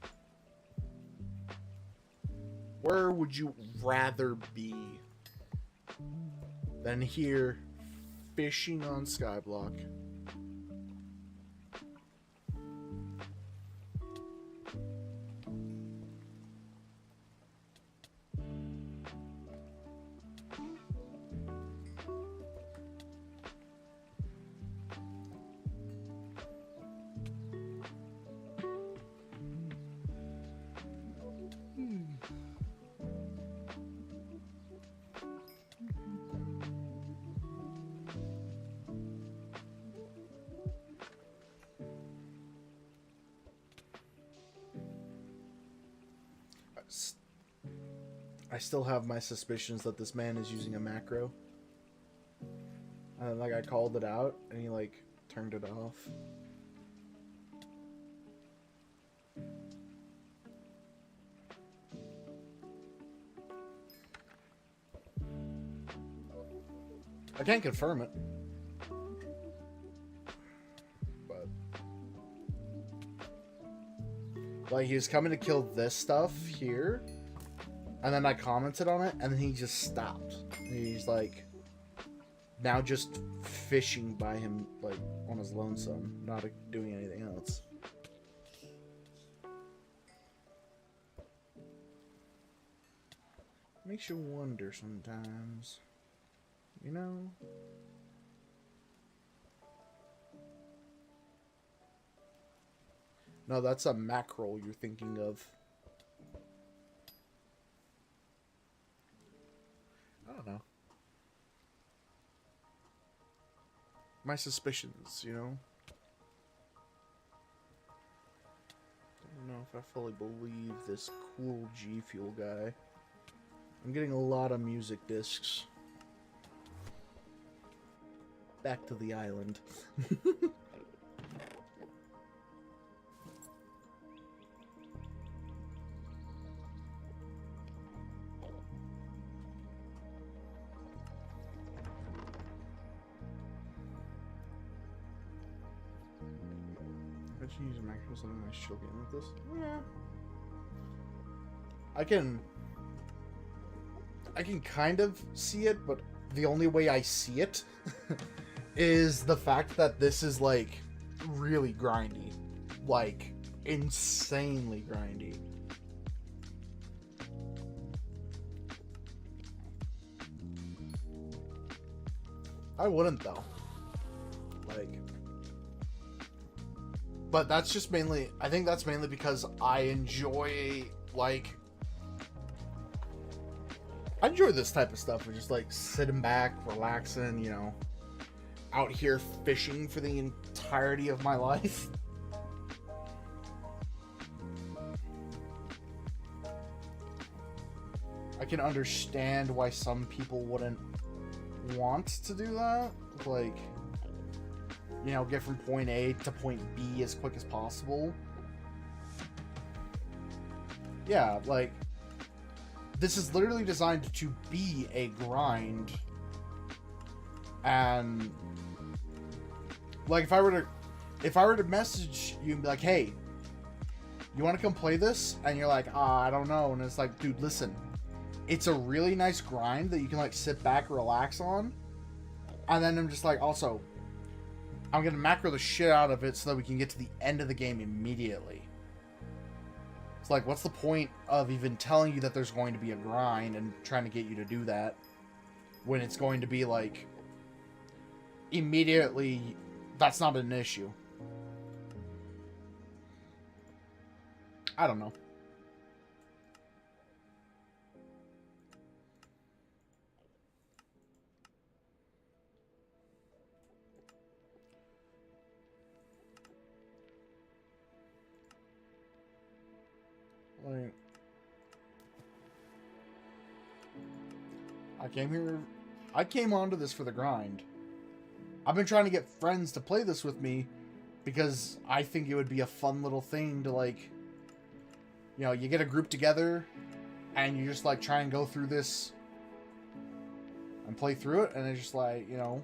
Where would you rather be than here fishing on Skyblock? I still have my suspicions that this man is using a macro. And like I called it out and he like turned it off. I can't confirm it. But like he was coming to kill this stuff here. And then I commented on it, and then he just stopped. He's like, now just fishing by him, like, on his lonesome, not doing anything else. Makes you wonder sometimes, you know? No, that's a mackerel you're thinking of. I don't know. My suspicions, you know? I don't know if I fully believe this cool G Fuel guy. I'm getting a lot of music discs. Back to the island. I should use a macro something nice chill game like this. Yeah. I can kind of see it, but the only way I see it is the fact that this is like really grindy. Like insanely grindy. I wouldn't though. Like, but that's just mainly, I think that's mainly because I enjoy, like, I enjoy this type of stuff. We're just like sitting back, relaxing, you know, out here fishing for the entirety of my life. I can understand why some people wouldn't want to do that. Like, you know, get from point A to point B as quick as possible. Yeah, like, this is literally designed to be a grind. And like, if I were to message you and be like, hey, you want to come play this? And you're like, I don't know. And it's like, dude, listen, it's a really nice grind that you can like sit back, relax on. And then I'm just like, also, I'm gonna macro the shit out of it so that we can get to the end of the game immediately. It's like, what's the point of even telling you that there's going to be a grind and trying to get you to do that when it's going to be like immediately that's not an issue. I don't know. Like, I came onto this for the grind. I've been trying to get friends to play this with me because I think it would be a fun little thing to, like, you know, you get a group together and you just like try and go through this and play through it, and it's just like, you know,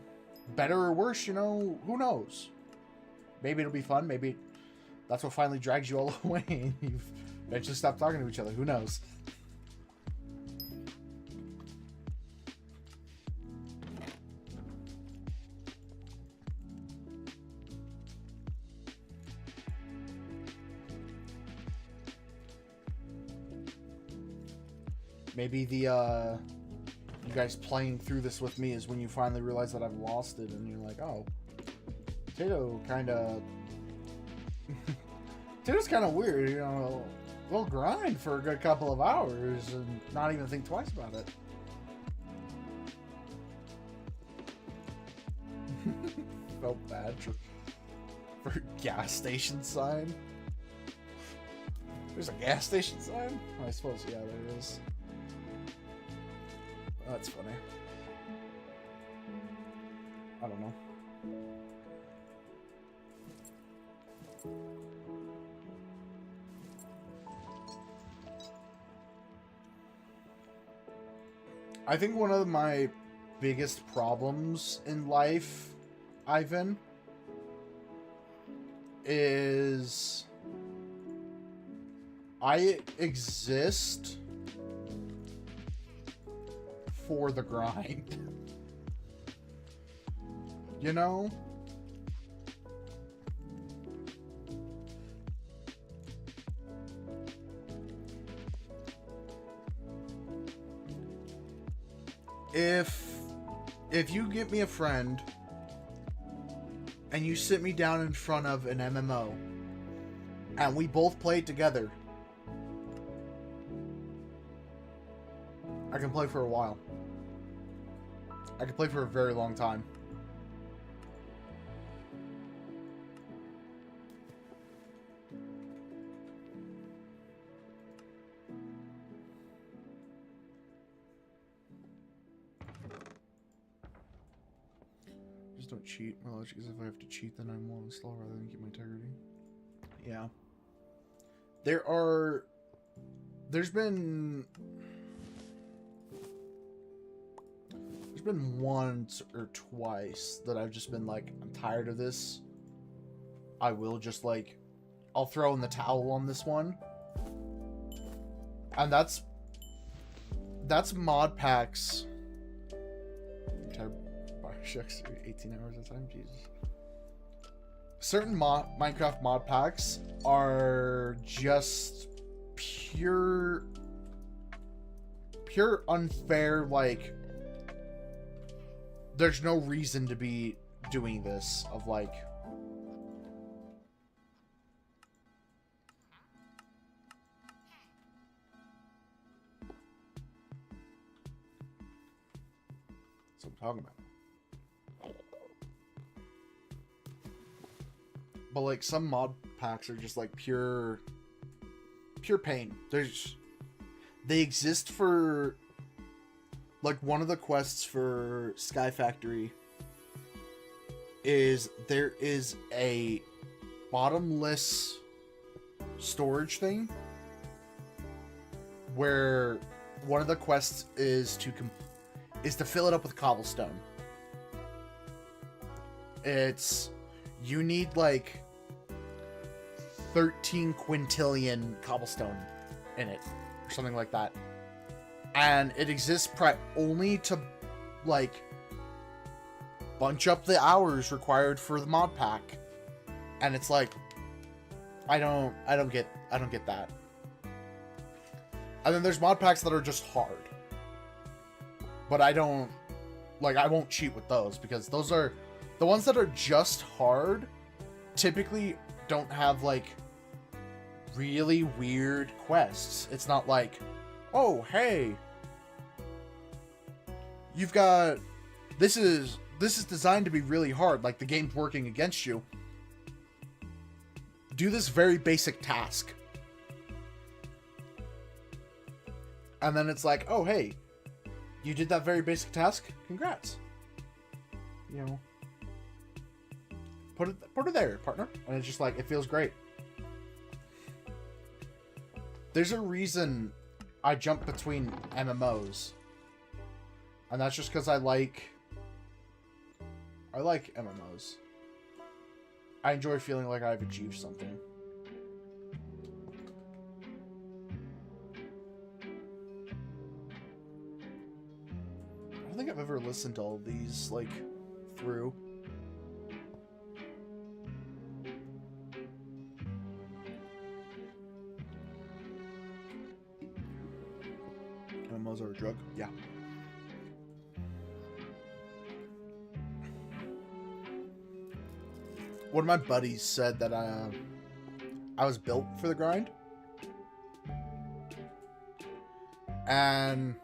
better or worse, you know, who knows? Maybe it'll be fun, maybe that's what finally drags you all away and you've eventually stopped talking to each other, who knows? Maybe the, you guys playing through this with me is when you finally realize that I've lost it, and you're like, oh, Tato kinda... Tato's kinda weird, you know, we'll grind for a good couple of hours and not even think twice about it. Felt bad for gas station sign. There's a gas station sign? Oh, I suppose, yeah, there is. That's funny. I don't know. I think one of my biggest problems in life, Ivan, is I exist for the grind. You know? If you get me a friend and you sit me down in front of an MMO and we both play it together, I can play for a while. I can play for a very long time. Just don't cheat. My logic is if I have to cheat, then I'm more slow rather than keep my integrity. Yeah. There's been once or twice that I've just been like, I'm tired of this. I will just like, I'll throw in the towel on this one. And that's mod packs. 18 hours at a time, Jesus. Certain Minecraft mod packs are just pure unfair, like, there's no reason to be doing this, of like, that's what I'm talking about. But like, some mod packs are just like pure pain. They exist for, like, one of the quests for Sky Factory is there is a bottomless storage thing where one of the quests is to fill it up with cobblestone. You need like 13 quintillion cobblestone in it or something like that. And it exists only to, like, bunch up the hours required for the mod pack. And it's like, I don't get that. And then there's mod packs that are just hard. But I won't cheat with those, because those are the ones that are just hard typically don't have like really weird quests. It's not like, oh, hey, you've got, this is designed to be really hard, like the game's working against you. Do this very basic task. And then it's like, oh, hey, you did that very basic task? Congrats. You know, put it there, partner. And it's just like, it feels great. There's a reason I jump between MMOs. And that's just because I like MMOs. I enjoy feeling like I've achieved something. I don't think I've ever listened to all of these, like, through. MMOs are a drug? Yeah. One of my buddies said that I was built for the grind. And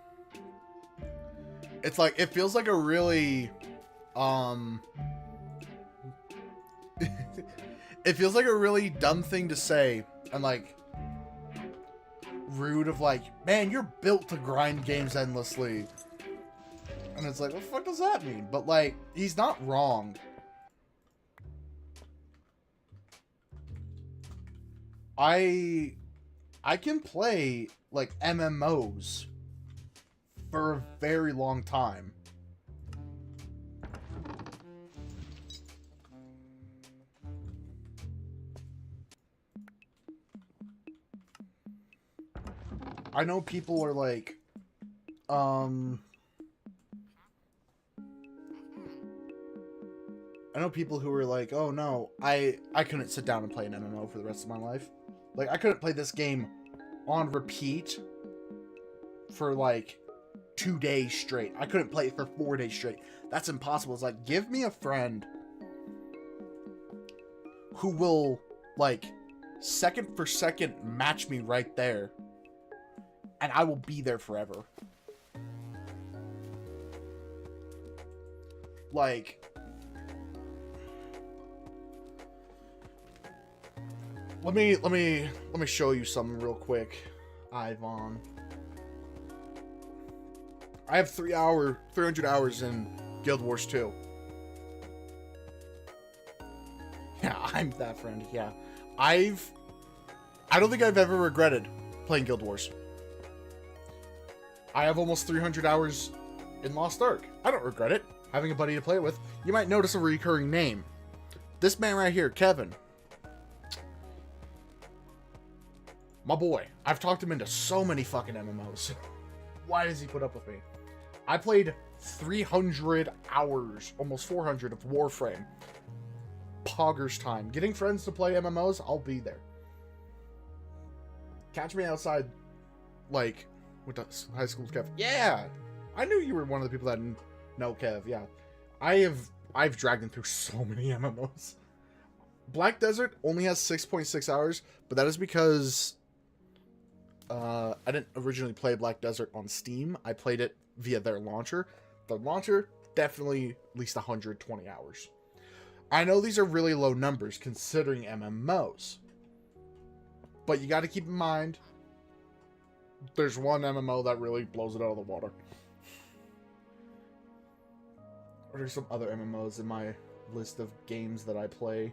it's like, it feels like a really it feels like a really dumb thing to say, and like rude, of like, man, you're built to grind games endlessly. And it's like, what the fuck does that mean? But like, he's not wrong. I can play like MMOs for a very long time. I know people are like, I know people who are like, oh no, I couldn't sit down and play an MMO for the rest of my life. Like, I couldn't play this game on repeat for like 2 days straight. I couldn't play it for 4 days straight. That's impossible. It's like, give me a friend who will, like, second for second match me right there, and I will be there forever. Like, let me show you something real quick, Ivan. I have 300 hours in Guild Wars 2. Yeah, I'm that friend. Yeah, I don't think I've ever regretted playing Guild Wars. I have almost 300 hours in Lost Ark. I don't regret it. Having a buddy to play it with. You might notice a recurring name. This man right here, Kevin. My boy. I've talked him into so many fucking MMOs. Why does he put up with me? I played 300 hours, almost 400 of Warframe. Poggers time. Getting friends to play MMOs, I'll be there. Catch me outside, like, with the high school Kev. Yeah! I knew you were one of the people that know Kev, yeah. I've dragged him through so many MMOs. Black Desert only has 6.6 hours, but that is because I didn't originally play Black Desert on Steam. I played it via their launcher. The launcher, definitely at least 120 hours. I know these are really low numbers considering MMOs, but you got to keep in mind there's one MMO that really blows it out of the water. Or there's some other MMOs in my list of games that I play.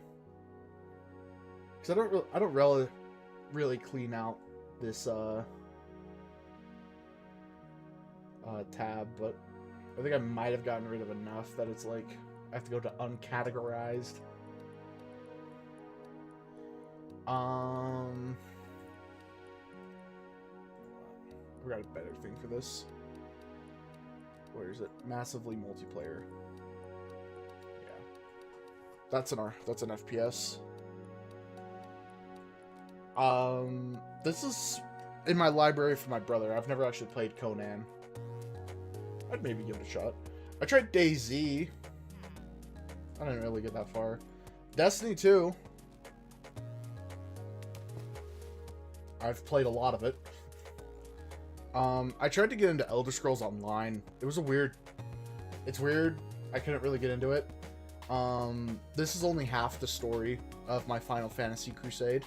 Because I don't really clean out this tab, but I think I might have gotten rid of enough that it's like I have to go to uncategorized. We got a better thing for this. Where is it? Massively multiplayer. That's an FPS. This is in my library for my brother. I've never actually played Conan. I'd maybe give it a shot. I tried DayZ. I didn't really get that far. Destiny 2. I've played a lot of it. I tried to get into Elder Scrolls Online. It was it's weird. I couldn't really get into it. This is only half the story of my Final Fantasy Crusade.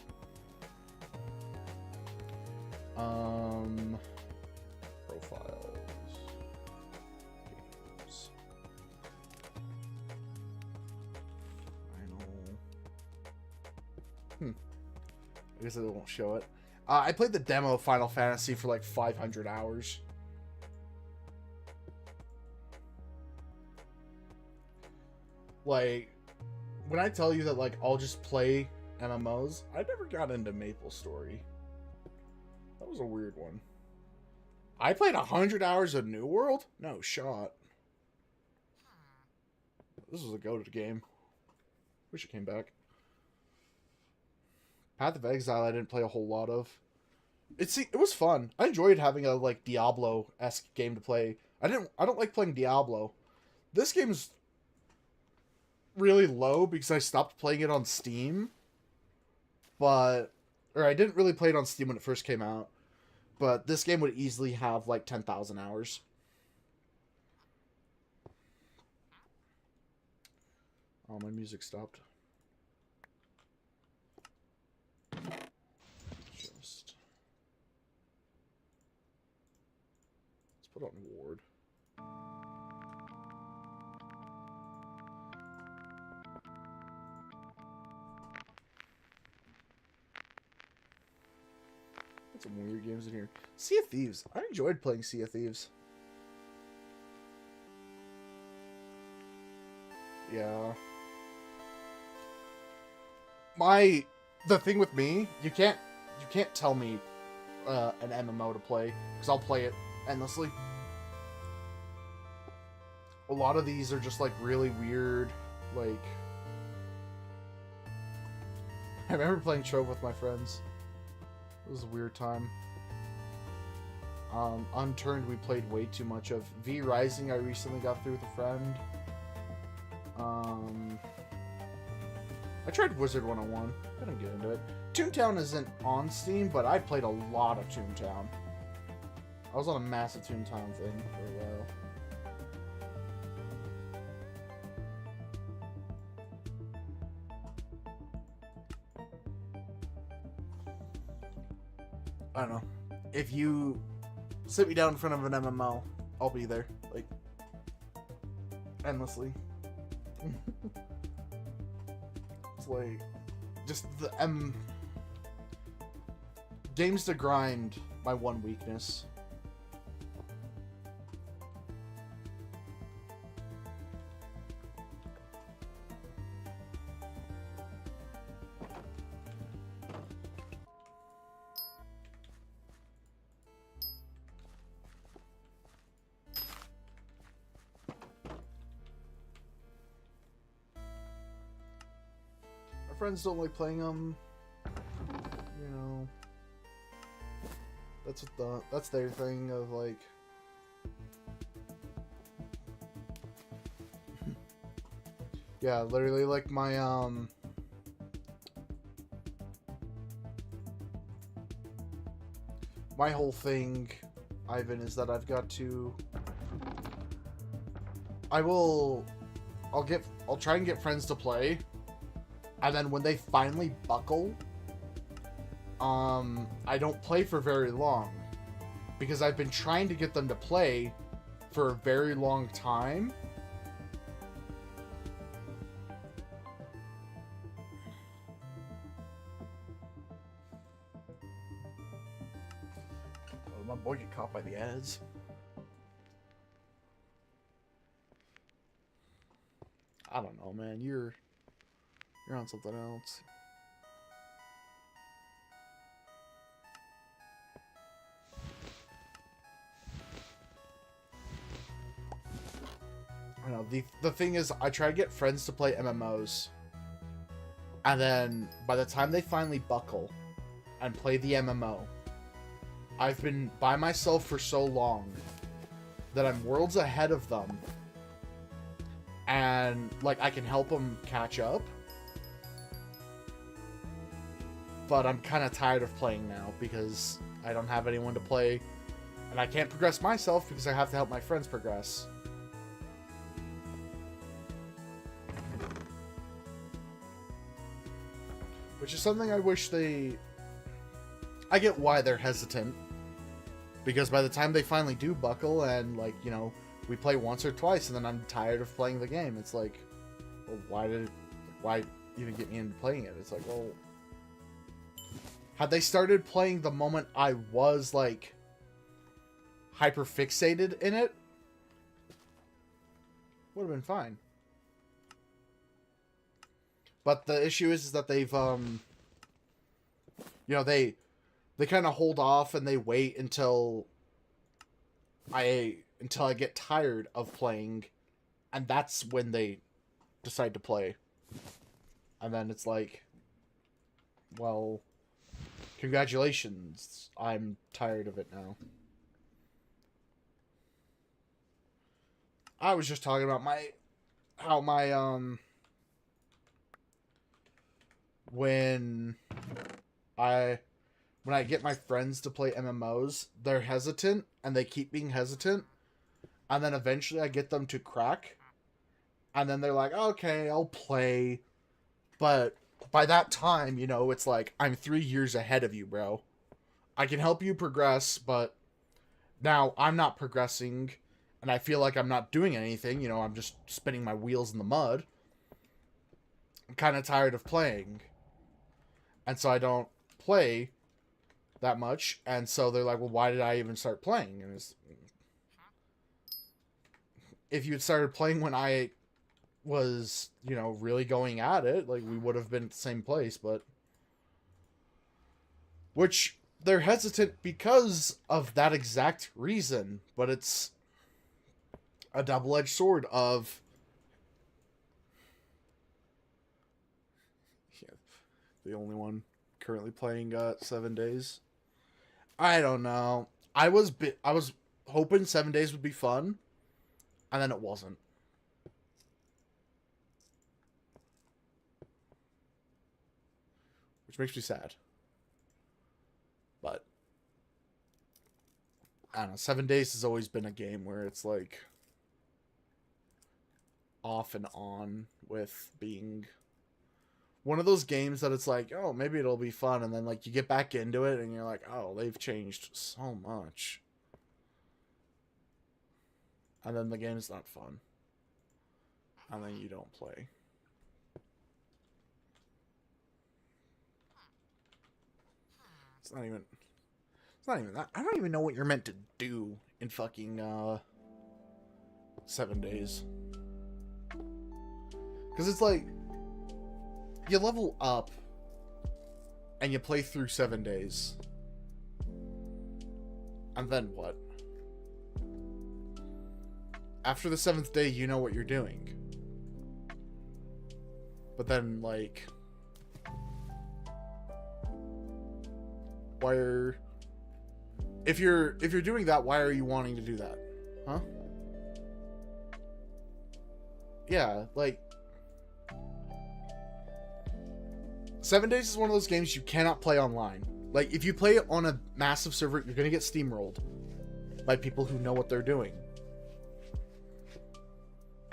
Profiles. Games. Final. I guess it won't show it. I played the demo of Final Fantasy for like 500 hours. Like, when I tell you that, like, I'll just play MMOs, I never got into MapleStory. That was a weird one. I played 100 hours of New World? No shot. This was a goated game. Wish it came back. Path of Exile I didn't play a whole lot of. It was fun. I enjoyed having a like Diablo-esque game to play. I don't like playing Diablo. This game's really low because I stopped playing it on Steam. Or I didn't really play it on Steam when it first came out. But this game would easily have like 10,000 hours. Oh, my music stopped. Let's put on Ward. Got some weird games in here. Sea of Thieves. I enjoyed playing Sea of Thieves. Yeah. The thing with me, you can't tell me an MMO to play, because I'll play it endlessly. A lot of these are just like really weird, like I remember playing Trove with my friends. It was a weird time. Unturned we played way too much of. V Rising I recently got through with a friend. I tried Wizard 101. I didn't get into it. Toontown isn't on Steam, but I played a lot of Toontown. I was on a massive Toontown thing for a while. I don't know. If you sit me down in front of an MMO, I'll be there. Like, endlessly. It's like, just the games to grind, my one weakness. Friends don't like playing them, you know. That's their thing of like. Yeah, literally like my my whole thing, Ivan, is that I've got to. I'll try and get friends to play. And then when they finally buckle, I don't play for very long. Because I've been trying to get them to play for a very long time. Oh, my boy get caught by the ads. I don't know, man. You're on something else. I don't know. The thing is, I try to get friends to play MMOs. And then by the time they finally buckle and play the MMO, I've been by myself for so long that I'm worlds ahead of them. And, like, I can help them catch up. But I'm kind of tired of playing now because I don't have anyone to play. And I can't progress myself because I have to help my friends progress. Which is something I wish they... I get why they're hesitant. Because by the time they finally do buckle and, like, you know, we play once or twice and then I'm tired of playing the game. It's like, well, why even get me into playing it? It's like, well... Had they started playing the moment I was, like, hyper fixated in it, would have been fine. But the issue is that they've, you know, they kind of hold off and they wait until I get tired of playing, and that's when they decide to play. And then it's like, well, congratulations, I'm tired of it now. I was just talking about how when I get my friends to play MMOs, they're hesitant, and they keep being hesitant, and then eventually I get them to crack, and then they're like, okay, I'll play, but by that time, you know, it's like, I'm 3 years ahead of you, bro. I can help you progress, but now I'm not progressing, and I feel like I'm not doing anything, you know, I'm just spinning my wheels in the mud. I'm kind of tired of playing. And so I don't play that much, and so they're like, well, why did I even start playing? And if you had started playing when I was, you know, really going at it, like, we would have been at the same place, but... Which, they're hesitant because of that exact reason, but it's a double-edged sword of... Yeah, the only one currently playing 7 Days. I don't know. I was hoping 7 Days would be fun, and then it wasn't. Which makes me sad. But I don't know, 7 Days has always been a game where it's like off and on with being one of those games that it's like, oh, maybe it'll be fun, and then like you get back into it and you're like, oh, they've changed so much. And then the game's not fun. And then you don't play. It's not even that. I don't even know what you're meant to do in fucking 7 Days. Because it's like, you level up and you play through 7 Days. And then what? After the 7th day, you know what you're doing. But then, like... Why are... If you're doing that, why are you wanting to do that? Huh? Yeah, like... 7 Days is one of those games you cannot play online. Like, if you play it on a massive server, you're gonna get steamrolled by people who know what they're doing.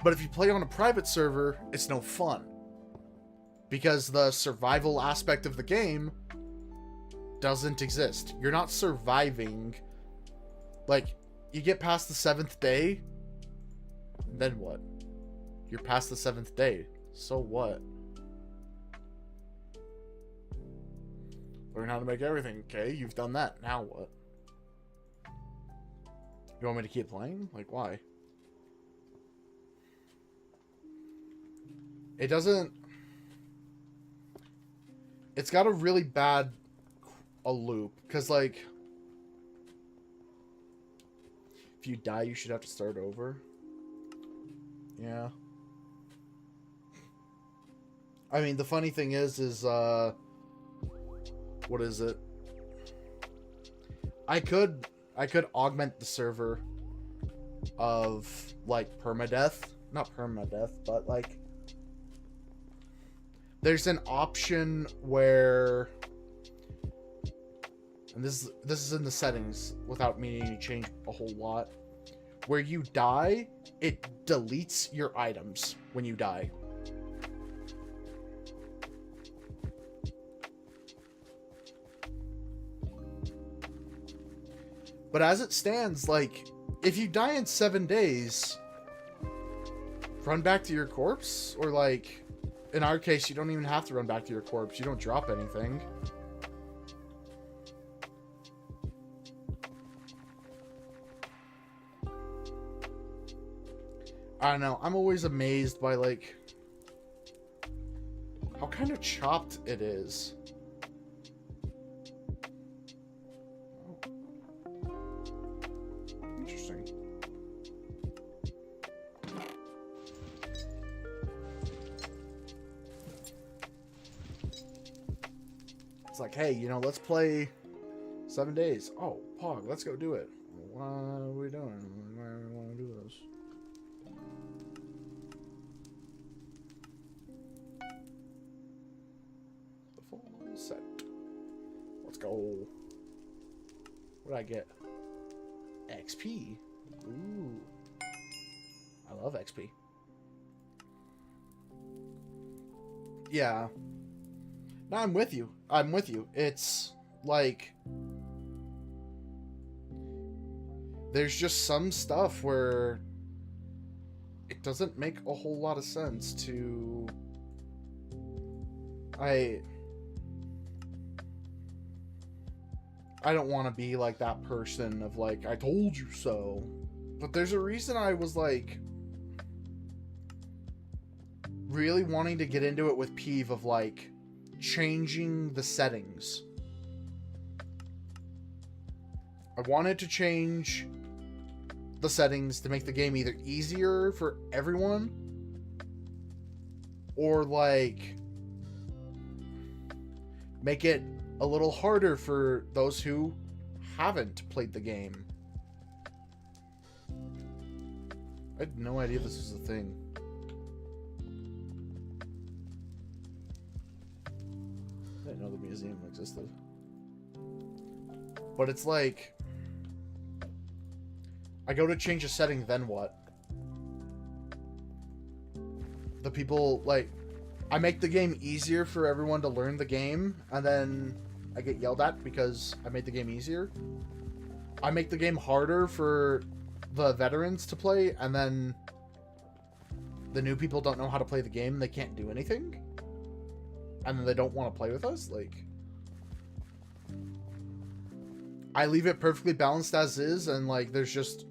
But if you play on a private server, it's no fun. Because the survival aspect of the game doesn't exist. You're not surviving. Like, you get past the 7th day, then what? You're past the 7th day. So what? Learn how to make everything. Okay, you've done that. Now what? You want me to keep playing? Like, why? It doesn't... It's got a really bad loop. Because, like... If you die, you should have to start over. Yeah. I mean, the funny thing is what is it? I could augment the server of like permadeath, not permadeath, but like there's an option where, and this is in the settings without meaning to change a whole lot, where you die, it deletes your items when you die. But as it stands, like, if you die in 7 days, run back to your corpse? Or, like, in our case, you don't even have to run back to your corpse. You don't drop anything. I don't know. I'm always amazed by, like, how kind of chopped it is. It's like, hey, you know, let's play 7 days. Oh, Pog, let's go do it. What are we doing? Why do we want to do this? The full set. Let's go. What did I get? XP. Ooh. I love XP. Yeah. No, I'm with you. I'm with you. It's like there's just some stuff where it doesn't make a whole lot of sense to I don't want to be like that person of like, I told you so. But there's a reason I was like really wanting to get into it with Peeve of like changing the settings. I wanted to change the settings to make the game either easier for everyone or like make it a little harder for those who haven't played the game. I had no idea this was a thing. I didn't know the museum existed. But it's like, I go to change a setting, then what? The people, like, I make the game easier for everyone to learn the game, and then I get yelled at because I made the game easier. I make the game harder for the veterans to play, and then the new people don't know how to play the game, they can't do anything. And then they don't want to play with us. Like, I leave it perfectly balanced as is, and like there's just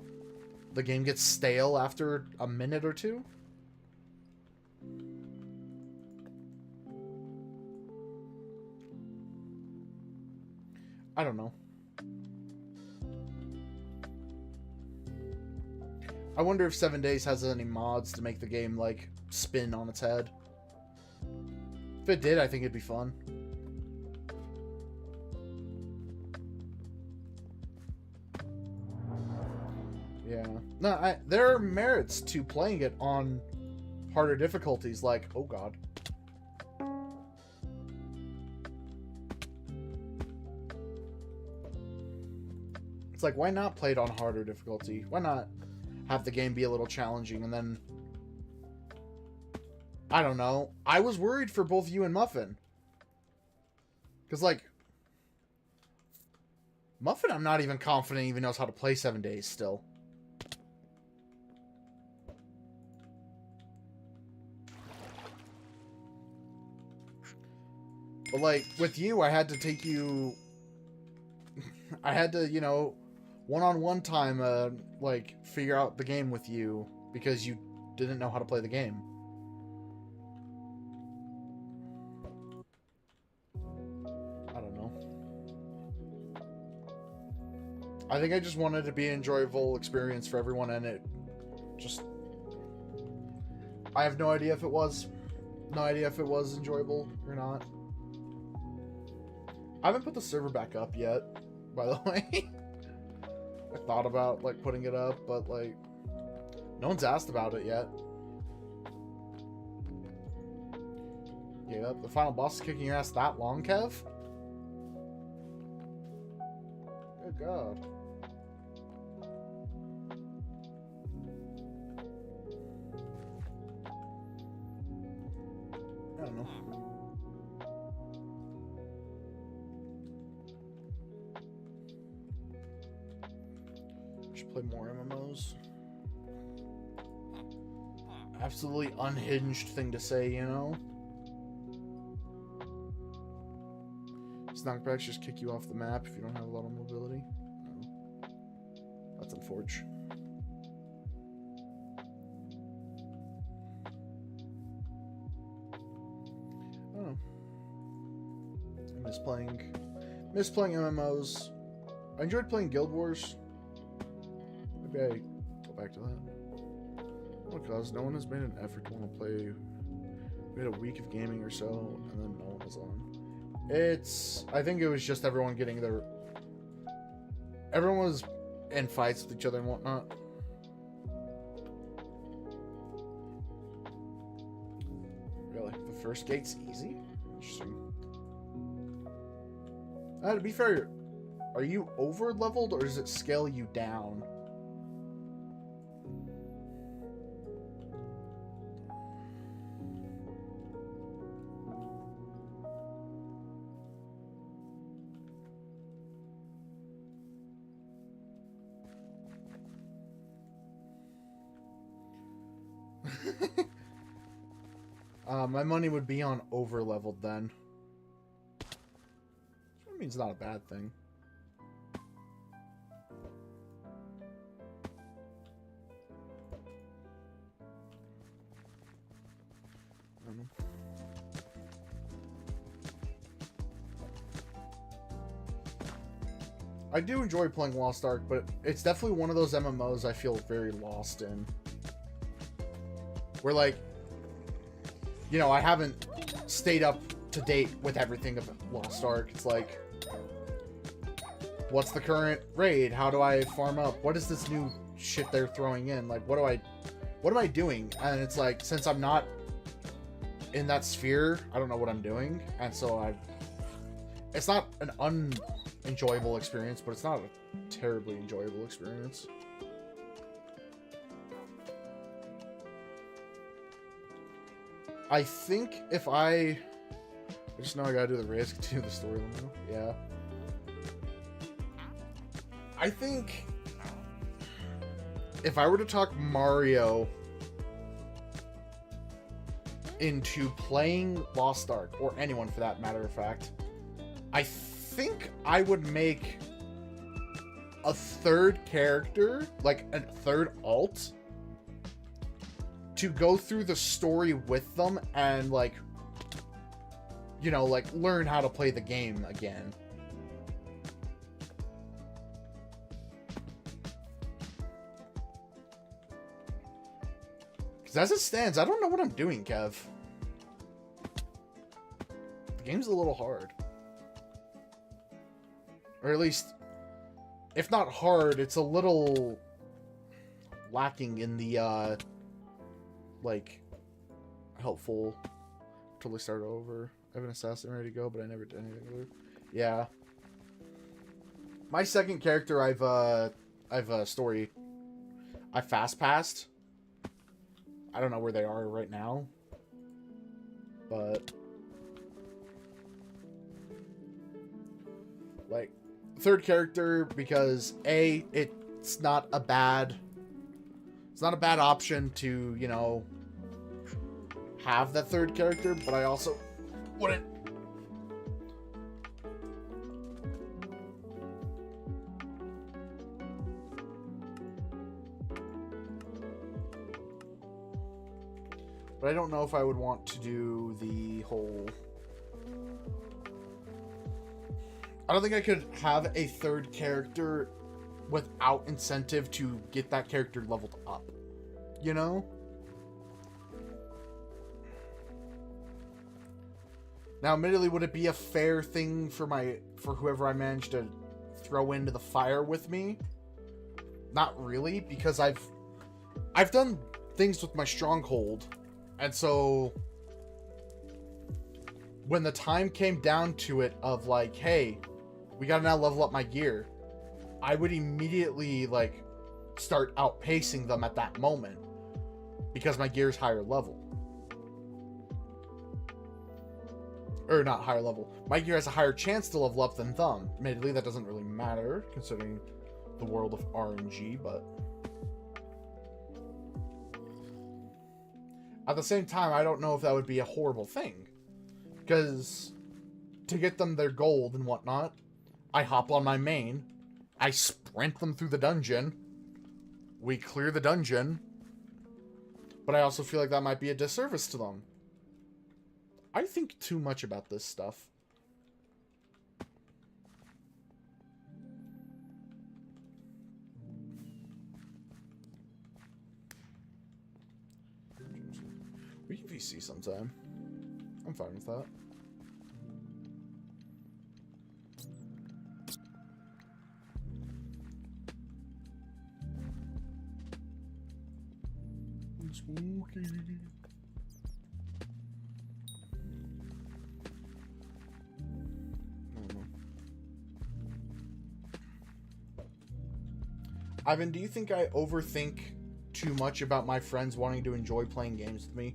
the game gets stale after a minute or two. I don't know. I wonder if 7 Days has any mods to make the game like spin on its head. If it did, I think it'd be fun. Yeah. No, there are merits to playing it on harder difficulties, like, oh god. It's like, why not play it on harder difficulty? Why not have the game be a little challenging and then... I don't know. I was worried for both you and Muffin. Because, like, Muffin, I'm not even confident even knows how to play 7 Days still. But, like, with you, I had to take you... I had to, you know, one-on-one time, like, figure out the game with you because you didn't know how to play the game. I don't know. I think I just wanted to be an enjoyable experience for everyone, and it just... I have no idea if it was. No idea if it was enjoyable or not. I haven't put the server back up yet, by the way. I thought about, like, putting it up, but, like, no one's asked about it yet. Yep, the final boss is kicking your ass that long, Kev? Good God. I don't know. Should play more MMOs. Absolutely unhinged thing to say, you know? Knockbacks just kick you off the map if you don't have a lot of mobility. No. That's unfortunate. I don't know. I miss playing MMOs. I enjoyed playing Guild Wars. Maybe I go back to that. Because no one has made an effort to want to play. We had a week of gaming or so, and then no one was on. I think it was just everyone getting their... Everyone was in fights with each other and whatnot. Really? The first gate's easy? Interesting. To be fair, are you over-leveled or does it scale you down? My money would be on over-leveled then. Which means not a bad thing. I don't know. I do enjoy playing Lost Ark, but it's definitely one of those MMOs I feel very lost in. Where, like, you know, I haven't stayed up to date with everything of Lost Ark. It's like, what's the current raid? How do I farm up? What is this new shit they're throwing in? Like, what am I doing? And it's like, since I'm not in that sphere, I don't know what I'm doing. And so it's not an unenjoyable experience, but it's not a terribly enjoyable experience. I think if I just know I gotta do the race, continue the story now. Yeah. I think if I were to talk Mario into playing Lost Ark, or anyone for that matter of fact, I think I would make a third character, like a third alt, to go through the story with them and, like, you know, like, learn how to play the game again. Because as it stands, I don't know what I'm doing, Kev. The game's a little hard. Or at least, if not hard, it's a little lacking in the, like, helpful. Totally start over. I have an assassin ready to go, but I never did anything with her. Yeah. My second character, I've a story. I fast passed. I don't know where they are right now, but like third character because it's not a bad option to, you know, have that third character, but I also wouldn't. But I don't know if I would want to do the whole... I don't think I could have a third character without incentive to get that character leveled up. You know? Now, admittedly, would it be a fair thing for whoever I managed to throw into the fire with me? Not really, because I've done things with my stronghold, and so when the time came down to it of like, hey, we gotta now level up my gear, I would immediately like start outpacing them at that moment because my gear is higher level. Or not higher level. My gear has a higher chance to level up than them. Admittedly, that doesn't really matter considering the world of RNG, but at the same time, I don't know if that would be a horrible thing. Because to get them their gold and whatnot, I hop on my main, I sprint them through the dungeon, we clear the dungeon, but I also feel like that might be a disservice to them. I think too much about this stuff. We can VC sometime. I'm fine with that. Spooky. Ivan, do you think I overthink too much about my friends wanting to enjoy playing games with me?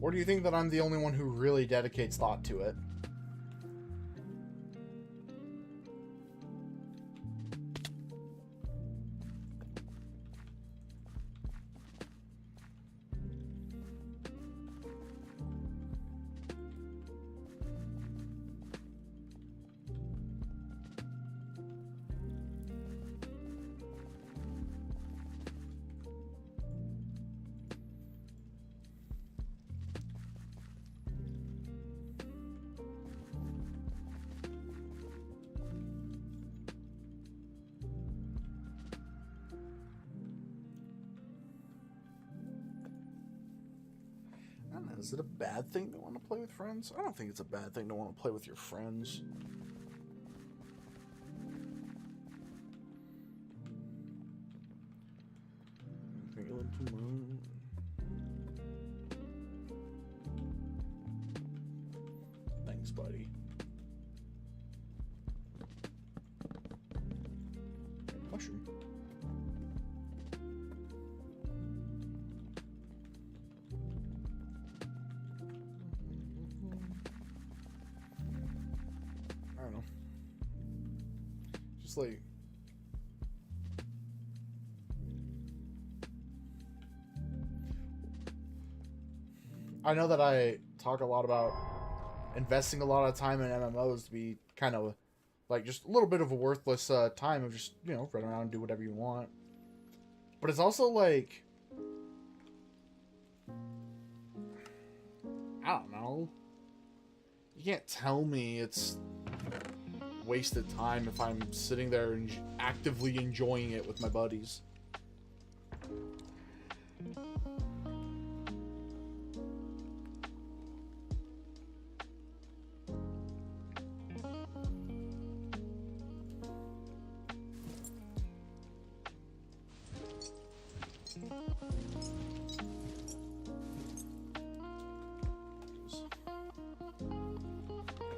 Or do you think that I'm the only one who really dedicates thought to it? Is it a bad thing to want to play with friends? I don't think it's a bad thing to want to play with your friends. Thanks, buddy. Mushroom. Like, I know that I talk a lot about investing a lot of time in MMOs to be kind of like just a little bit of a worthless time of just, you know, run around and do whatever you want. But it's also like, I don't know. You can't tell me it's wasted time if I'm sitting there and actively enjoying it with my buddies.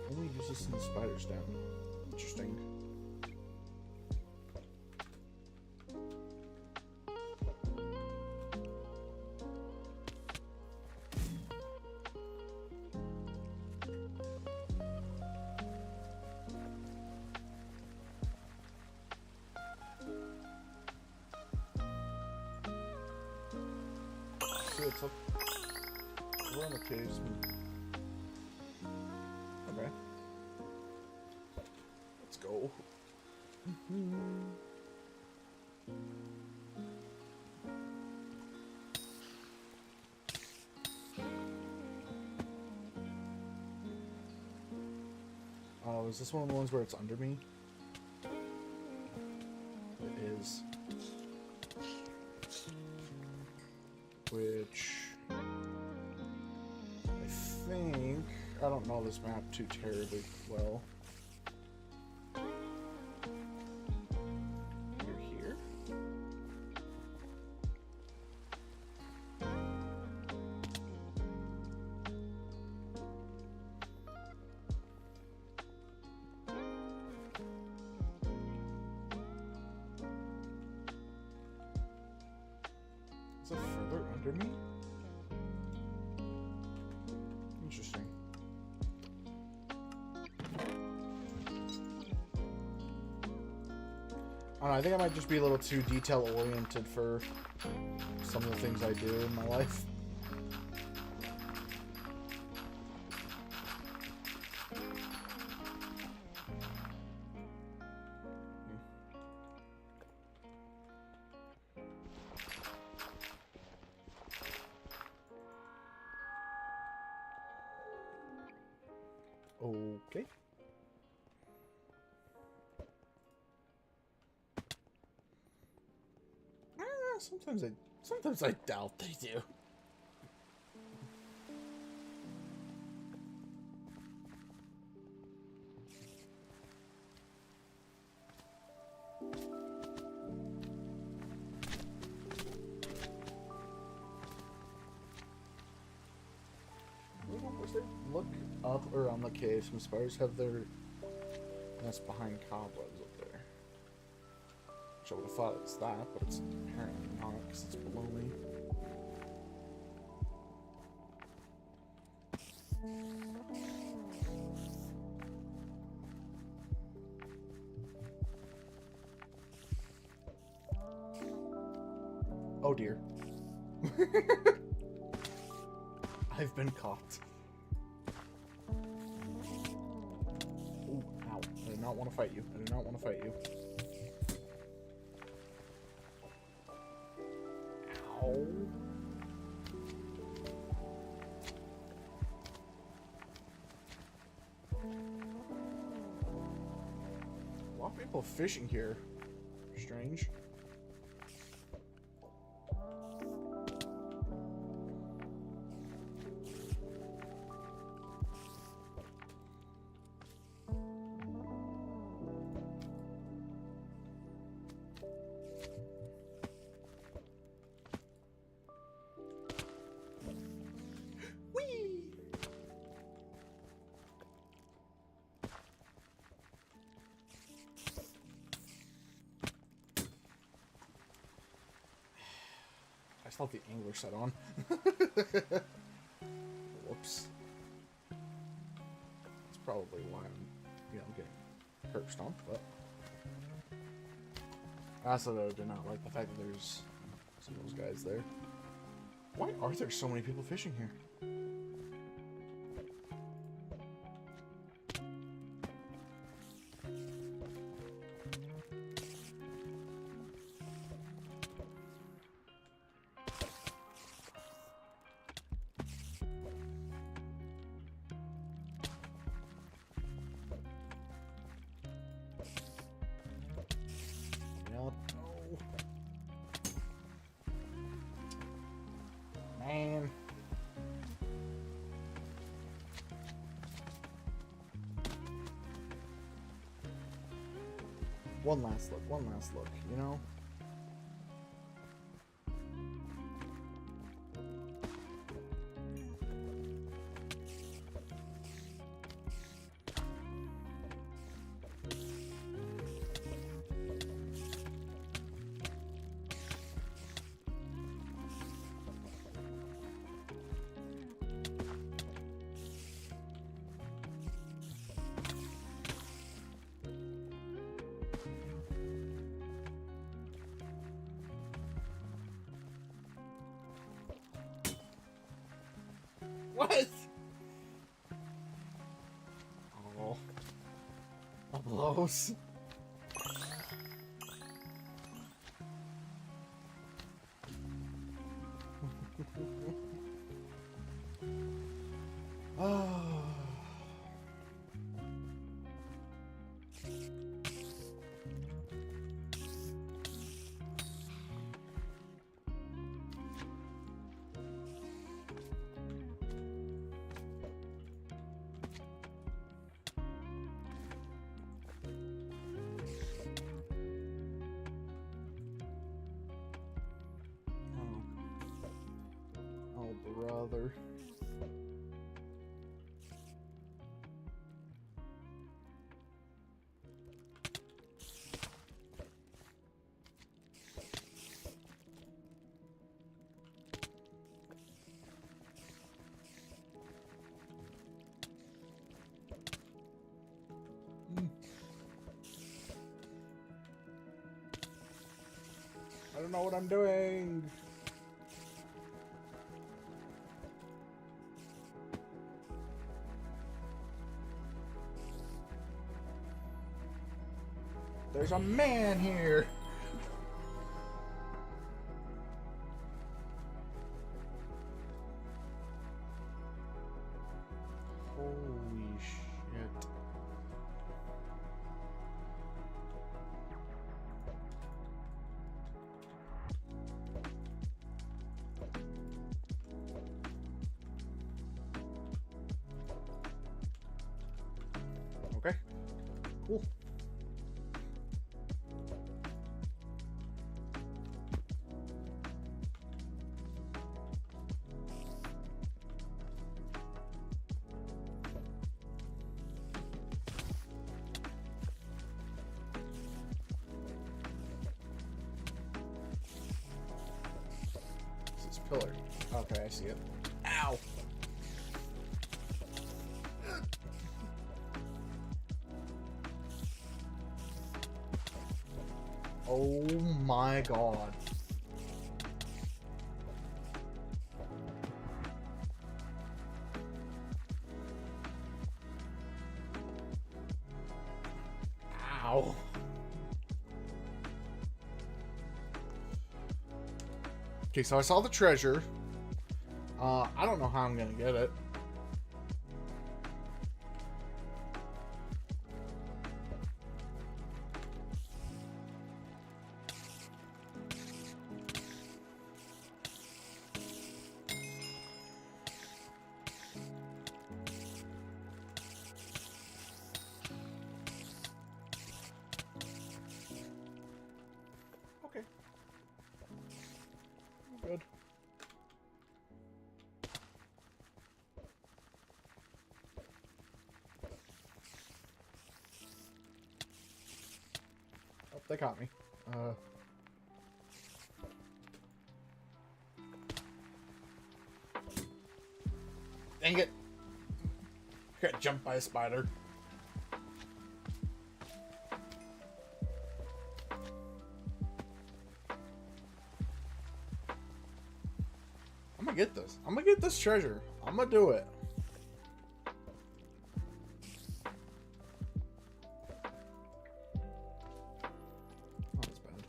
Only use this in the spiders down. Interesting. See what's up. We're in the caves. Okay. Let's go. Oh, is this one of the ones where it's under me? It is. Which I think, I don't know this map too terribly well. You're here? Is it further under me? Interesting. I don't know, I think I might just be a little too detail-oriented for some of the things I do in my life. Okay. Sometimes I doubt they do. Look up around the cave. Some spiders have their nest behind cobwebs up there. Which I would have thought it's that, but it's apparently not because it's below me. Oh dear. I've been caught. Ooh, ow. I do not want to fight you. I do not want to fight you. Ow. A lot of people fishing here. Strange. I still have the angler set on. Whoops. That's probably why I'm getting curb stomped, but I also did not like the fact that there's some of those guys there. Why are there so many people fishing here? Man. One last look, you know? What? Oh. That blows. Oh. bother. I don't know what I'm doing. There's a man here. Holy shit. Okay. Cool. This is pillar. Okay, I see it. Ow! Oh my god. Ow. Okay, so I saw the treasure. I don't know how I'm gonna get it. Okay. Good. Oh, they caught me. Dang it. Got jumped by a spider. I'm gonna get this. I'm gonna get this treasure. I'm gonna do it. Oh, that's bad.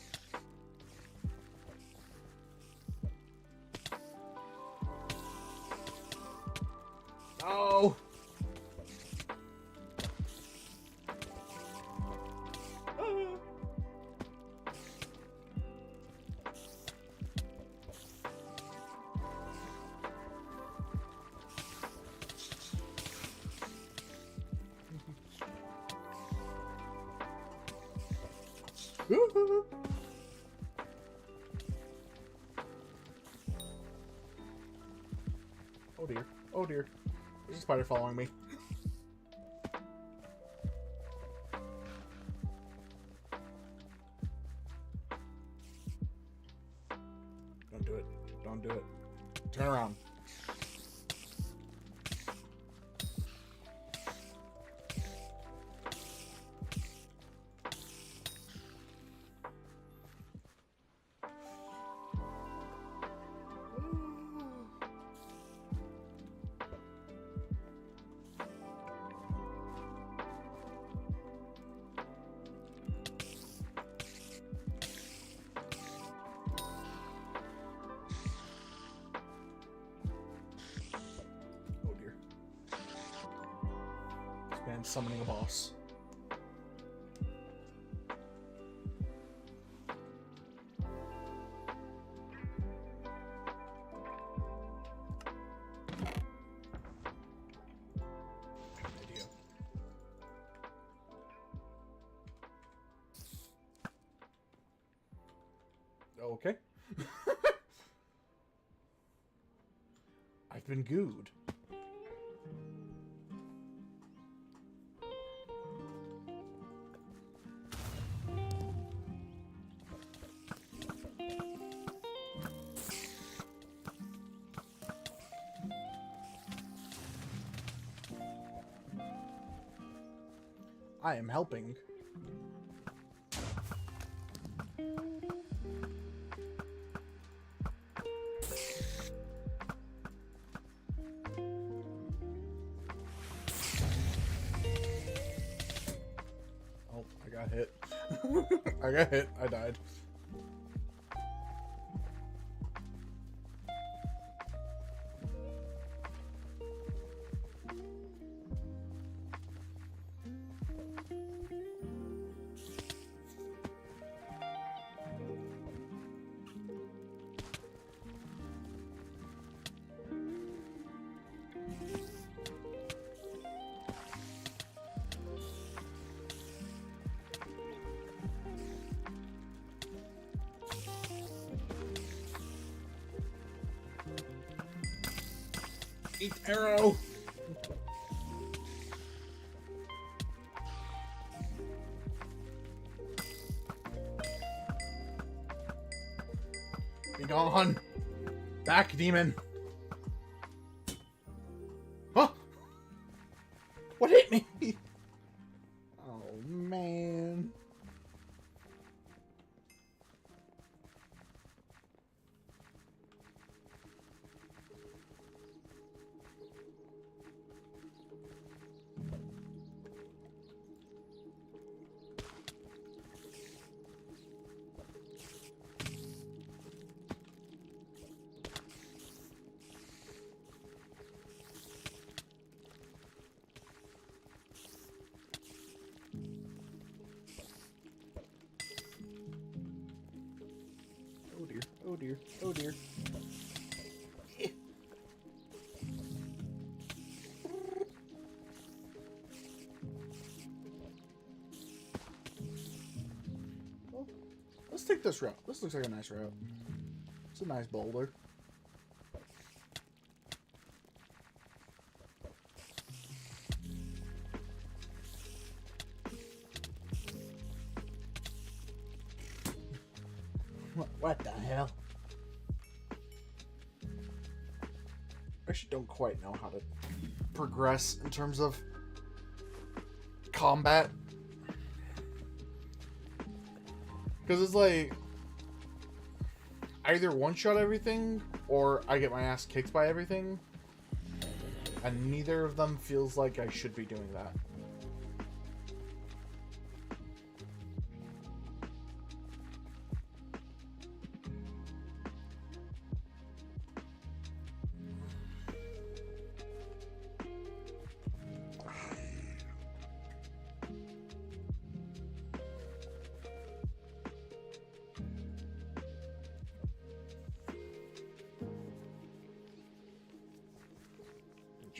Oh! Oh dear. Oh dear. There's a spider following me. Don't do it. Don't do it. Turn around. And summoning a boss. Idea. Okay. I been gooed. I am helping. Oh, I got hit. I got hit. I died. Eat arrow! Be gone! Back, demon! Huh? What hit me? Oh, man. Oh dear, oh dear, oh dear. Well, let's take this route. This looks like a nice route. It's a nice boulder. What the hell? I actually don't quite know how to progress in terms of combat. Because it's like, I either one-shot everything, or I get my ass kicked by everything. And neither of them feels like I should be doing that.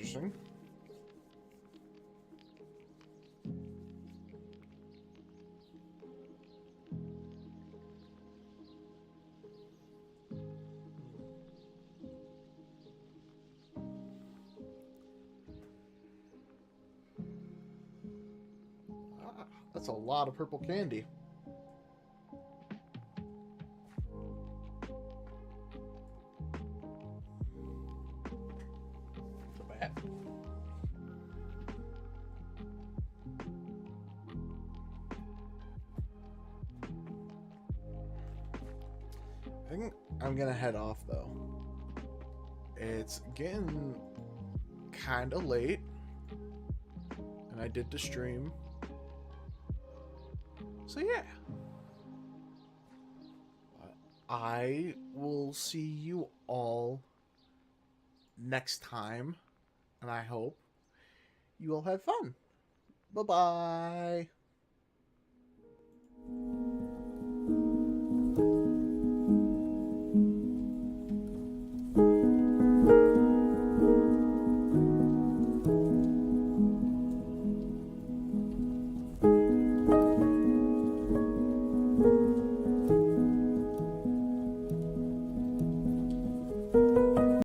Interesting. Ah, that's a lot of purple candy. It's a bat. I think I'm gonna head off though. It's getting kind of late, and I did the stream. So yeah, I will see you all next time, and I hope you all have fun. Bye-bye.